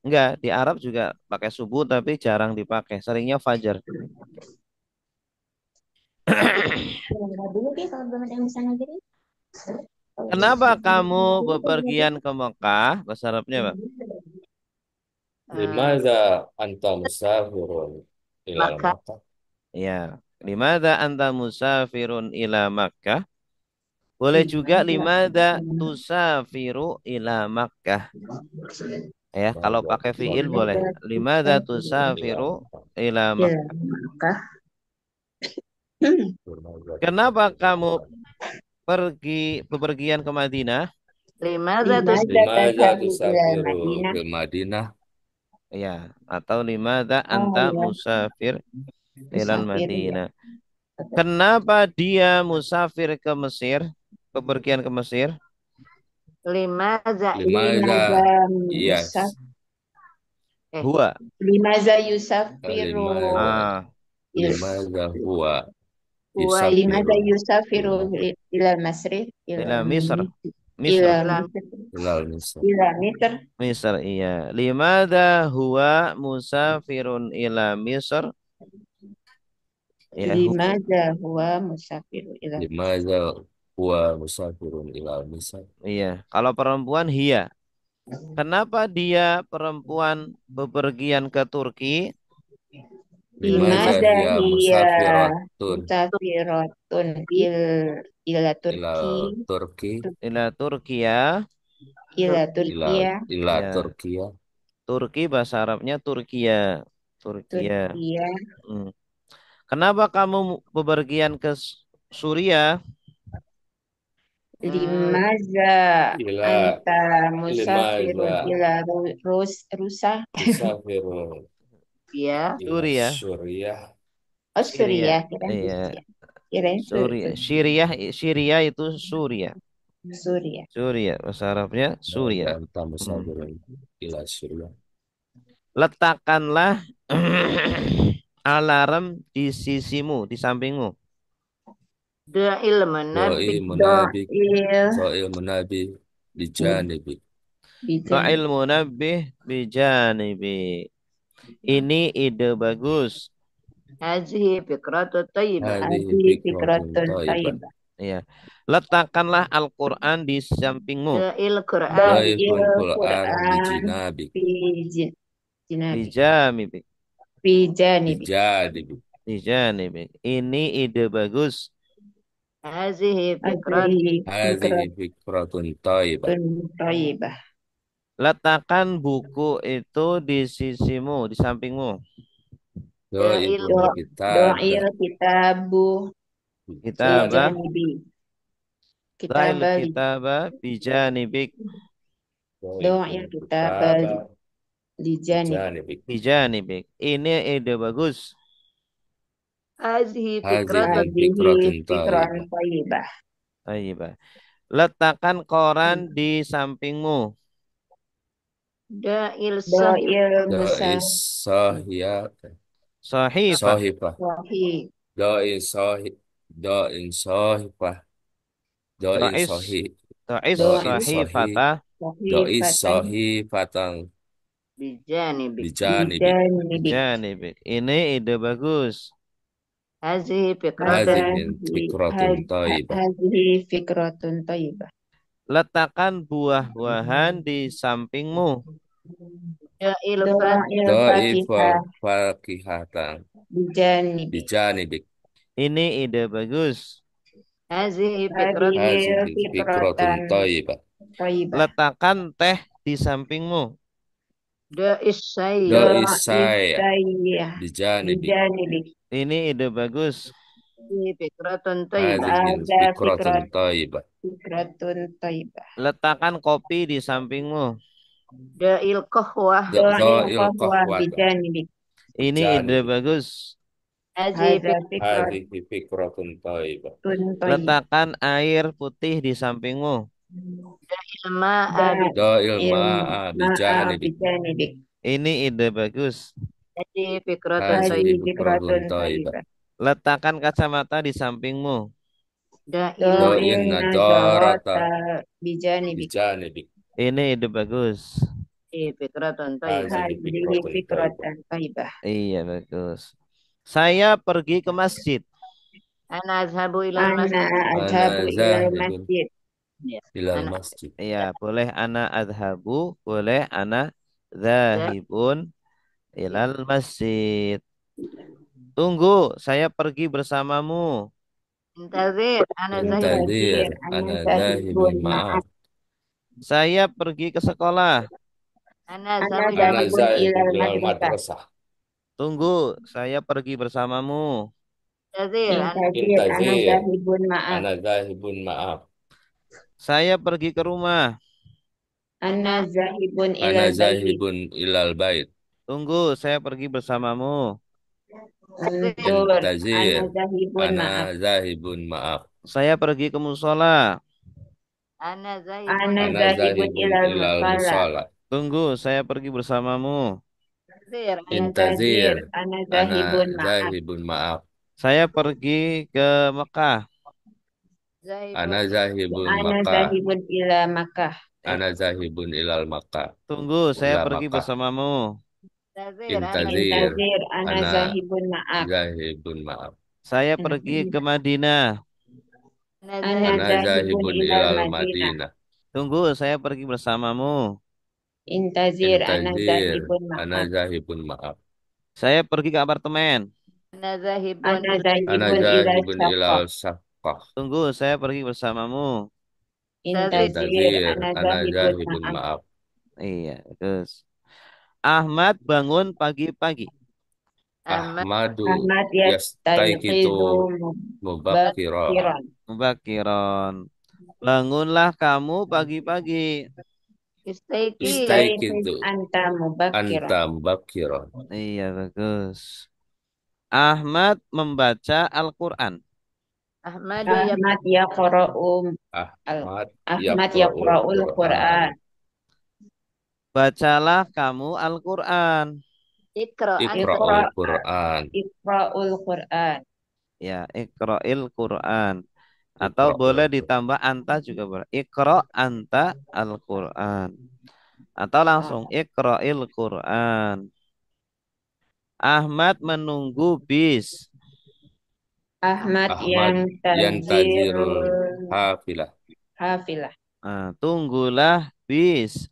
[SPEAKER 1] Enggak, di Arab juga pakai subuh tapi jarang dipakai. Seringnya fajar.
[SPEAKER 4] Dulu dia kalau belum ada yang bisa ngajarin.
[SPEAKER 1] Kenapa kamu bepergian ke Mekah? Bahasa Arabnya, Pak.
[SPEAKER 3] Eh,
[SPEAKER 2] Limaza anta musafirun ilal
[SPEAKER 3] maka
[SPEAKER 2] Makkah.
[SPEAKER 1] Ya. Limada anta musafirun ila Makkah? Boleh juga limada tusafiru ila Makkah. Ya, kalau
[SPEAKER 2] Limaza
[SPEAKER 1] pakai fiil boleh.
[SPEAKER 2] tusafiru
[SPEAKER 1] Limada
[SPEAKER 2] ila
[SPEAKER 1] tusafiru
[SPEAKER 2] Makkah.
[SPEAKER 1] ila
[SPEAKER 4] Ya,
[SPEAKER 1] Makkah.
[SPEAKER 4] maka
[SPEAKER 2] Limaza
[SPEAKER 1] Kenapa
[SPEAKER 2] tusafiru
[SPEAKER 1] kamu
[SPEAKER 2] ila
[SPEAKER 1] bepergian ke Madinah?
[SPEAKER 3] limaza tus
[SPEAKER 4] limaza
[SPEAKER 2] Limaza
[SPEAKER 4] tadhabu ilal
[SPEAKER 2] tusafiru
[SPEAKER 4] Madinah.
[SPEAKER 2] fil Madinah.
[SPEAKER 1] Ya, atau limada
[SPEAKER 4] Oh
[SPEAKER 1] anta
[SPEAKER 4] ya,
[SPEAKER 1] musafir ilal
[SPEAKER 4] musafir ya.
[SPEAKER 1] Madinah. Kenapa dia musafir ke Mesir? Bepergian ke Mesir?
[SPEAKER 3] limaza
[SPEAKER 2] Limaza
[SPEAKER 4] Limaza
[SPEAKER 2] yes.
[SPEAKER 4] musaf
[SPEAKER 3] eh
[SPEAKER 1] Huwa.
[SPEAKER 4] limaza yusafiru
[SPEAKER 2] Limaza
[SPEAKER 1] Ah,
[SPEAKER 2] limaza huwa
[SPEAKER 3] huwa
[SPEAKER 4] limaza
[SPEAKER 2] yusafiru
[SPEAKER 4] yusafiru
[SPEAKER 2] fil
[SPEAKER 4] ilal Masri
[SPEAKER 1] ila Misr.
[SPEAKER 4] ila
[SPEAKER 1] Misr.
[SPEAKER 3] ila
[SPEAKER 2] ilal Misr.
[SPEAKER 4] ila Misr.
[SPEAKER 1] Misr, iya. Limada huwa musafirun ila Misr? Ya,
[SPEAKER 4] Limaza huwa musafiru ila
[SPEAKER 2] Limaza huwa musafirun ilal Misr.
[SPEAKER 1] iya. Kalau perempuan hiya. Kenapa dia perempuan bepergian ke Turki?
[SPEAKER 2] Limaza
[SPEAKER 4] limaza
[SPEAKER 2] hiya
[SPEAKER 4] hiya
[SPEAKER 2] musafiratun
[SPEAKER 4] musafiratun ila
[SPEAKER 2] ilal
[SPEAKER 4] Turki
[SPEAKER 2] Turki
[SPEAKER 1] Ila Turkiya.
[SPEAKER 4] ila
[SPEAKER 2] ila
[SPEAKER 4] Turkiya
[SPEAKER 2] ila
[SPEAKER 1] Ya,
[SPEAKER 2] Turkiya.
[SPEAKER 1] Turki bahasa Arabnya Turkiya. Turkiya.
[SPEAKER 4] Turkiya
[SPEAKER 1] Hmm. Kenapa kamu bepergian ke Suriah?
[SPEAKER 4] limaza
[SPEAKER 2] Ila
[SPEAKER 4] anta
[SPEAKER 2] limaza
[SPEAKER 4] musafirun ila Rusa
[SPEAKER 2] musafirun
[SPEAKER 3] Ya,
[SPEAKER 2] ila
[SPEAKER 1] Suriah.
[SPEAKER 2] Suriah.
[SPEAKER 4] Oh,
[SPEAKER 1] Syria.
[SPEAKER 4] Suriah. Kirain
[SPEAKER 1] Iya,
[SPEAKER 4] Rusia. Kirain
[SPEAKER 1] Suriah. Syriah, Syria itu Suriah.
[SPEAKER 4] Suriah.
[SPEAKER 1] Suriah, bahasa Arabnya Suriah.
[SPEAKER 2] Dan tambah sabiran ila Suriah.
[SPEAKER 1] Letakkanlah alarm di sisimu, di sampingmu.
[SPEAKER 3] da'il
[SPEAKER 2] Doi
[SPEAKER 3] munabih.
[SPEAKER 2] munabik.
[SPEAKER 4] Do'il
[SPEAKER 2] Doi munabik. Dijanibi.
[SPEAKER 4] bijan.
[SPEAKER 1] Fa'il munabbih bijanibi. Ini ide bagus.
[SPEAKER 3] Hazihi fikratu tayyibah.
[SPEAKER 2] Hadhihi
[SPEAKER 4] Hadi
[SPEAKER 2] fikratun
[SPEAKER 4] fikratun
[SPEAKER 2] thayyibah.
[SPEAKER 4] taibah.
[SPEAKER 1] Ya. Letakkanlah Al-Quran di sampingmu.
[SPEAKER 3] Da'il Qur'an
[SPEAKER 2] Dhaiful
[SPEAKER 4] Do'il
[SPEAKER 2] Qur'an
[SPEAKER 4] Quran
[SPEAKER 2] bijinabik.
[SPEAKER 4] jinabi.
[SPEAKER 1] Bijamibik.
[SPEAKER 4] Bijanibi.
[SPEAKER 2] Bijanibi.
[SPEAKER 1] Bijamibik. Ini ide bagus.
[SPEAKER 3] hazihi fikrat
[SPEAKER 4] Hadi
[SPEAKER 2] Hadhihi fikratun thayyibah.
[SPEAKER 4] fikratun taibah.
[SPEAKER 1] Letakkan buku itu di sisimu, di sampingmu.
[SPEAKER 3] da'il
[SPEAKER 2] Dhaiful kitab.
[SPEAKER 4] Do'il kitabu
[SPEAKER 1] Kitabah.
[SPEAKER 2] Bijanibi.
[SPEAKER 4] bijanibi.
[SPEAKER 1] Dhail
[SPEAKER 4] Kitabah
[SPEAKER 1] kitabah bijanibik.
[SPEAKER 4] do'il
[SPEAKER 2] Dhaiful
[SPEAKER 4] kitabah
[SPEAKER 2] kitabah
[SPEAKER 4] lijanibi.
[SPEAKER 2] bijanibik.
[SPEAKER 1] Bijanibik. Ini ide bagus.
[SPEAKER 3] hazihi
[SPEAKER 2] Hadhihi
[SPEAKER 3] fikratun
[SPEAKER 4] Hadihi
[SPEAKER 2] fikratun
[SPEAKER 4] fikran
[SPEAKER 2] thayyibah.
[SPEAKER 4] taibah.
[SPEAKER 1] Tayyibah. Letakkan koran di sampingmu.
[SPEAKER 3] da'il sahih
[SPEAKER 4] Do'il musah
[SPEAKER 2] Dhais sahiyah.
[SPEAKER 1] Sahifah.
[SPEAKER 2] Sahifah.
[SPEAKER 4] sahih.
[SPEAKER 2] Dhain sahih. Dhain sahifah. Dhain
[SPEAKER 1] Ta'is.
[SPEAKER 2] sahih.
[SPEAKER 1] Ta'is
[SPEAKER 2] Dhain
[SPEAKER 4] Do'il
[SPEAKER 2] sahih.
[SPEAKER 1] sahifata.
[SPEAKER 2] Dhais
[SPEAKER 4] sahifatan
[SPEAKER 2] sahifatan
[SPEAKER 3] bijanibik.
[SPEAKER 2] bijanibik.
[SPEAKER 4] bijanibik.
[SPEAKER 1] Bijanibik. Ini ide bagus.
[SPEAKER 3] hazihi fikratun
[SPEAKER 2] Hadhihi fikratun thayyibah.
[SPEAKER 4] Hadihi fikratun taibah.
[SPEAKER 1] Letakkan buah-buahan di sampingmu.
[SPEAKER 3] da'il
[SPEAKER 4] Do'il
[SPEAKER 2] Dhaiful
[SPEAKER 4] fakihah
[SPEAKER 2] fakihatan
[SPEAKER 4] bijanibik.
[SPEAKER 2] bijanibik.
[SPEAKER 1] Ini ide bagus.
[SPEAKER 3] hazihi fikratun
[SPEAKER 4] Hadihi
[SPEAKER 2] Hadhihi fikratun
[SPEAKER 4] fikratan
[SPEAKER 2] thayyibah.
[SPEAKER 4] taibah.
[SPEAKER 1] Letakkan teh di sampingmu.
[SPEAKER 3] da'is sayy
[SPEAKER 2] Dhais
[SPEAKER 4] Do'il
[SPEAKER 2] sayah
[SPEAKER 4] sayyah
[SPEAKER 2] bijanibik.
[SPEAKER 4] bijanibik.
[SPEAKER 1] Ini ide bagus.
[SPEAKER 3] hazihi fikratun tayyibah
[SPEAKER 2] Hadhihi
[SPEAKER 4] Ada
[SPEAKER 2] fikratun thayyibah.
[SPEAKER 4] fikratun taibah.
[SPEAKER 1] Letakkan kopi di sampingmu.
[SPEAKER 3] da'il qahwah
[SPEAKER 4] Do'il
[SPEAKER 2] Dhail
[SPEAKER 4] qahwa
[SPEAKER 2] qahwata
[SPEAKER 4] bijanibik.
[SPEAKER 1] Ini ide
[SPEAKER 2] bijanibik.
[SPEAKER 1] bagus.
[SPEAKER 3] hazihi
[SPEAKER 4] Ada fikratun
[SPEAKER 2] Hadhihi fikratun thayyibah.
[SPEAKER 4] taibah.
[SPEAKER 1] Letakkan air putih di sampingmu.
[SPEAKER 3] fikratun ma'a
[SPEAKER 2] Dhail
[SPEAKER 4] Do'il
[SPEAKER 2] ma'a
[SPEAKER 4] ma'a
[SPEAKER 2] bijanibik.
[SPEAKER 4] bijanibik.
[SPEAKER 1] Ini ide bagus.
[SPEAKER 3] hazihi fikratun
[SPEAKER 2] Hadhihi
[SPEAKER 4] Hadihi
[SPEAKER 3] tayyibah
[SPEAKER 2] fikratun
[SPEAKER 4] fikratun
[SPEAKER 2] thayyibah.
[SPEAKER 4] taibah.
[SPEAKER 1] Letakkan kacamata di sampingmu.
[SPEAKER 3] da'il
[SPEAKER 2] Do'in
[SPEAKER 4] Do'il
[SPEAKER 2] nadarata
[SPEAKER 4] nadarata bijanibik.
[SPEAKER 2] bijanibik.
[SPEAKER 1] Ini ide bagus.
[SPEAKER 3] fikratun tayyibah
[SPEAKER 2] Hadhihi
[SPEAKER 4] Hadihi
[SPEAKER 2] fikratun thayyibah.
[SPEAKER 4] fikratan taibah.
[SPEAKER 1] Iya, bagus. Saya pergi ke masjid.
[SPEAKER 3] ana azhabu ilal
[SPEAKER 4] Ana
[SPEAKER 3] masjid
[SPEAKER 2] Ana
[SPEAKER 4] adhabu ilal
[SPEAKER 2] zahibun
[SPEAKER 4] masjid.
[SPEAKER 3] ya
[SPEAKER 2] ilal
[SPEAKER 3] ana
[SPEAKER 2] masjid.
[SPEAKER 1] Iya, boleh ana adhabu, boleh ana zahibun ilal masjid. Tunggu, saya pergi bersamamu.
[SPEAKER 3] intazir ana zahibun
[SPEAKER 2] Intazir.
[SPEAKER 4] Intazir ana
[SPEAKER 2] Ana
[SPEAKER 4] zahibun
[SPEAKER 2] zahibun ma'ak.
[SPEAKER 4] ma'ak.
[SPEAKER 1] Saya pergi ke sekolah.
[SPEAKER 3] ana
[SPEAKER 4] Ana
[SPEAKER 3] azhabu ilal
[SPEAKER 2] Ana
[SPEAKER 4] zahibun
[SPEAKER 2] zahibun
[SPEAKER 4] ilal
[SPEAKER 2] ilal
[SPEAKER 4] madrasah.
[SPEAKER 2] madrasah.
[SPEAKER 1] Tunggu, saya pergi bersamamu.
[SPEAKER 3] intazir ana
[SPEAKER 4] Intazir ana
[SPEAKER 2] Intazir.
[SPEAKER 4] zahibun ma'ak.
[SPEAKER 2] Ana zahibun ma'ak.
[SPEAKER 1] Saya pergi ke rumah.
[SPEAKER 4] Ana zahibun
[SPEAKER 2] Ana
[SPEAKER 4] ilal bayt.
[SPEAKER 2] zahibun ilal bait.
[SPEAKER 1] Tunggu, saya pergi bersamamu.
[SPEAKER 4] Antur ana
[SPEAKER 2] Intazir.
[SPEAKER 4] zahibun
[SPEAKER 2] Ana
[SPEAKER 4] ma'ak.
[SPEAKER 2] zahibun ma'ak.
[SPEAKER 1] Saya pergi ke musola.
[SPEAKER 3] ana zahibun
[SPEAKER 4] Ana
[SPEAKER 2] Ana
[SPEAKER 4] zahibun
[SPEAKER 2] zahibun
[SPEAKER 4] ilal
[SPEAKER 2] ilal
[SPEAKER 4] musalla.
[SPEAKER 2] musala.
[SPEAKER 1] Tunggu, saya pergi bersamamu.
[SPEAKER 3] intazir ana
[SPEAKER 2] Intazir.
[SPEAKER 4] Ana
[SPEAKER 2] Ana
[SPEAKER 4] zahibun ma'ak.
[SPEAKER 2] zahibun ma'ak.
[SPEAKER 1] Saya pergi ke Mekah.
[SPEAKER 2] Ana
[SPEAKER 3] zahibun
[SPEAKER 2] zahibun
[SPEAKER 4] Ana
[SPEAKER 2] Makkah.
[SPEAKER 4] zahibun ila Makkah.
[SPEAKER 2] Ana zahibun ilal Makkah.
[SPEAKER 1] Tunggu, saya
[SPEAKER 2] Ila
[SPEAKER 1] pergi
[SPEAKER 2] Makkah.
[SPEAKER 1] bersamamu.
[SPEAKER 3] intazir ana
[SPEAKER 2] Intazir.
[SPEAKER 4] Intazir ana
[SPEAKER 2] Ana
[SPEAKER 4] zahibun ma'ak.
[SPEAKER 2] zahibun ma'ak.
[SPEAKER 1] Saya pergi ke Madinah.
[SPEAKER 3] ana
[SPEAKER 4] Ana
[SPEAKER 2] Ana
[SPEAKER 3] zahibun
[SPEAKER 4] zahibun
[SPEAKER 2] zahibun
[SPEAKER 4] ilal
[SPEAKER 2] ilal
[SPEAKER 4] Madinah.
[SPEAKER 2] Madinah.
[SPEAKER 1] Tunggu, saya pergi bersamamu.
[SPEAKER 4] Intazir ana
[SPEAKER 2] Intazir.
[SPEAKER 4] zahibun
[SPEAKER 2] Ana
[SPEAKER 4] ma'ak.
[SPEAKER 2] zahibun ma'ak.
[SPEAKER 1] Saya pergi ke apartemen.
[SPEAKER 3] ana zahibun
[SPEAKER 4] Ana
[SPEAKER 3] ilal
[SPEAKER 2] Ana
[SPEAKER 4] zahibun ila
[SPEAKER 2] zahibun
[SPEAKER 4] syaqah.
[SPEAKER 2] ilal Saqqah.
[SPEAKER 1] Tunggu, saya pergi bersamamu.
[SPEAKER 3] intazir
[SPEAKER 4] Intazir
[SPEAKER 2] Intazir.
[SPEAKER 4] ana
[SPEAKER 2] Ana
[SPEAKER 4] zahibun
[SPEAKER 2] zahibun
[SPEAKER 4] ma'ak.
[SPEAKER 2] ma'ak.
[SPEAKER 1] Iya, terus. Ahmad bangun pagi-pagi.
[SPEAKER 3] Ahmad
[SPEAKER 2] Ahmadu
[SPEAKER 4] Ahmad
[SPEAKER 2] yastaiqitu
[SPEAKER 4] yastayqidu
[SPEAKER 2] mubakira.
[SPEAKER 4] mubakiran.
[SPEAKER 1] Mubakiron. Bangunlah kamu pagi-pagi.
[SPEAKER 3] Istaiki.
[SPEAKER 2] Istaiqidu
[SPEAKER 4] anta mubakkira.
[SPEAKER 2] anta mubakiran.
[SPEAKER 1] Iya, bagus. Ahmad membaca Al-Quran.
[SPEAKER 3] Ahmadu ya
[SPEAKER 4] Ahmad yaqra'u al
[SPEAKER 2] Ahmad
[SPEAKER 4] Ahmad
[SPEAKER 2] yaqra'ul
[SPEAKER 4] yaqra'ul
[SPEAKER 2] Qur'an.
[SPEAKER 4] Qur'an.
[SPEAKER 1] Bacalah kamu Al-Quran.
[SPEAKER 3] ikro anta.
[SPEAKER 2] Iqra'ul
[SPEAKER 4] Iqra
[SPEAKER 2] Qur'an.
[SPEAKER 4] Iqra'ul Qur'an.
[SPEAKER 1] Ya, Iqra'il Quran. Atau
[SPEAKER 2] Iqra'ul
[SPEAKER 1] boleh
[SPEAKER 2] Qur'an.
[SPEAKER 1] ditambah anta juga boleh. Iqra' anta Al-Quran. Atau langsung Iqra'il Quran. Ahmad menunggu bis.
[SPEAKER 4] Ahmad
[SPEAKER 2] Ahmad yantazirul
[SPEAKER 4] yantazirul
[SPEAKER 2] hafilah.
[SPEAKER 4] hafilah.
[SPEAKER 1] Nah, tunggulah bis.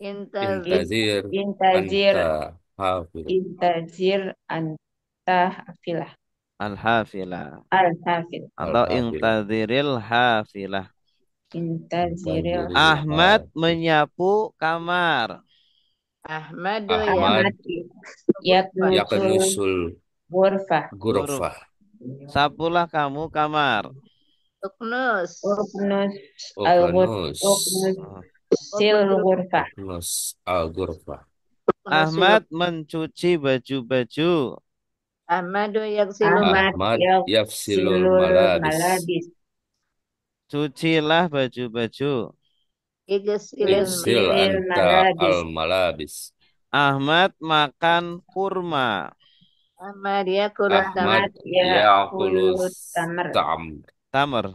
[SPEAKER 3] Intazir.
[SPEAKER 2] Intazir
[SPEAKER 4] Intazir
[SPEAKER 2] anta hafilah.
[SPEAKER 4] intazir anta hafilah.
[SPEAKER 1] Al-Hafilah.
[SPEAKER 4] Al-hafil.
[SPEAKER 1] Atau
[SPEAKER 2] Al-hafilah.
[SPEAKER 1] intaziril hafilah.
[SPEAKER 4] Intaziril
[SPEAKER 2] Intaziril
[SPEAKER 1] Ahmad
[SPEAKER 2] hafilah.
[SPEAKER 1] menyapu kamar.
[SPEAKER 3] Ahmadu ya
[SPEAKER 2] Ahmad
[SPEAKER 4] Ahmad yaknusul
[SPEAKER 2] yaknusul
[SPEAKER 4] ghurfah.
[SPEAKER 1] Huruf.
[SPEAKER 2] ghurfah.
[SPEAKER 1] Sapulah kamu kamar.
[SPEAKER 3] Uknus.
[SPEAKER 4] Uknus
[SPEAKER 2] Uknus.
[SPEAKER 4] uknus
[SPEAKER 1] Oh.
[SPEAKER 4] sil ghurfah.
[SPEAKER 2] Uknus al-ghurfah.
[SPEAKER 3] Uknusil.
[SPEAKER 1] Ahmad mencuci baju-baju.
[SPEAKER 3] Ahmadu yaksilu
[SPEAKER 4] Ahmad
[SPEAKER 2] Ahmad yafsilul
[SPEAKER 4] yaksilul
[SPEAKER 2] malabis.
[SPEAKER 4] malabis.
[SPEAKER 1] Cucilah baju-baju.
[SPEAKER 3] igsilil
[SPEAKER 2] Igsil
[SPEAKER 4] Igsilil
[SPEAKER 2] anta
[SPEAKER 4] malabis.
[SPEAKER 2] al-malabis.
[SPEAKER 1] Ahmad makan kurma.
[SPEAKER 3] Ahmad yakulun
[SPEAKER 2] Ahmad
[SPEAKER 4] Ahmad
[SPEAKER 2] ya'kulus
[SPEAKER 4] yakulus tamar.
[SPEAKER 1] Tamar.
[SPEAKER 3] tamar.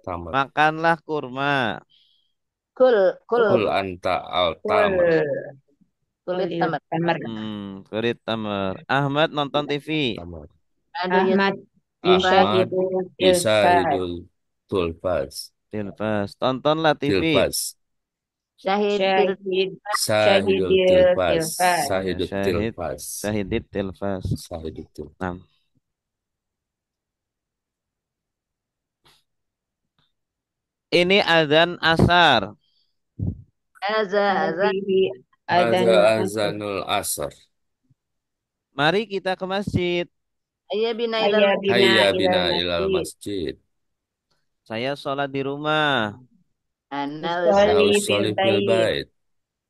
[SPEAKER 2] tamar.
[SPEAKER 1] Makanlah kurma.
[SPEAKER 3] Kul
[SPEAKER 2] Kul anta
[SPEAKER 4] Kul
[SPEAKER 2] al-tamar.
[SPEAKER 3] kulit
[SPEAKER 4] kulit
[SPEAKER 3] tamar.
[SPEAKER 4] tamar.
[SPEAKER 1] Kurit tamar. Ahmad nonton TV.
[SPEAKER 2] Tamar.
[SPEAKER 3] Ahmadu
[SPEAKER 4] Ahmad
[SPEAKER 2] Ahmad
[SPEAKER 4] yushahidu tilfaz.
[SPEAKER 2] yusahidul tulfas.
[SPEAKER 1] Tilpas. Tontonlah TV.
[SPEAKER 2] Tilfas.
[SPEAKER 3] syahidil
[SPEAKER 4] Syahid
[SPEAKER 2] Sahidul
[SPEAKER 4] syahidil
[SPEAKER 2] tilfas.
[SPEAKER 4] tilfaz.
[SPEAKER 1] Ya,
[SPEAKER 2] Sahidul
[SPEAKER 1] syahid.
[SPEAKER 2] tilfas.
[SPEAKER 1] Syahidit tilfas.
[SPEAKER 2] Sahidul tilfas.
[SPEAKER 1] Nah. Ini azan asar.
[SPEAKER 3] azan
[SPEAKER 4] Hadhihi
[SPEAKER 2] Hadza
[SPEAKER 4] adhanul asr.
[SPEAKER 2] azanul asar.
[SPEAKER 1] Mari kita ke masjid.
[SPEAKER 3] ayya bina
[SPEAKER 4] Hayya
[SPEAKER 3] ilal
[SPEAKER 4] bina
[SPEAKER 2] Hayya
[SPEAKER 4] ilal
[SPEAKER 2] bina ilal
[SPEAKER 4] masjid.
[SPEAKER 2] masjid.
[SPEAKER 1] Saya sholat di rumah.
[SPEAKER 3] anal
[SPEAKER 2] Ana
[SPEAKER 4] Usolli
[SPEAKER 2] usolli
[SPEAKER 4] fil
[SPEAKER 2] fil
[SPEAKER 4] bait.
[SPEAKER 2] bait.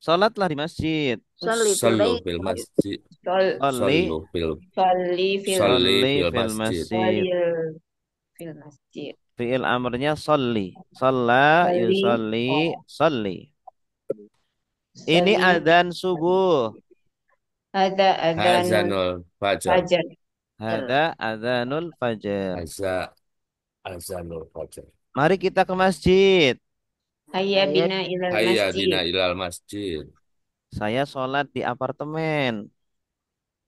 [SPEAKER 1] Sholatlah di masjid.
[SPEAKER 3] sholli fil
[SPEAKER 2] Sallu
[SPEAKER 3] bait
[SPEAKER 2] fil masjid.
[SPEAKER 4] Sol-
[SPEAKER 1] Sholli.
[SPEAKER 2] Sallu fil
[SPEAKER 4] Sholli fil
[SPEAKER 2] Sholli
[SPEAKER 1] Sholli
[SPEAKER 2] fil
[SPEAKER 1] fil
[SPEAKER 2] masjid.
[SPEAKER 1] masjid.
[SPEAKER 4] Sholli fil masjid.
[SPEAKER 1] Fi'il amrnya sholli. Sholla
[SPEAKER 4] Sholli
[SPEAKER 1] yusolli. Sholli. Ini
[SPEAKER 4] Sholli.
[SPEAKER 1] adzan subuh.
[SPEAKER 4] Hadza adhanul
[SPEAKER 2] Azanul fajar.
[SPEAKER 4] fajr.
[SPEAKER 1] Hada adzanul fajar.
[SPEAKER 2] Azanul fajar.
[SPEAKER 1] Mari kita ke masjid.
[SPEAKER 4] Hayya bina ilal
[SPEAKER 2] Hayya
[SPEAKER 4] masjid.
[SPEAKER 2] bina ilal masjid.
[SPEAKER 1] Saya sholat di apartemen.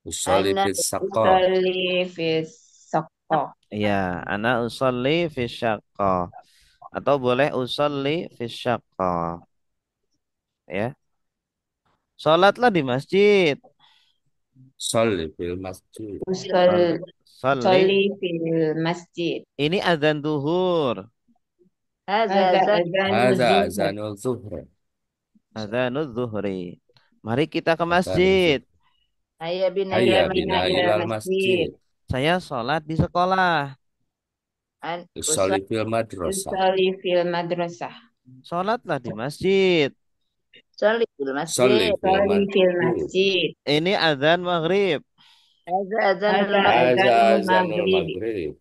[SPEAKER 2] Usolli
[SPEAKER 3] Ana
[SPEAKER 2] fis saqaf.
[SPEAKER 4] Usolli fis saqaf.
[SPEAKER 1] Ya, ana usolli fi syaqqa. Atau boleh usolli fi syaqqa. Ya. Sholatlah di masjid.
[SPEAKER 2] Sholli fil masjid.
[SPEAKER 4] Usolli
[SPEAKER 1] Sholli.
[SPEAKER 4] fil masjid.
[SPEAKER 1] Ini azan duhur.
[SPEAKER 3] hadza
[SPEAKER 4] Hadza
[SPEAKER 3] azan
[SPEAKER 4] adhanul
[SPEAKER 2] Hadza
[SPEAKER 4] zuhur.
[SPEAKER 2] azanul zuhur.
[SPEAKER 1] Azanul zuhri. Mari kita ke
[SPEAKER 2] Azanul
[SPEAKER 1] masjid.
[SPEAKER 3] ayya bina
[SPEAKER 2] Hayya
[SPEAKER 3] ilal
[SPEAKER 2] bina
[SPEAKER 4] ilal
[SPEAKER 2] ilal
[SPEAKER 4] masjid.
[SPEAKER 2] masjid.
[SPEAKER 1] Saya sholat di sekolah.
[SPEAKER 2] Usolli fil madrasah.
[SPEAKER 4] Usolli fil madrasah.
[SPEAKER 1] Sholatlah di masjid.
[SPEAKER 3] sholli fil
[SPEAKER 2] Sholli
[SPEAKER 3] masjid
[SPEAKER 2] fil
[SPEAKER 4] Usolli fil
[SPEAKER 2] masjid.
[SPEAKER 4] masjid.
[SPEAKER 1] Ini azan maghrib.
[SPEAKER 3] hadza azanul
[SPEAKER 4] Hadza
[SPEAKER 3] maghrib
[SPEAKER 2] Hadza
[SPEAKER 4] adhanul
[SPEAKER 2] azanul
[SPEAKER 4] maghrib.
[SPEAKER 2] maghrib.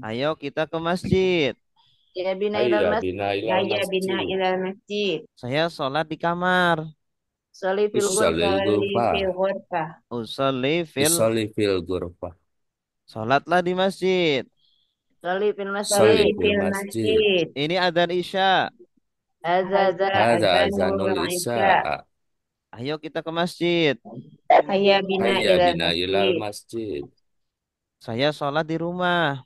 [SPEAKER 1] Ayo kita ke masjid.
[SPEAKER 3] ayya bina ilal
[SPEAKER 2] Hayya
[SPEAKER 3] masjid
[SPEAKER 2] bina ilal
[SPEAKER 4] Hayya bina
[SPEAKER 2] masjid.
[SPEAKER 4] ilal masjid.
[SPEAKER 1] Saya sholat di kamar.
[SPEAKER 3] sholli fil
[SPEAKER 2] Usolli
[SPEAKER 3] ghurfah
[SPEAKER 4] Usolli
[SPEAKER 2] ghurfah.
[SPEAKER 4] fil ghurfah.
[SPEAKER 1] Usolli fil.
[SPEAKER 2] Usolli fil ghurfah.
[SPEAKER 1] Sholatlah di masjid.
[SPEAKER 3] sholli fil
[SPEAKER 4] Usolli
[SPEAKER 3] masjid
[SPEAKER 2] Sholli fil
[SPEAKER 4] fil
[SPEAKER 2] masjid.
[SPEAKER 4] masjid.
[SPEAKER 1] Ini adzan isya.
[SPEAKER 3] hadza azan
[SPEAKER 2] Hadza
[SPEAKER 4] Azanul
[SPEAKER 2] azanul
[SPEAKER 4] isya.
[SPEAKER 2] isya.
[SPEAKER 1] Ayo kita ke masjid.
[SPEAKER 4] Hayya bina
[SPEAKER 2] Hayya
[SPEAKER 4] ilal
[SPEAKER 2] bina ilal
[SPEAKER 4] masjid.
[SPEAKER 2] masjid.
[SPEAKER 1] Saya sholat di rumah.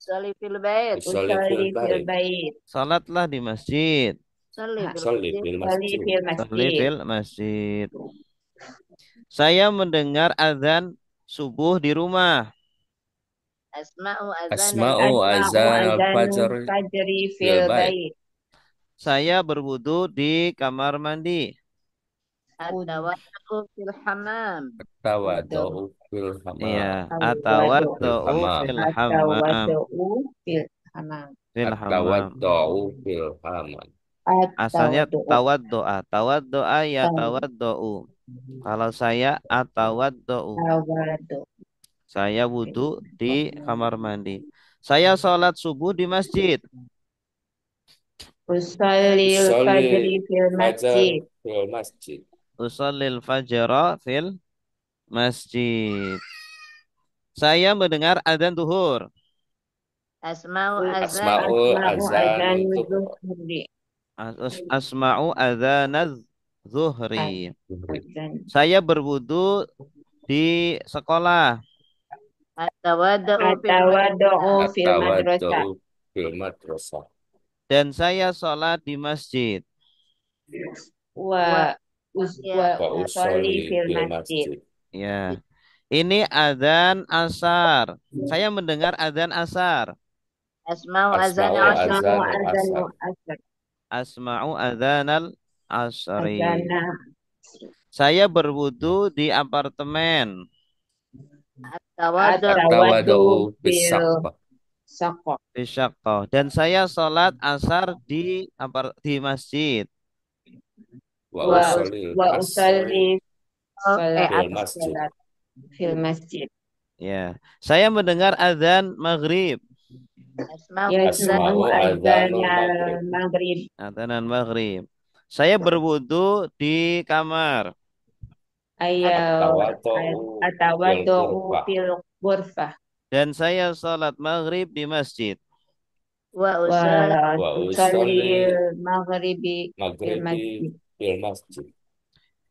[SPEAKER 3] sholli fil bait
[SPEAKER 2] Usolli
[SPEAKER 4] Usolli
[SPEAKER 2] fil
[SPEAKER 4] fil
[SPEAKER 2] bait.
[SPEAKER 4] bait.
[SPEAKER 1] Sholatlah di masjid.
[SPEAKER 3] sholli fil
[SPEAKER 2] Sholli
[SPEAKER 3] masjid
[SPEAKER 2] fil
[SPEAKER 4] Usolli
[SPEAKER 2] masjid.
[SPEAKER 4] fil
[SPEAKER 1] Sholli
[SPEAKER 4] masjid.
[SPEAKER 1] fil masjid. Saya mendengar azan subuh di rumah.
[SPEAKER 3] asma'u azan
[SPEAKER 2] Asma'u
[SPEAKER 4] Asma'u
[SPEAKER 2] azan al-fajr
[SPEAKER 4] azanul fajri
[SPEAKER 2] fil
[SPEAKER 4] fil
[SPEAKER 2] bait.
[SPEAKER 4] bait.
[SPEAKER 1] Saya berwudu di kamar mandi.
[SPEAKER 3] at-tawaddu fil hammam
[SPEAKER 2] Tawaddu fil
[SPEAKER 1] Iya,
[SPEAKER 2] hamam.
[SPEAKER 1] atawaddu
[SPEAKER 2] Hamam.
[SPEAKER 1] fil
[SPEAKER 4] Atau
[SPEAKER 1] hammam.
[SPEAKER 4] wadu'u fil hamam.
[SPEAKER 1] Fil hammam.
[SPEAKER 2] Tawaddu fil hamam.
[SPEAKER 1] Asalnya
[SPEAKER 4] At-tawaddu'u.
[SPEAKER 1] tawaddoa. Tawaddoa ya
[SPEAKER 4] Taw-
[SPEAKER 1] tawaddo'u. Kalau saya atawaddo'u.
[SPEAKER 4] Tawadu.
[SPEAKER 1] Saya wudhu di kamar mandi. Saya sholat subuh di masjid.
[SPEAKER 4] Usallil fajri
[SPEAKER 2] Usolli
[SPEAKER 4] fil
[SPEAKER 2] fajar
[SPEAKER 4] masjid.
[SPEAKER 2] fil masjid.
[SPEAKER 1] Usallil fajra fil masjid. Saya mendengar adzan duhur.
[SPEAKER 3] Asma'u azan
[SPEAKER 2] Asma'u
[SPEAKER 4] Asma'u
[SPEAKER 2] azan
[SPEAKER 4] azan
[SPEAKER 2] zuhur.
[SPEAKER 4] zuhri.
[SPEAKER 1] Asma'u adzanaz zuhri.
[SPEAKER 4] Azan.
[SPEAKER 1] Saya berwudu di sekolah
[SPEAKER 3] atawadda'u fil
[SPEAKER 4] Atawaddu'u
[SPEAKER 3] madrasah.
[SPEAKER 4] fil madrasah.
[SPEAKER 2] At-tawaddu'u fil madrasah.
[SPEAKER 1] dan saya sholat di masjid.
[SPEAKER 3] Wa
[SPEAKER 4] Wa
[SPEAKER 3] ya
[SPEAKER 2] Wa
[SPEAKER 4] usalli
[SPEAKER 2] usolli
[SPEAKER 4] fil
[SPEAKER 2] fil
[SPEAKER 4] masjid.
[SPEAKER 2] masjid.
[SPEAKER 1] Ya, ini adzan asar. Saya mendengar adzan asar.
[SPEAKER 3] asma'u azan
[SPEAKER 2] Asma'u
[SPEAKER 3] asy
[SPEAKER 4] Asma'u
[SPEAKER 2] azanul
[SPEAKER 4] azanu
[SPEAKER 2] asar.
[SPEAKER 4] asar.
[SPEAKER 1] Asma'u adzanal asri.
[SPEAKER 4] Azana.
[SPEAKER 1] Saya berwudu di apartemen.
[SPEAKER 3] atawadda'u
[SPEAKER 4] Atawaddu'u
[SPEAKER 2] At-tawaddu'u bis
[SPEAKER 4] fil saqaf.
[SPEAKER 1] Di Syaqqah. Dan saya sholat asar di masjid.
[SPEAKER 2] Wa
[SPEAKER 4] Wa
[SPEAKER 2] usolli
[SPEAKER 4] wa
[SPEAKER 2] asri
[SPEAKER 4] usalli salat
[SPEAKER 2] fil
[SPEAKER 3] asr.
[SPEAKER 2] masjid.
[SPEAKER 4] salat fil masjid.
[SPEAKER 1] Ya, saya mendengar adzan maghrib.
[SPEAKER 3] asma'u azan
[SPEAKER 4] Yasma'u
[SPEAKER 2] Asma'u azanul
[SPEAKER 4] azanal
[SPEAKER 2] maghrib.
[SPEAKER 4] maghrib.
[SPEAKER 1] Adzanan maghrib. Saya berwudu di kamar.
[SPEAKER 4] Ayaw
[SPEAKER 2] At-tawaddu'u fil
[SPEAKER 4] atawaddu'u
[SPEAKER 2] ghurfah.
[SPEAKER 4] fil ghurfah.
[SPEAKER 1] Dan saya sholat maghrib di masjid.
[SPEAKER 3] wa
[SPEAKER 4] Wa
[SPEAKER 3] usalli
[SPEAKER 2] Wa
[SPEAKER 4] tusalli
[SPEAKER 2] usolli
[SPEAKER 4] maghribi fil
[SPEAKER 2] maghribi
[SPEAKER 4] masjid.
[SPEAKER 2] fil masjid.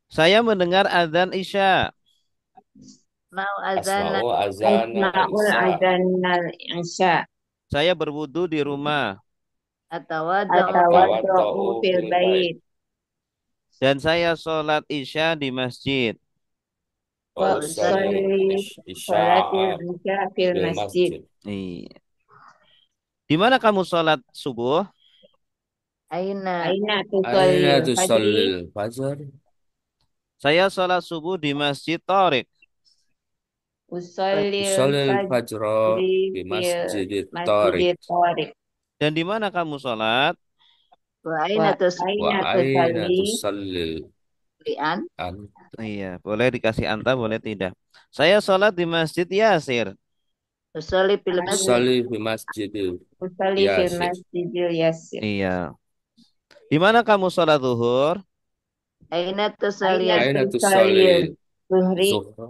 [SPEAKER 1] Saya mendengar adzan isya.
[SPEAKER 3] asma'u azan
[SPEAKER 2] Asma'u azana
[SPEAKER 4] Asma'ul
[SPEAKER 2] isya.
[SPEAKER 4] azanal isya.
[SPEAKER 1] Saya berwudu di rumah.
[SPEAKER 3] atawadda'u
[SPEAKER 4] Atawaddu'u
[SPEAKER 2] Tawaddu'u
[SPEAKER 4] fil
[SPEAKER 2] fil bait.
[SPEAKER 4] bait.
[SPEAKER 1] Dan saya sholat isya di masjid.
[SPEAKER 2] Wa
[SPEAKER 4] Wa
[SPEAKER 2] usolli
[SPEAKER 4] usalli
[SPEAKER 2] isya'a
[SPEAKER 4] salatil isya fil
[SPEAKER 2] fil
[SPEAKER 4] masjid.
[SPEAKER 2] masjid.
[SPEAKER 1] Iya. Di mana kamu sholat subuh?
[SPEAKER 3] aina
[SPEAKER 4] Aina
[SPEAKER 2] Aina
[SPEAKER 4] tusallil fajri.
[SPEAKER 2] tusallil fajar?
[SPEAKER 1] Saya sholat subuh di Masjid Tharik.
[SPEAKER 4] Usallil
[SPEAKER 2] Usolil fajra
[SPEAKER 4] fajri
[SPEAKER 2] di
[SPEAKER 4] fil
[SPEAKER 2] masjid Tariq.
[SPEAKER 4] masjid Tariq.
[SPEAKER 1] Dan di mana kamu sholat?
[SPEAKER 3] wa
[SPEAKER 4] Wa
[SPEAKER 3] aina
[SPEAKER 2] Wa
[SPEAKER 4] aina
[SPEAKER 2] aina
[SPEAKER 4] tusalli
[SPEAKER 2] tusallil
[SPEAKER 3] tuslian
[SPEAKER 2] an?
[SPEAKER 1] Iya, boleh dikasih anta, boleh tidak. Saya sholat di Masjid Yasir.
[SPEAKER 3] usalli fil masjid
[SPEAKER 2] Usolli fi masjidil
[SPEAKER 4] usalli fil
[SPEAKER 2] Yasir.
[SPEAKER 4] masjidil yasir.
[SPEAKER 1] Iya. Di mana kamu sholat zuhur?
[SPEAKER 3] aina
[SPEAKER 4] Aina
[SPEAKER 3] tusalli
[SPEAKER 2] Aina
[SPEAKER 4] tusallil
[SPEAKER 2] tusallil
[SPEAKER 4] zuhri.
[SPEAKER 2] zuhra?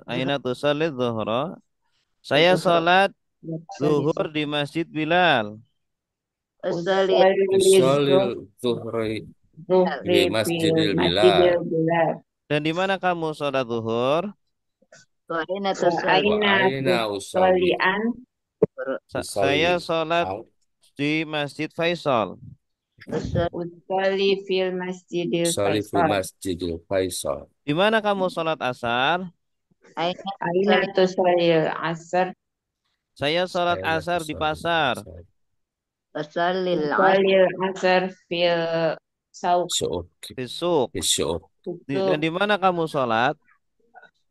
[SPEAKER 1] Aina tusalli zuhra? Saya
[SPEAKER 3] zuhra
[SPEAKER 1] sholat
[SPEAKER 4] Usalli
[SPEAKER 1] zuhur di Masjid Bilal.
[SPEAKER 3] usalli
[SPEAKER 2] Usolil zuhri
[SPEAKER 4] zuhri
[SPEAKER 2] di
[SPEAKER 4] fil
[SPEAKER 2] masjidil
[SPEAKER 4] masjidil
[SPEAKER 2] Bilal.
[SPEAKER 4] bilal.
[SPEAKER 1] Dan di mana kamu sholat zuhur?
[SPEAKER 3] wa aina
[SPEAKER 4] Wa
[SPEAKER 3] tusalli
[SPEAKER 2] Wa
[SPEAKER 4] aina
[SPEAKER 2] aina usolli
[SPEAKER 4] tusallian
[SPEAKER 1] Saya
[SPEAKER 2] usolli
[SPEAKER 1] sholat
[SPEAKER 2] au?
[SPEAKER 1] di Masjid Faisal.
[SPEAKER 3] usalli
[SPEAKER 4] usalli fil masjidil
[SPEAKER 2] Usolli fi
[SPEAKER 4] faisal.
[SPEAKER 2] masjidil Faisal.
[SPEAKER 1] Di mana kamu sholat asar?
[SPEAKER 3] aina
[SPEAKER 4] Aina tusallil asar.
[SPEAKER 1] Saya sholat
[SPEAKER 2] Aina
[SPEAKER 1] asar di
[SPEAKER 2] tusallil
[SPEAKER 1] pasar.
[SPEAKER 2] asar?
[SPEAKER 3] tusallil asr
[SPEAKER 4] Usallil asar fil sauq.
[SPEAKER 2] Syu'uk.
[SPEAKER 1] Besok.
[SPEAKER 2] Syu'uk.
[SPEAKER 1] Dan di mana kamu sholat?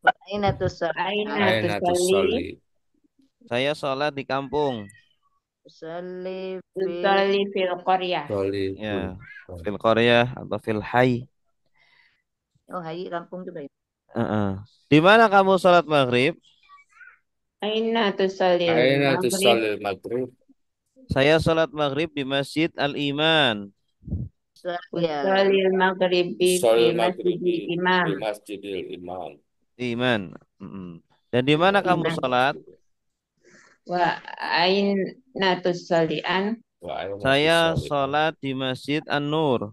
[SPEAKER 3] wa aina tusalli
[SPEAKER 4] Aina
[SPEAKER 2] Aina
[SPEAKER 4] tusalli
[SPEAKER 2] tusalli
[SPEAKER 1] Saya sholat di kampung.
[SPEAKER 3] usalli fi
[SPEAKER 4] tusalli fil qaryah.
[SPEAKER 2] Usolli
[SPEAKER 1] Ya, fil qaryah atau fil hayy.
[SPEAKER 3] oh hayi kampung juga ya
[SPEAKER 1] Heeh. Di mana kamu sholat maghrib?
[SPEAKER 4] Aina tusallil
[SPEAKER 2] Aina
[SPEAKER 4] maghrib.
[SPEAKER 2] tusallil maghrib?
[SPEAKER 1] Saya sholat maghrib di Masjid Al-Iman.
[SPEAKER 3] usalli
[SPEAKER 4] Usallil maghribi
[SPEAKER 2] Usolli
[SPEAKER 4] fil masjidil
[SPEAKER 2] maghribi
[SPEAKER 4] imam.
[SPEAKER 2] di masjidil imam.
[SPEAKER 1] Iman. Mm-mm. Dan di mana kamu
[SPEAKER 4] Iman.
[SPEAKER 1] sholat?
[SPEAKER 4] Wa aina tusallian.
[SPEAKER 2] Wa aina
[SPEAKER 1] Saya
[SPEAKER 2] tusalli
[SPEAKER 1] sholat di Masjid An-Nur.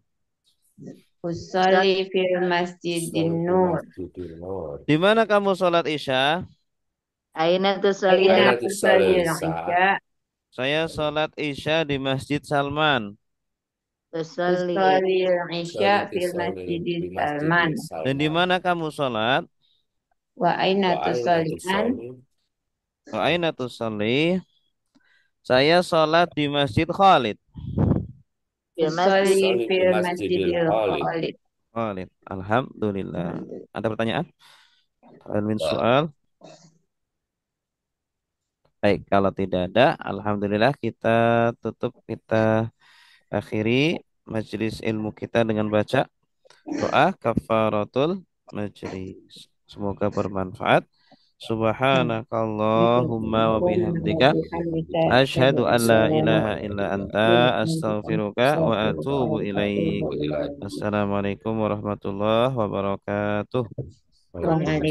[SPEAKER 4] Usalli fil
[SPEAKER 2] Usolli
[SPEAKER 4] masjidin
[SPEAKER 2] fi
[SPEAKER 4] nur.
[SPEAKER 2] masjidil nur.
[SPEAKER 1] Di mana kamu sholat Isya?
[SPEAKER 3] aina tusalli
[SPEAKER 4] Aina
[SPEAKER 2] Aina tusallil
[SPEAKER 4] tusallil
[SPEAKER 2] isya?
[SPEAKER 4] isya.
[SPEAKER 1] Saya sholat Isya di Masjid Salman.
[SPEAKER 3] tusalli
[SPEAKER 4] Usallil isya
[SPEAKER 2] Usolli
[SPEAKER 4] fil
[SPEAKER 2] tusalli
[SPEAKER 4] masjidil
[SPEAKER 2] fi
[SPEAKER 4] salman.
[SPEAKER 2] masjidil
[SPEAKER 1] Dan di
[SPEAKER 2] salman.
[SPEAKER 1] mana kamu sholat?
[SPEAKER 4] Wa aina
[SPEAKER 2] Wa aina
[SPEAKER 4] tusallian.
[SPEAKER 2] tusalli?
[SPEAKER 1] Wa aina tusalli? Saya sholat di Masjid Khalid.
[SPEAKER 3] fil masjid
[SPEAKER 4] Usalli
[SPEAKER 2] Usolli fi
[SPEAKER 4] fil
[SPEAKER 2] masjidil
[SPEAKER 4] masjidil
[SPEAKER 2] khalid.
[SPEAKER 4] khalid.
[SPEAKER 1] Khalid. Alhamdulillah. Ada pertanyaan? Ada min
[SPEAKER 2] Wa
[SPEAKER 1] soal? Baik, kalau tidak ada, alhamdulillah kita tutup, kita akhiri majelis ilmu kita dengan baca doa kafaratul majlis. Semoga bermanfaat. Subhanakallahumma wa bihamdika asyhadu an la ilaha illa anta astaghfiruka wa atubu ilaik. Assalamualaikum warahmatullahi wabarakatuh.
[SPEAKER 2] Waalaikumsalam.